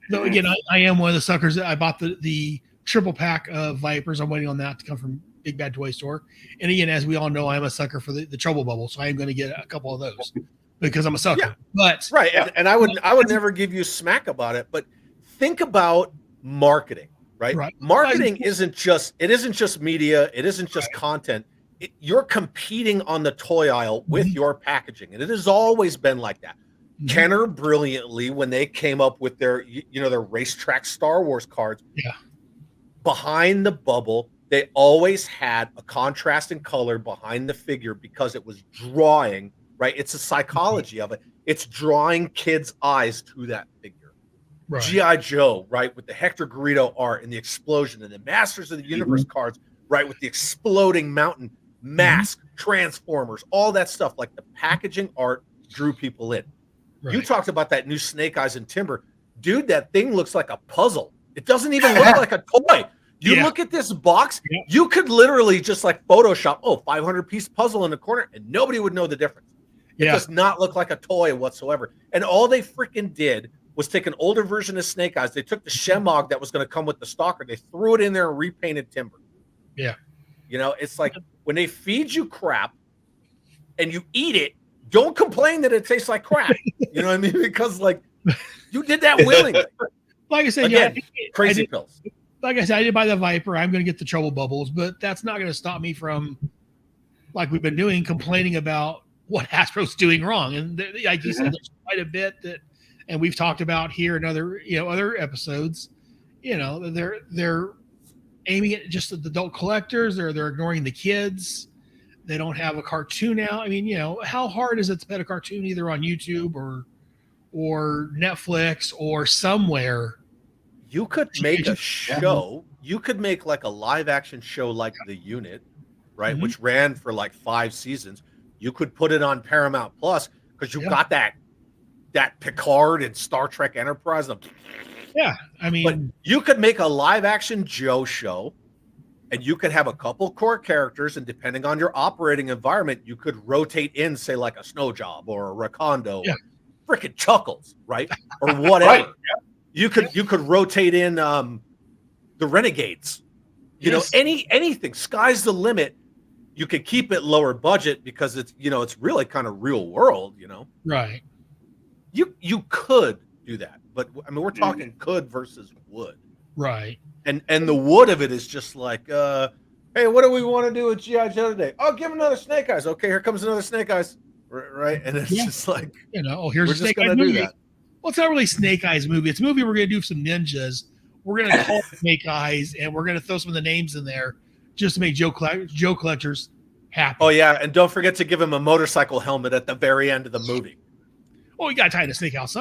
Though again, I am one of the suckers that I bought the triple pack of Vipers. I'm waiting on that to come from Big Bad Toy Store. And again, as we all know, I'm a sucker for the Trouble Bubble, so I am going to get a couple of those because I'm a sucker. Yeah. But Right. And I would never give you smack about it, but think about marketing, right? Right. Marketing isn't just media, it isn't just content. You're competing on the toy aisle with your packaging, and it has always been like that. Kenner brilliantly, when they came up with their their racetrack Star Wars cards, behind the bubble, they always had a contrasting color behind the figure because it was drawing, right? It's a psychology of it. It's drawing kids' eyes to that figure. right. G.I. Joe, right, with the Hector Garrido art and the explosion, and the Masters of the Universe cards, right, with the exploding mountain mask, Transformers, all that stuff. Like, the packaging art drew people in. Right. You talked about that new Snake Eyes and Timber. Dude, that thing looks like a puzzle. It doesn't even look like a toy. You Yeah. look at this box, Yeah. you could literally just like Photoshop, 500-piece puzzle in the corner, and nobody would know the difference. It Yeah. does not look like a toy whatsoever. And all they freaking did was take an older version of Snake Eyes. They took the Shemog that was going to come with the Stalker. They threw it in there and repainted Timber. Yeah. It's like when they feed you crap and you eat it, don't complain that it tastes like crap. You know what I mean? Because like you did that willingly. Like I said, Again, I Crazy did, pills. like I said, I did buy the Viper. I'm going to get the Trouble Bubbles, but that's not going to stop me from, like we've been doing, complaining about what Hasbro's doing wrong. And like you said, there's quite a bit that, and we've talked about here in other episodes. They're aiming at just the adult collectors. They're ignoring the kids. They don't have a cartoon now. I mean, how hard is it to put a cartoon either on YouTube or Netflix or somewhere? You could make a show. You could make like a live action show like The Unit, right? Mhm. Which ran for like 5 seasons. You could put it on Paramount Plus because you Yeah. got that Picard and Star Trek Enterprise. Yeah, I mean, But you could make a live action Joe show and you could have a couple core characters, and depending on your operating environment, you could rotate in, say, like a Snow Job or a Rakondo, Yeah. or freaking Chuckles, right? Or whatever. Right. You could rotate in the Renegades. Yes. Anything. Sky's the limit. You could keep it lower budget because it's it's really kind of real world, right. You could do that. But I mean, we're talking could versus would. Right. And the wood of it is just like, hey, what do we want to do with G.I. Joe today? Oh, give him another Snake Eyes. Okay, here comes another Snake Eyes. Right? And it's Yeah. just like, Here's we're a just Snake going Eyes to do movie. that. Well, it's not really Snake Eyes movie. It's a movie we're going to do some ninjas. We're going to call it Snake Eyes, and we're going to throw some of the names in there just to make Joe collectors happy. Oh, yeah. And don't forget to give him a motorcycle helmet at the very end of the movie. Oh, we got to tie to Snake Eyes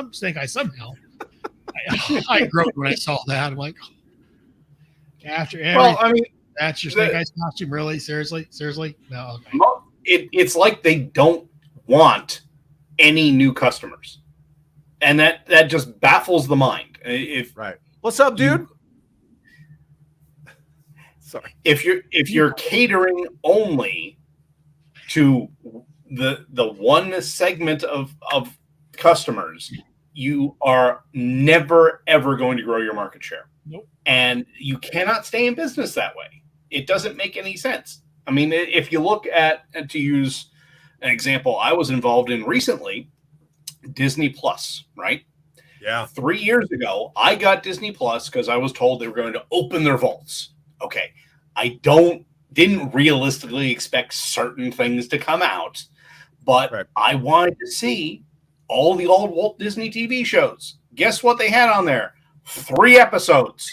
somehow. I groped when I saw that. I'm like, after everything, that's your Snake Eyes costume? Really? Seriously? No. Okay. It's like they don't want any new customers, and that just baffles the mind. If Right. What's up, dude? Sorry. if you're catering only to the one segment of customers, you are never ever going to grow your market share. Nope. And you cannot stay in business that way. It doesn't make any sense. I mean, if you look at, to use an example I was involved in recently, Disney Plus, right? Yeah. 3 years ago, I got Disney Plus because I was told they were going to open their vaults. Okay. I didn't realistically expect certain things to come out, but Right. I wanted to see all the old Walt Disney TV shows. Guess what they had on there? 3 episodes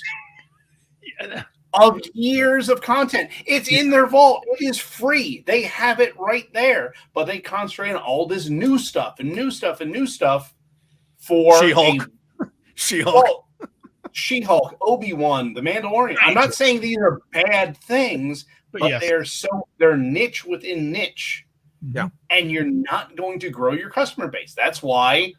of years of content. It's in their vault. It is free. They have it right there, but they concentrate on all this new stuff and new stuff and new stuff for She-Hulk. She-Hulk. Well, She-Hulk, Obi-Wan, The Mandalorian. I'm not saying these are bad things, but yes. they're niche within niche. Yeah. And you're not going to grow your customer base. That's why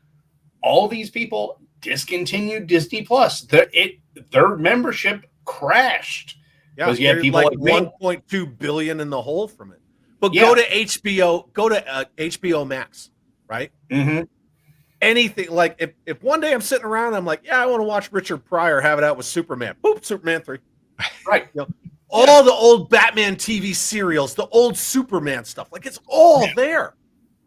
all these people discontinued Disney Plus. Their membership crashed. Yeah, Because you had they're people like like me. 1.2 billion in the hole from it. But Yeah. go to HBO Max, right? Mm-hmm. Anything like if one day I'm sitting around, I'm like, yeah, I want to watch Richard Pryor have it out with Superman. Boop, Superman 3. Right. All the old Batman TV serials, the old Superman stuff, like it's all there.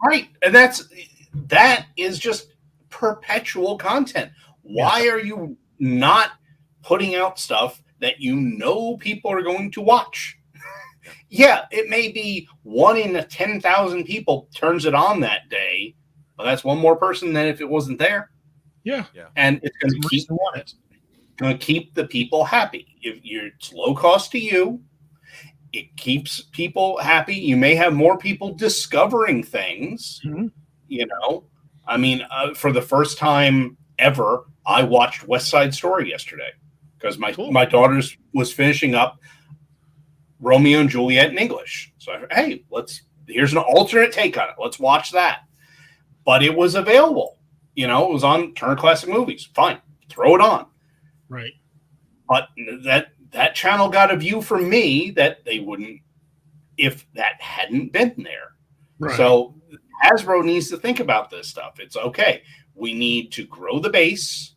Right. And that is just perpetual content. Why are you not putting out stuff that you know people are going to watch? Yeah, it may be 1 in 10,000 people turns it on that day, but that's one more person than if it wasn't there. Yeah. And it's going to keep the people happy. It's low cost to you, it keeps people happy. You may have more people discovering things. Mm-hmm. You know, I mean, for the first time ever, I watched West Side Story yesterday because my daughter's was finishing up Romeo and Juliet in English. So hey, here's an alternate take on it. Let's watch that. But it was available. You know, it was on Turner Classic Movies. Fine, throw it on. Right. But that channel got a view from me that they wouldn't if that hadn't been there. Right. So Hasbro needs to think about this stuff. It's okay. We need to grow the base.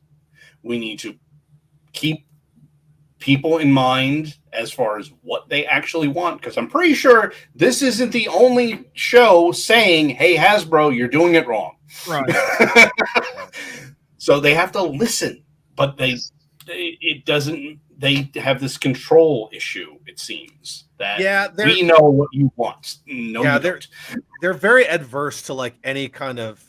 We need to keep people in mind as far as what they actually want. Because I'm pretty sure this isn't the only show saying, hey, Hasbro, you're doing it wrong. Right. So they have to listen. But they have this control issue, it seems. That we know what you want. No, yeah, they're very adverse to like any kind of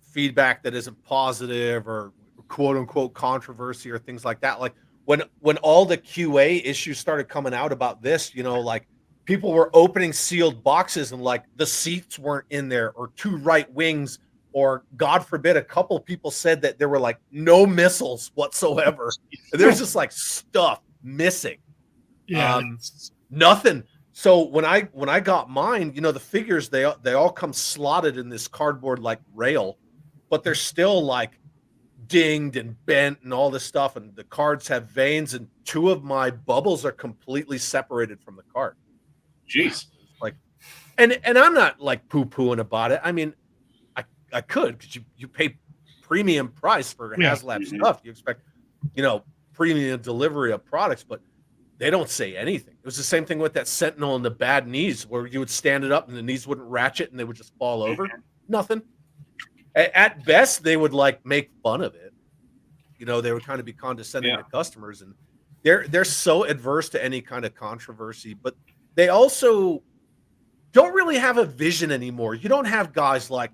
feedback that isn't positive or quote unquote controversy or things like that. Like when all the QA issues started coming out about this, you know, like people were opening sealed boxes and like the seats weren't in there or 2 right wings, or God forbid, a couple people said that there were like no missiles whatsoever. There's just like stuff missing. Yeah. Nothing. So when I got mine, you know, the figures, they all come slotted in this cardboard like rail, but they're still like dinged and bent and all this stuff. And the cards have veins, and 2 of my bubbles are completely separated from the card. Jeez. Like, and I'm not like poo-pooing about it. I mean, I could, because you pay premium price for HasLab stuff. You expect, you know, premium delivery of products, but they don't say anything. It was the same thing with that Sentinel and the bad knees, where you would stand it up and the knees wouldn't ratchet and they would just fall over. Nothing. At best, they would like make fun of it. You know, they would kind of be condescending to customers, and they're so adverse to any kind of controversy. But they also don't really have a vision anymore. You don't have guys like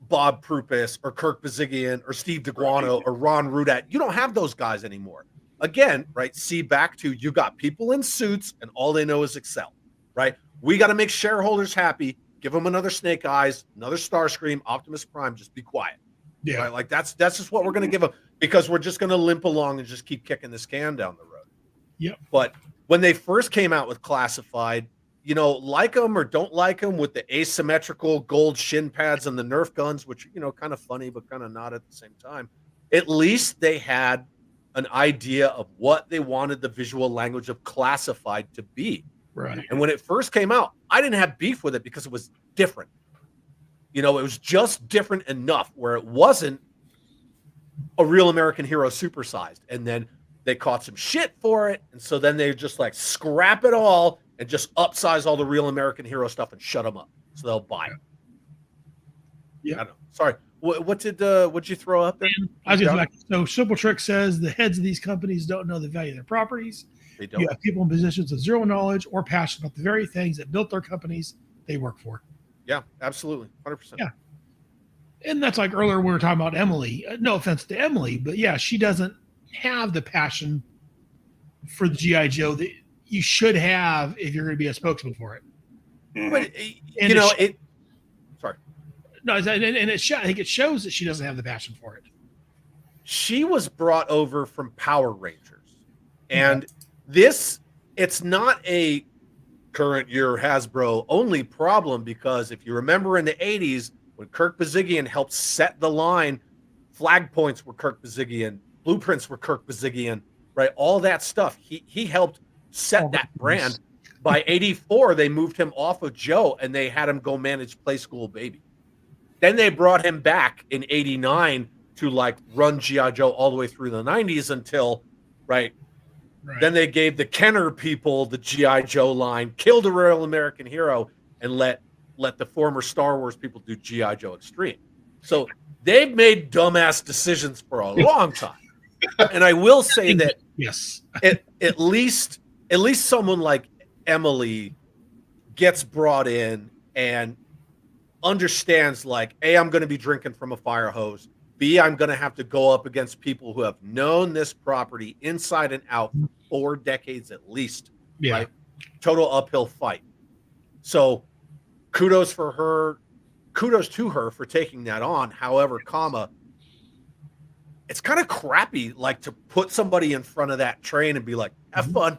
Bob Prupis or Kirk Bazigian or Steve DeGuano or Ron Rudat. You don't have those guys anymore. Again, right? See, back to, you got people in suits and all they know is Excel, right? We got to make shareholders happy. Give them another Snake Eyes, another Starscream, Optimus Prime. Just be quiet. Yeah. Right? Like that's just what we're going to give them, because we're just going to limp along and just keep kicking this can down the road. Yep. But when they first came out with Classified, like them or don't like them with the asymmetrical gold shin pads and the Nerf guns, which, kind of funny, but kind of not at the same time. At least they had an idea of what they wanted the visual language of classified to be. Right. And when it first came out, I didn't have beef with it because it was different. It was just different enough where it wasn't a Real American Hero supersized. And then they caught some shit for it. And so then they just like scrap it all and just upsize all the Real American Hero stuff and shut them up. So they'll buy it. Yeah. I don't know. Sorry. What'd you throw up there? I was going to so Simple Trick says the heads of these companies don't know the value of their properties. They don't. You have people in positions of zero knowledge or passion about the very things that built their companies they work for. Yeah, absolutely. 100%. Yeah. And that's like earlier we were talking about Emily. No offense to Emily, but yeah, she doesn't have the passion for the G.I. Joe that you should have if you're going to be a spokesman for it. But, sorry. No, and I think it shows that she doesn't have the passion for it. She was brought over from Power Rangers. And it's not a current year Hasbro only problem, because if you remember in the 80s, when Kirk Bazigian helped set the line, flag points were Kirk Bazigian, blueprints were Kirk Bazigian, right? All that stuff. He helped set that brand. By 84, they moved him off of Joe and they had him go manage Play School Baby. Then they brought him back in 89 to like run G.I. Joe all the way through the 90s until, right? Then they gave the Kenner people the G.I. Joe line, killed a Real American Hero, and let the former Star Wars people do G.I. Joe Extreme. So they've made dumbass decisions for a long time. And I will say that yes, at least someone like Emily gets brought in and understands, like, A, I'm going to be drinking from a fire hose. B, I'm going to have to go up against people who have known this property inside and out for 4 decades at least. Yeah. Right? Total uphill fight. So kudos to her for taking that on. However, it's kind of crappy, like, to put somebody in front of that train and be like, have fun.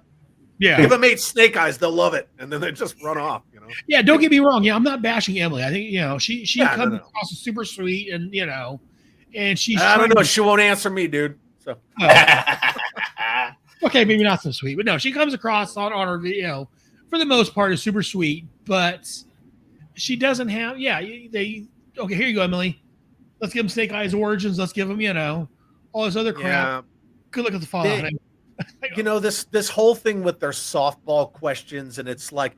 Yeah. Give them 8 snake eyes, they'll love it. And then they just run off, Yeah, don't get me wrong. Yeah, I'm not bashing Emily. I think, she comes no. across as super sweet and, and she's I don't know. She won't answer me, dude. So okay, maybe not so sweet, but no, she comes across on her video for the most part is super sweet, but she doesn't have. Yeah, okay. Here you go, Emily. Let's give them Snake Eyes Origins. Let's give them, all this other crap. yeah, Good look at the Fallout. this whole thing with their softball questions, and it's like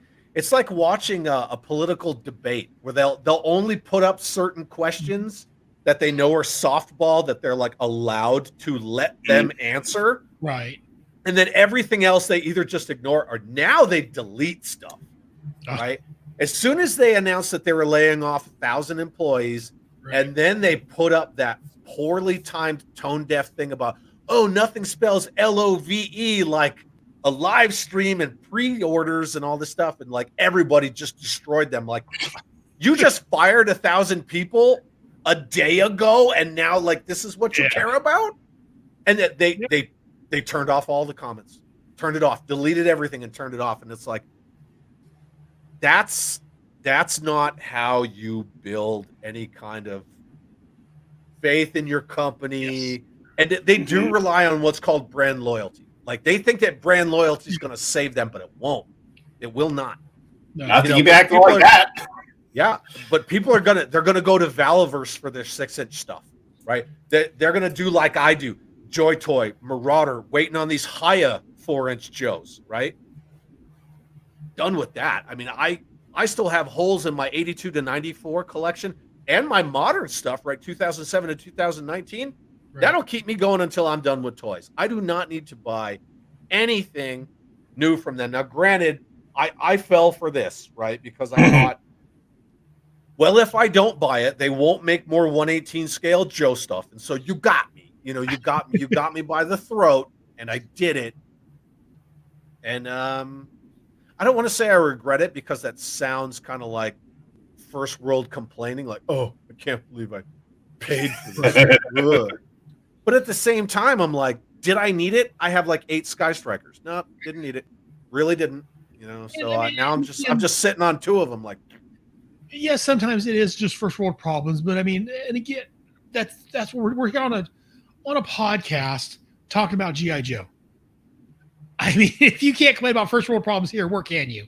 watching a political debate where they'll only put up certain questions that they know are softball that they're like allowed to let them answer. Right. And then everything else they either just ignore or now they delete stuff. Right. As soon as they announced that they were laying off 1,000 employees, Right. and then they put up that poorly timed tone deaf thing about, oh, nothing spells LOVE like a live stream and pre-orders and all this stuff. And like everybody just destroyed them. Like, you just fired 1,000 people a day ago, and now like this is what you care about. And that they turned off all the comments, turned it off, deleted everything and turned it off. And it's like, that's not how you build any kind of faith in your company. Yes. And they do rely on what's called brand loyalty. Like, they think that brand loyalty is going to save them, but it won't. It will not. No. Not to keep acting like that. Yeah, but people are gonna go to Valaverse for their 6-inch stuff, right? They're gonna do like I do, Joy Toy, Marauder, waiting on these Haya 4-inch Joes, right? Done with that. I mean, I still have holes in my 82 to 94 collection and my modern stuff, right? 2007 to 2019. Right. That'll keep me going until I'm done with toys. I do not need to buy anything new from them. Now, granted, I fell for this, right? Because I thought, well, if I don't buy it, they won't make more 1/18 scale Joe stuff. And so you got me. You got me by the throat, and I did it. And I don't want to say I regret it, because that sounds kind of like first world complaining, like, oh, I can't believe I paid for this. But at the same time, I'm like, did I need it? I have like 8 Sky Strikers. No, didn't need it. Really didn't. You know, And so I mean, now I'm just sitting on two of them. Like, yes, sometimes it is just first world problems, but I mean, and again, that's what we're here on a podcast talking about GI Joe. I mean, if you can't complain about first world problems here, where can you?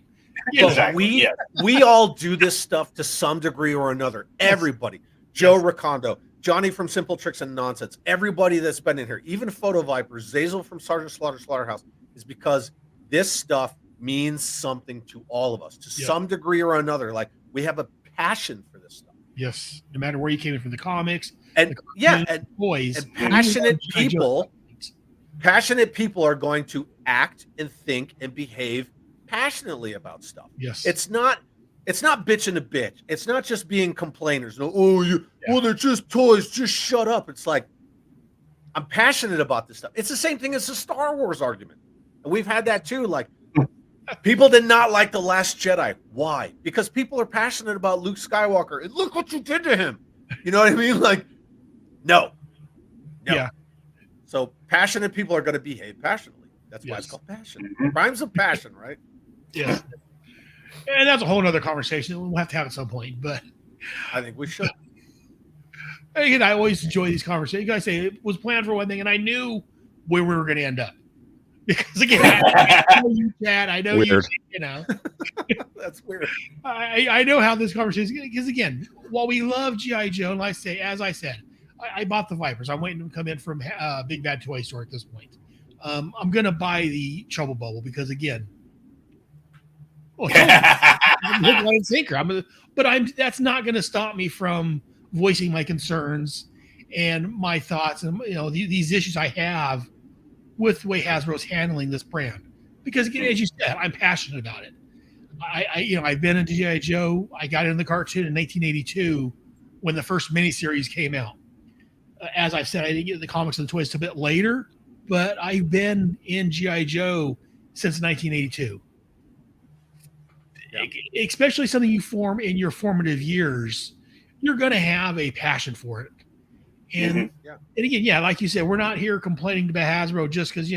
You know, Exactly. we all do this stuff to some degree or another. Everybody, Joe Ricondo, Johnny from Simple Tricks and Nonsense, everybody that's been in here, even Photo Vipers, Zazel from Sergeant Slaughterhouse, is because this stuff means something to all of us to some degree or another. Like, we have a passion for this stuff. Yes, no matter where you came in from, the comics, And the boys, and passionate people are going to act and think and behave passionately about stuff. Yes, It's not bitching to bitch. It's not just being complainers. No, well, they're just toys. Just shut up. It's like, I'm passionate about this stuff. It's the same thing as the Star Wars argument. And we've had that too. Like, people did not like The Last Jedi. Why? Because people are passionate about Luke Skywalker. And look what you did to him. You know what I mean? Like, no. Yeah. So passionate people are going to behave passionately. That's why it's called passion. Crimes of passion, right? Yeah. And that's a whole other conversation we'll have to have at some point. But I think we should. again, I always enjoy these conversations. You guys say it was planned for one thing, and I knew where we were going to end up. Because again, I know you, Chad. I know Weird. you know. That's weird. I know how this conversation is. Because again, while we love G.I. Joe, and as I said, I bought the Vipers. I'm waiting to come in from Big Bad Toy Store at this point. I'm going to buy the Trouble Bubble because, again, I'm hook, line, and sinker. That's not going to stop me from voicing my concerns and my thoughts and these issues I have with the way Hasbro's handling this brand. Because again, as you said, I'm passionate about it. I've been into G.I. Joe. I got into the cartoon in 1982 when the first miniseries came out. As I've said, I didn't get the comics and the toys a bit later, but I've been in G.I. Joe since 1982. Yeah. Especially something you form in your formative years, you're going to have a passion for it. And and again, like you said, we're not here complaining about Hasbro just because,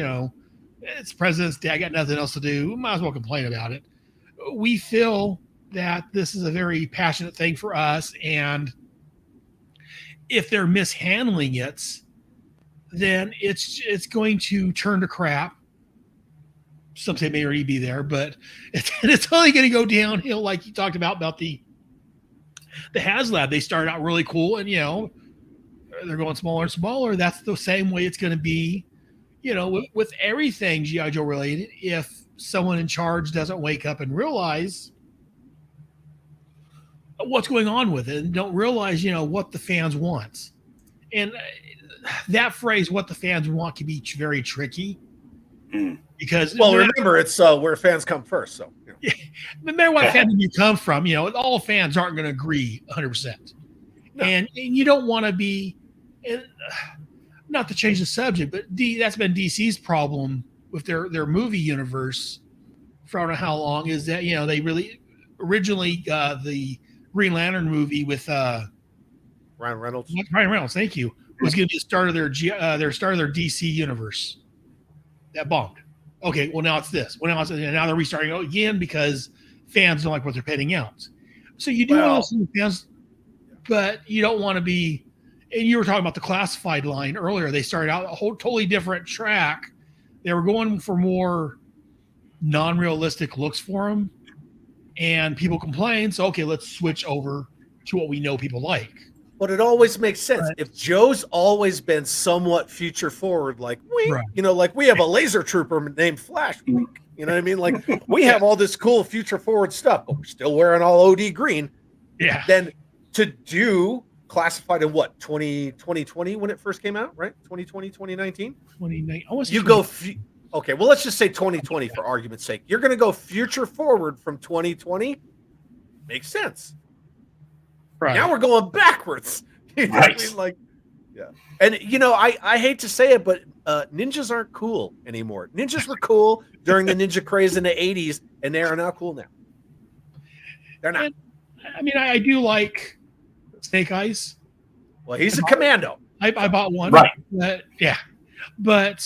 it's President's Day. I got nothing else to do. We might as well complain about it. We feel that this is a very passionate thing for us. And if they're mishandling it, then it's going to turn to crap. Some say may already be there, but it's only going to go downhill, like you talked about the HasLab. They started out really cool, and they're going smaller and smaller. That's the same way it's going to be, with everything G.I. Joe related. If someone in charge doesn't wake up and realize what's going on with it, and don't realize, what the fans want, and that phrase, "what the fans want," can be very tricky. Because remember, it's where fans come first. So no matter what fandom you come from, all fans aren't going to agree 100%. No. And you don't want to be, not to change the subject, but that's been DC's problem with their movie universe for I don't know how long, is that they really originally the Green Lantern movie with Ryan Reynolds. Thank you. Was going to be the start of their DC universe. That bombed. Okay, well now it's this. Now they're restarting again because fans don't like what they're putting out. So you do want to listen to fans, but you don't want to be. And you were talking about the classified line earlier. They started out a whole totally different track. They were going for more non-realistic looks for them, and people complained. So okay, let's switch over to what we know people like. But it always makes sense. Right. If Joe's always been somewhat future forward, like like we have a laser trooper named Flash. You know what I mean? Like we have all this cool future forward stuff, but we're still wearing all OD green. Yeah. Then to do classified in what, 2020 when it first came out, right? 2020, 2019? 2019. You go okay, well let's just say 2020 for argument's sake. You're going to go future forward from 2020. Makes sense. Right. Now we're going backwards. You know what I mean? Like, yeah. And I hate to say it, but ninjas aren't cool anymore. Ninjas were cool during the ninja craze in the 80s, and they are not cool now. They're not. And, I do like Snake Eyes. Well, he's a commando. I bought one. Right. But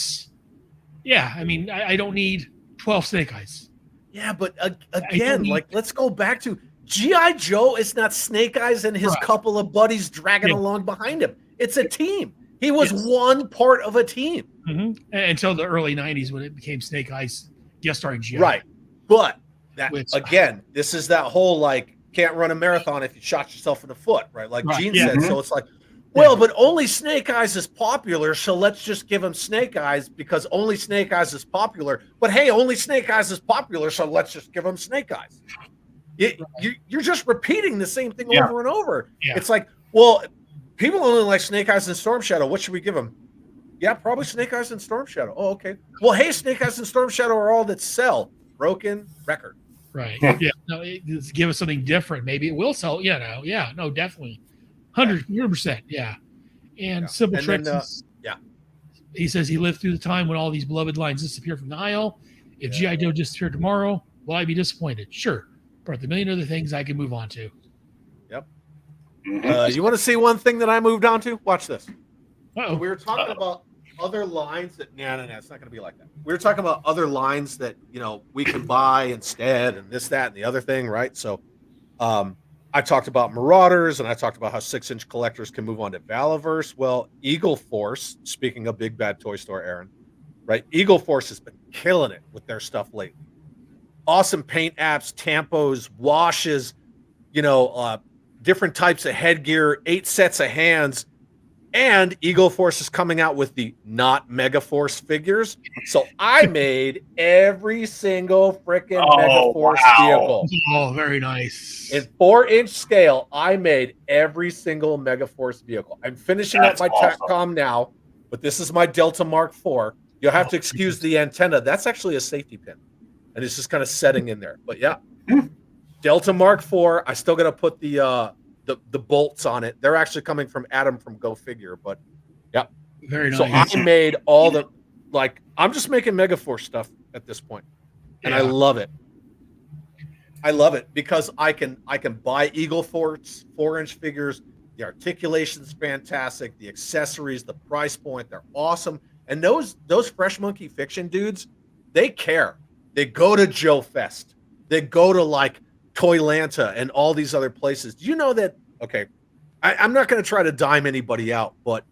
I don't need 12 Snake Eyes. Yeah, but don't again, need- like let's go back to G.I. Joe is not Snake Eyes and his Right. couple of buddies dragging Yeah. along behind him. It's a team. He was Yes. one part of a team. Until the early '90s when it became Snake Eyes guest starring G.I. Right. But that Which- again, this is that whole like can't run a marathon if you shot yourself in the foot, right? Like Right, Gene yeah. said. So it's like, well, but only Snake Eyes is popular, so let's just give him Snake Eyes because only Snake Eyes is popular. But hey, only Snake Eyes is popular, so let's just give him Snake Eyes. You're just repeating the same thing Yeah. over and over. Yeah. It's like, well, people only like Snake Eyes and Storm Shadow. What should we give them? Yeah, probably Snake Eyes and Storm Shadow. Oh, okay. Well, hey, Snake Eyes and Storm Shadow are all that sell. Broken record. Right. Yeah. No, just give us something different. Maybe it will sell. Yeah. No, definitely. 100%. Yeah. And Yeah. Simple And Tricks. then, Yeah. He says he lived through the time when all these beloved lines disappeared from the aisle. If G.I. Joe disappeared tomorrow, will I be disappointed? Sure. But the million other things I can move on to. Mhm. You want to see one thing that I moved on to? Watch this. Uh-oh. We were talking about other lines that no, it's not going to be like that. We were talking about other lines that we can buy instead, and this, that, and the other thing, right? So, I talked about Marauders, and I talked about how 6-inch collectors can move on to Valaverse. Well, Eagle Force, speaking of Big Bad Toy Store, Aaron, right? Eagle Force has been killing it with their stuff lately. Awesome paint apps, tampos, washes, different types of headgear, 8 sets of hands. And Eagle Force is coming out with the not Mega Force figures. So I made every single freaking Oh, Mega Force wow. vehicle. Oh, very nice. In 4-inch scale, I made every single Mega Force vehicle. I'm finishing That's up my awesome. TACCOM now, but this is my Delta Mark IV. You'll have to excuse the antenna. That's actually a safety pin. And it's just kind of setting in there. But yeah, Delta Mark IV. I still got to put the bolts on it. They're actually coming from Adam from Go Figure. But yeah, very so nice. I made all the I'm just making Mega Force stuff at this point, and I Yeah. love it. I love it because I can buy Eagle Force 4-inch figures. The articulation's fantastic. The accessories, the price point, they're awesome. And those Fresh Monkey Fiction dudes, they care. They go to Joe Fest. They go to like Toylanta and all these other places. Do you know that? Okay, I'm not going to try to dime anybody out, but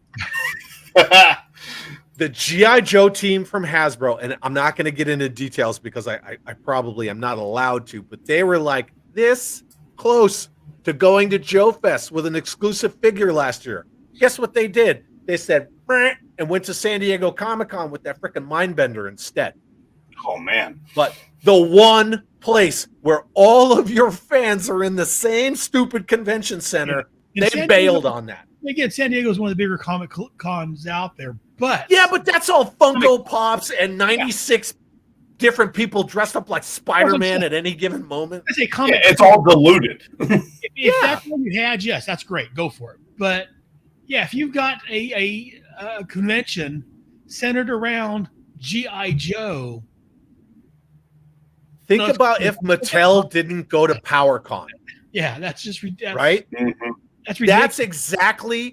the G.I. Joe team from Hasbro, and I'm not going to get into details because I probably am not allowed to, but they were like this close to going to Joe Fest with an exclusive figure last year. Guess what they did? They said, "Brr," and went to San Diego Comic-Con with that freaking Mindbender instead. Oh man. But the one place where all of your fans are in the same stupid convention center, And they San bailed Diego- on that. Again, San Diego is one of the bigger comic cons out there, but Yeah, but that's all Funko Pops and 96 different people dressed up like Spider-Man at any given moment. I say comic. Yeah, it's all diluted. If that's what you had, yes, that's great. Go for it. But yeah, if you've got a convention centered around G.I. Joe, Think No, it's- about if Mattel didn't go to PowerCon, yeah, that's just right? Mhm. That's ridiculous.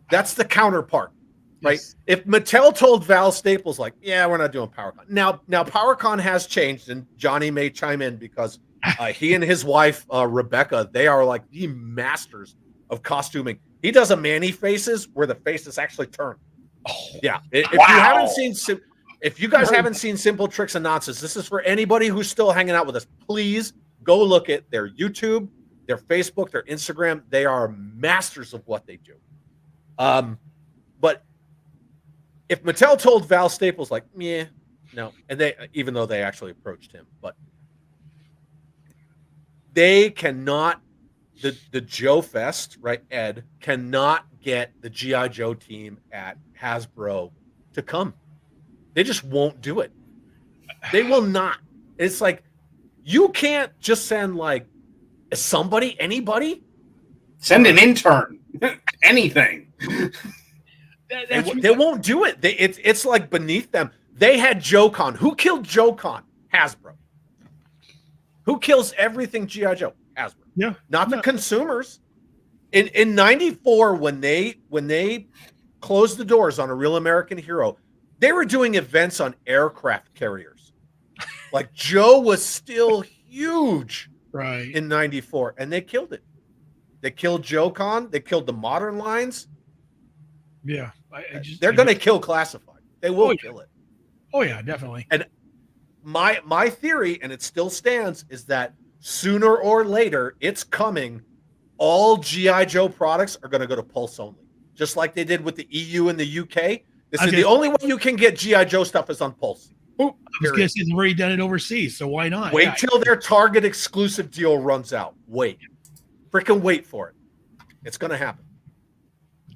That's the counterpart, right? Yes. If Mattel told Val Staples, like, yeah, we're not doing PowerCon. Now PowerCon has changed, and Johnny may chime in because he and his wife, Rebecca, they are like the masters of costuming. He does a Manny faces where the faces actually turn. Yeah. If you Wow. haven't seen, if you guys haven't seen Simple Tricks and Nonsense, this is for anybody who's still hanging out with us. Please go look at their YouTube, their Facebook, their Instagram. They are masters of what they do. But if Mattel told Val Staples, like, yeah, no, and they, even though they actually approached him, but they cannot, the Joe Fest, right? Ed cannot get the G.I. Joe team at Hasbro to come. They just won't do it. They will not. It's like, you can't just send like anybody. Send an intern. Anything. They won't do it. It's like beneath them. They had JoeCon. Who killed JoeCon? Hasbro. Who kills everything G.I. Joe? Hasbro. Yeah. Not the No. consumers. In 94, when they closed the doors on A Real American Hero, they were doing events on aircraft carriers. Like Joe was still huge Right. in 94 and they killed it. They killed Joe Con. They killed the modern lines. Yeah. They're going to kill Classified. They will Oh, yeah. kill it. Oh yeah, definitely. My theory, and it still stands, is that sooner or later it's coming. All GI Joe products are going to go to Pulse only, just like they did with the EU and the UK. This is the only way you can get GI Joe stuff is on Pulse. Boop, I was going to say they've already done it overseas, so why not? wait till their Target exclusive deal runs out. Wait, freaking wait for it. It's going to happen.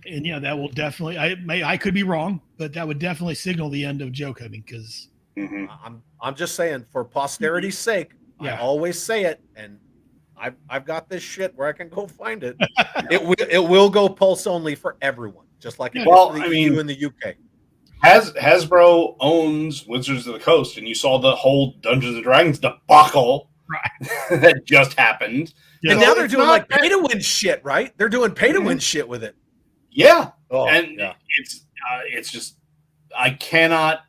And yeah, that will definitely. I could be wrong, but that would definitely signal the end of Joe coming because. Mhm. I'm just saying, for posterity's sake, Yeah. I always say it, and I've got this shit where I can go find it. it will go Pulse only for everyone, just like it did Well, for the I mean- EU and the UK. Hasbro owns Wizards of the Coast, and you saw the whole Dungeons and Dragons debacle that just happened. Yeah. And now they're it's doing not like that- pay to win shit, right? They're doing pay to win shit with it. Yeah, Oh, and yeah. it's just I cannot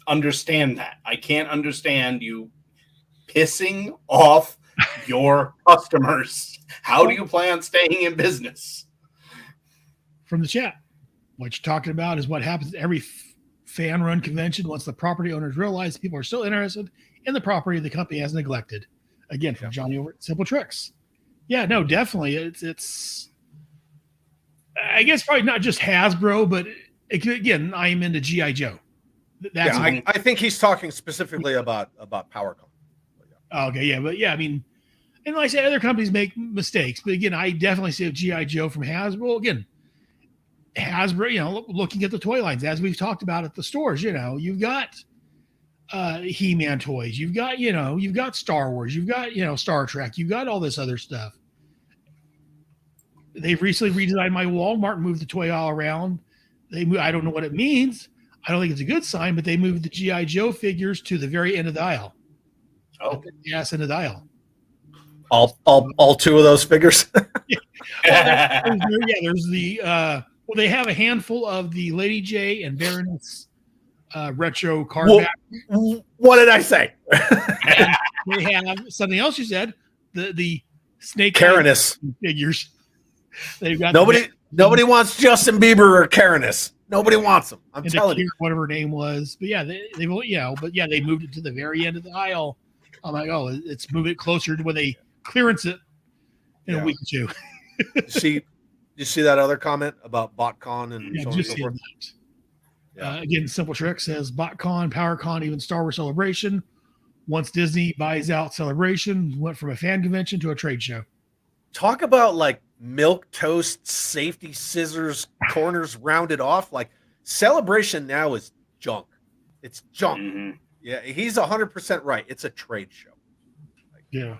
understand that. I can't understand you pissing off your customers. How do you plan on staying in business? From the chat, what you're talking about is what happens at every fan-run convention once the property owners realize people are still interested in the property the company has neglected. Again, from Johnny over at Simple Tricks. Yeah, no, definitely. It's I guess probably not just Hasbro, but again, I am into GI Joe. That's Yeah, I think he's talking specifically about PowerCon. okay. Yeah, but yeah, I mean, and like I said, other companies make mistakes, but again, I definitely see a GI Joe from Hasbro. Again, Hasbro, looking at the toy lines as we've talked about at the stores, you've got He-Man toys, you've got Star Wars, you've got Star Trek, you've got all this other stuff. They've recently redesigned my Walmart, moved the toy aisle around. I don't know what it means. I don't think it's a good sign, but they moved the GI Joe figures to the very end of the aisle. Oh, Yes, end of the aisle. All two of those figures. There's the they have a handful of the Lady J and Baroness retro card Well, back. what did I say? They have something else you said, the Snake Karenus. figures. They've got Nobody wants Justin Bieber or Karenus. Nobody wants them. I'm and telling you. whatever her name was. But yeah, they moved it to the very end of the aisle. I'm like, oh, let's move it closer to when they clearance it in a week or two. You see that other comment about BotCon and Yeah, so on and just so seeing forth? that. Yeah. Again, Simple Trick says BotCon, PowerCon, even Star Wars Celebration. Once Disney buys out Celebration, went from a fan convention to a trade show. Talk about like milk toast, safety scissors, corners rounded off. Like Celebration now is junk. It's junk. Mhm. Yeah, he's 100% right. It's a trade show. Yeah.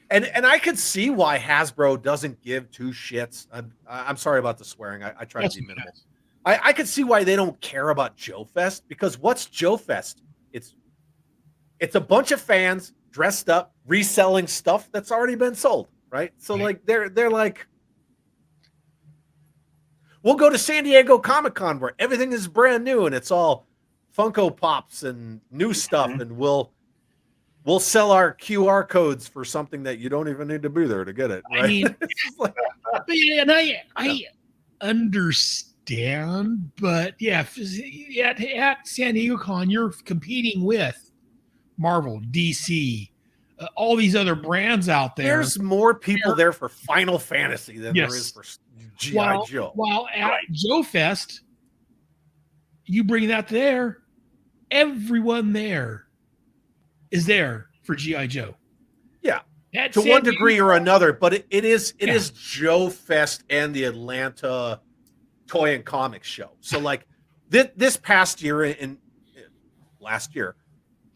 And I could see why Hasbro doesn't give two shits. I'm sorry about the swearing. I try That's to be minimal. I could see why they don't care about Joe Fest, because what's Joe Fest? It's a bunch of fans dressed up reselling stuff that's already been sold, right? So Right. like they're like, we'll go to San Diego Comic-Con where everything is brand new and it's all Funko Pops and new stuff, and we'll sell our QR codes for something that you don't even need to be there to get it. Right? I mean, It's just like, but yeah, and I understand, but yeah, at San Diego Con, you're competing with Marvel, DC, all these other brands out there. there's more people there for Final Fantasy than there is for G.I. Joe. While at Right. Joe Fest, you bring that there, everyone there is there for G.I. Joe. Yeah. At To San one Diego degree or another, but it is Yeah. Joe Fest and the Atlanta Toy and Comics Show. So like this past year and last year,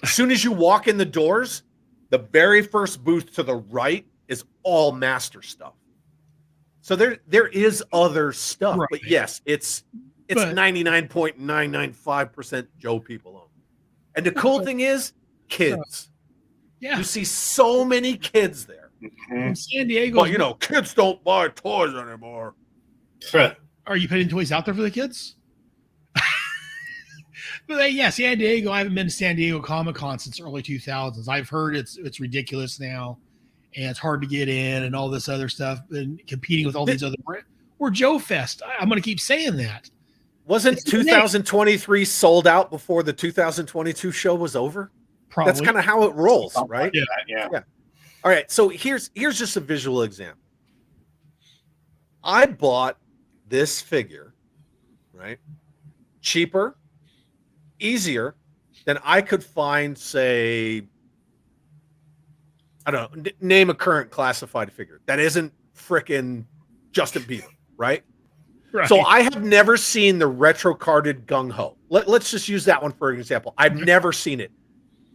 as soon as you walk in the doors, the very first booth to the right is all Master stuff. So there is other stuff, Right. but yes, it's But- 99.995% Joe people own. And the cool thing is, kids. Yeah, You see so many kids there. from San Diego. Well, kids don't buy toys anymore. Mhm. Are you putting toys out there for the kids? But yeah, San Diego. I haven't been to San Diego Comic Con since early 2000s. I've heard it's ridiculous now, and it's hard to get in, and all this other stuff, and competing with all these other brands. We're Joe Fest. I'm going to keep saying that. Wasn't It's the 2023 sold out before the 2022 show was over? Probably. That's kind of how it rolls, right? Yeah. All right, so here's just a visual example. I bought this figure, right? Cheaper, easier than I could find, say, I don't know, name a current classified figure that isn't frickin' Justin Bieber, right? Right. So I have never seen the retro carded Gung Ho. Let's just use that one for an example. I've never seen it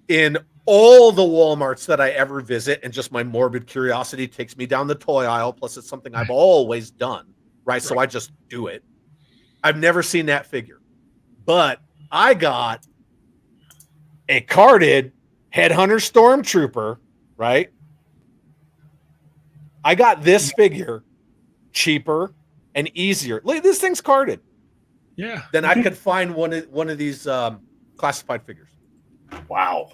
in all the Walmarts that I ever visit, and just my morbid curiosity takes me down the toy aisle. Plus, it's something I've always done, right? So I just do it. I've never seen that figure, but I got a carded Headhunter Stormtrooper, right? I got this figure cheaper and easier. Look, this thing's carded. Yeah. Then I could find one of these classified figures. Wow.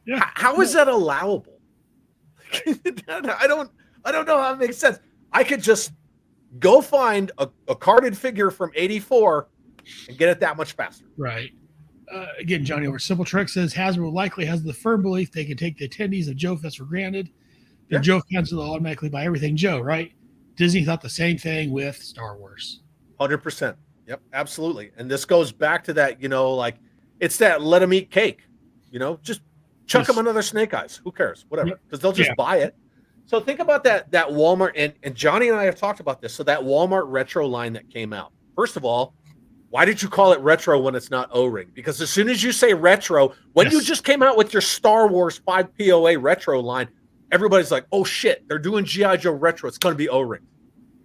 Yeah. How is that allowable? I don't know how it makes sense. I could just go find a carded figure from '84 and get it that much faster. Right. Again, Johnny over Simple Trick says Hasbro likely has the firm belief they can take the attendees of Joe Fest for granted. They're Yeah. Joe fans will automatically buy everything Joe, right? Disney thought the same thing with Star Wars. 100%. Yep, absolutely. And this goes back to that, like it's that let them eat cake, just chuck Yes. them another Snake Eyes. Who cares? Whatever, Yep. because they'll just Yeah. buy it. So think about that Walmart, and Johnny and I have talked about this. So that Walmart retro line that came out. First of all, why did you call it retro when it's not O-ring? Because as soon as you say retro, when you Yes. just came out with your Star Wars 5 POA retro line, everybody's like, oh shit, they're doing G.I. Joe retro. It's going to be O-ring.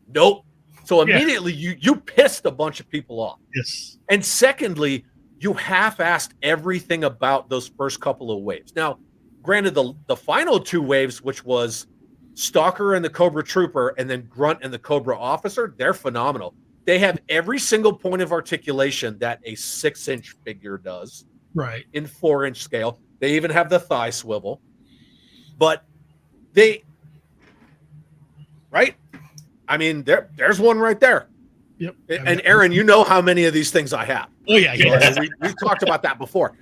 Nope. So Yeah. immediately you pissed a bunch of people off. Yes. And secondly, you half-assed everything about those first couple of waves. Now, granted, the final two waves, which was Stalker and the Cobra Trooper, and then Grunt and the Cobra Officer, they're phenomenal. They have every single point of articulation that a 6-inch figure does Right. in 4-inch scale. They even have the thigh swivel. But right? I mean, there's one right there. Yep. And Aaron, you know how many of these things I have. Oh yeah. Yeah. We talked about that before.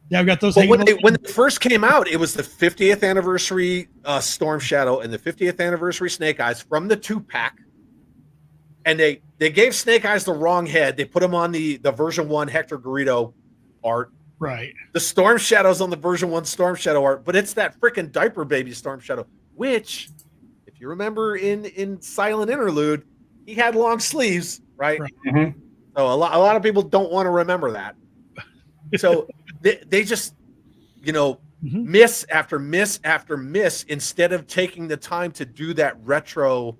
Yeah, I've got those. But hanging when they first came out, it was the 50th anniversary Storm Shadow and the 50th anniversary Snake Eyes from the 2-pack. And they gave Snake Eyes the wrong head. They put him on the version 1 Hector Garrido art. Right. The Storm Shadow's on the version 1 Storm Shadow art, but it's that freaking diaper baby Storm Shadow, which, if you remember in Silent Interlude, he had long sleeves, right? Mm-hmm. So a lot of people don't want to remember that. So they just, Mhm. miss after miss after miss instead of taking the time to do that retro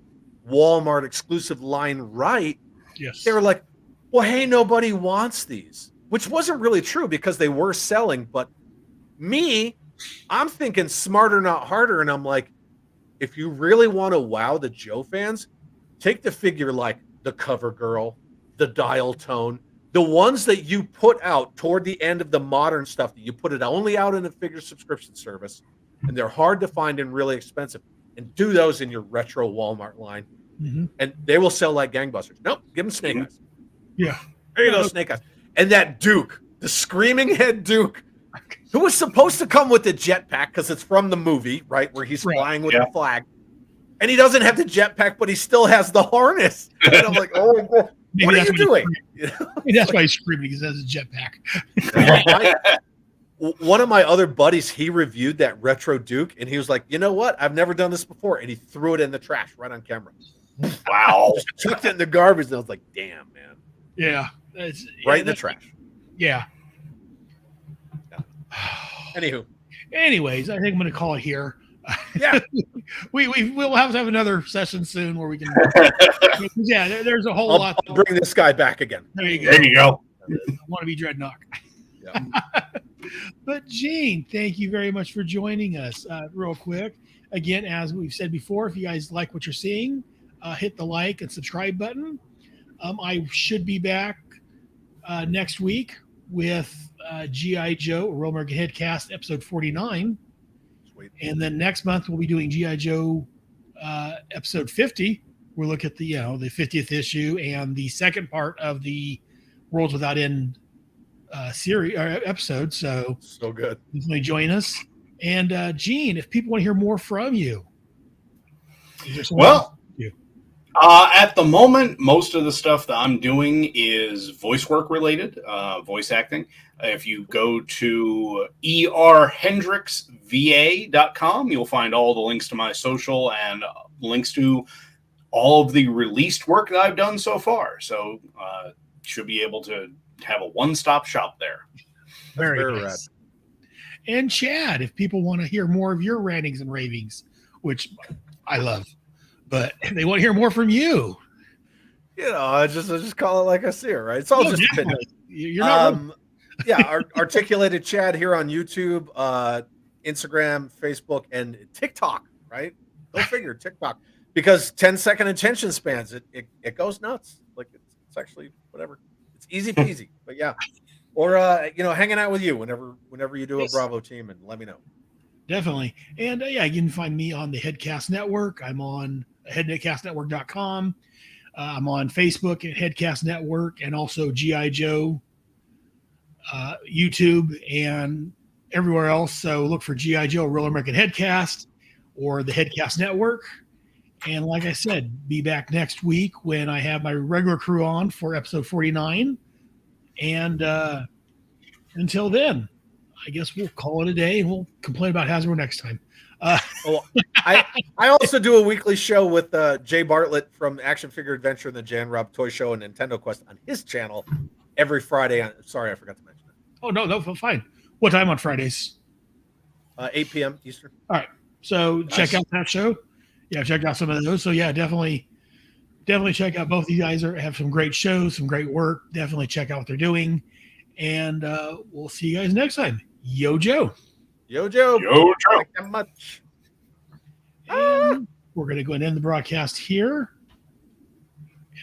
Walmart exclusive line right. Yes. They were like, well, hey, nobody wants these, which wasn't really true because they were selling. But I'm thinking smarter, not harder. And I'm like, if you really want to wow the Joe fans, take the figure like the Cover Girl, the Dial Tone, the ones that you put out toward the end of the modern stuff that you put it only out in a figure subscription service, and they're hard to find and really expensive, and do those in your retro Walmart line, Mhm. and they will sell like gangbusters. Nope, give them Snake Eyes. Yeah. There you go, Snake Eyes. And that Duke, the screaming head Duke, who was supposed to come with the jetpack because it's from the movie, right, where he's Right. flying with the flag. And he doesn't have the jetpack, but he still has the harness. And I'm like, oh, my God, Maybe what are that's you why he's doing? screaming. Maybe that's why he's screaming, because he has a jetpack. One of my other buddies, he reviewed that retro Duke, and he was like, you know what? I've never done this before. And he threw it in the trash right on camera. Wow. Just chucked it in the garbage. And I was like, damn, man. Yeah. Right in the trash. Yeah. Anywho. Anyways, I think I'm going to call it here. Yeah. We'll have to have another session soon where we can. Yeah, there's a whole lot. I'll bring this guy back again. There you go. There you go. Want to be Dreadnought. Yeah. But Gene, thank you very much for joining us. Real quick, again, as we've said before, if you guys like what you're seeing, hit the like and subscribe button. I should be back next week with G.I. Joe, Royal American Headcast, episode 49. Sweet. And then next month we'll be doing G.I. Joe episode 50. We'll look at the 50th issue and the second part of the Worlds Without End series or episode. So good. definitely join us. And Gene, if people want to hear more from you, is there someone else? At the moment, most of the stuff that I'm doing is voice work related, voice acting. If you go to erhendricksva.com, you'll find all the links to my social and links to all of the released work that I've done so far. So should be able to have a one-stop shop there. Very rad. nice. And Chad, if people want to hear more of your rantings and ravings, which I love, but if they want to hear more from you, I just call it like I see it, right? It's all just opinion. You're not Articulated Chad here on YouTube, Instagram, Facebook, and TikTok, right? Go figure, TikTok. Because 10-second attention spans, it goes nuts. Like it's actually whatever. It's easy peasy. But yeah. Or hanging out with you whenever you do a Bravo team, and let me know. Definitely. And you can find me on the Headcast Network. I'm on headcastnetwork.com. I'm on Facebook at Headcast Network, and also G.I. Joe, YouTube, and everywhere else. So look for G.I. Joe, Real American Headcast, or the Headcast Network. And like I said, be back next week when I have my regular crew on for episode 49. And until then, I guess we'll call it a day and we'll complain about Hasbro next time. I also do a weekly show with Jay Bartlett from Action Figure Adventure and the Jan Rob Toy Show and Nintendo Quest on his channel every Friday. Sorry, I forgot to mention it. Oh, no, fine. What time on Fridays? 8 p.m. Eastern. All right. So Nice. Check out that show. Yeah, check out some of those. So yeah, definitely check out both. These guys have some great shows, some great work. Definitely check out what they're doing. And we'll see you guys next time. Yo, Joe. Yo, Joe. Yo, Joe. Thank you much. And we're going to go and end the broadcast here.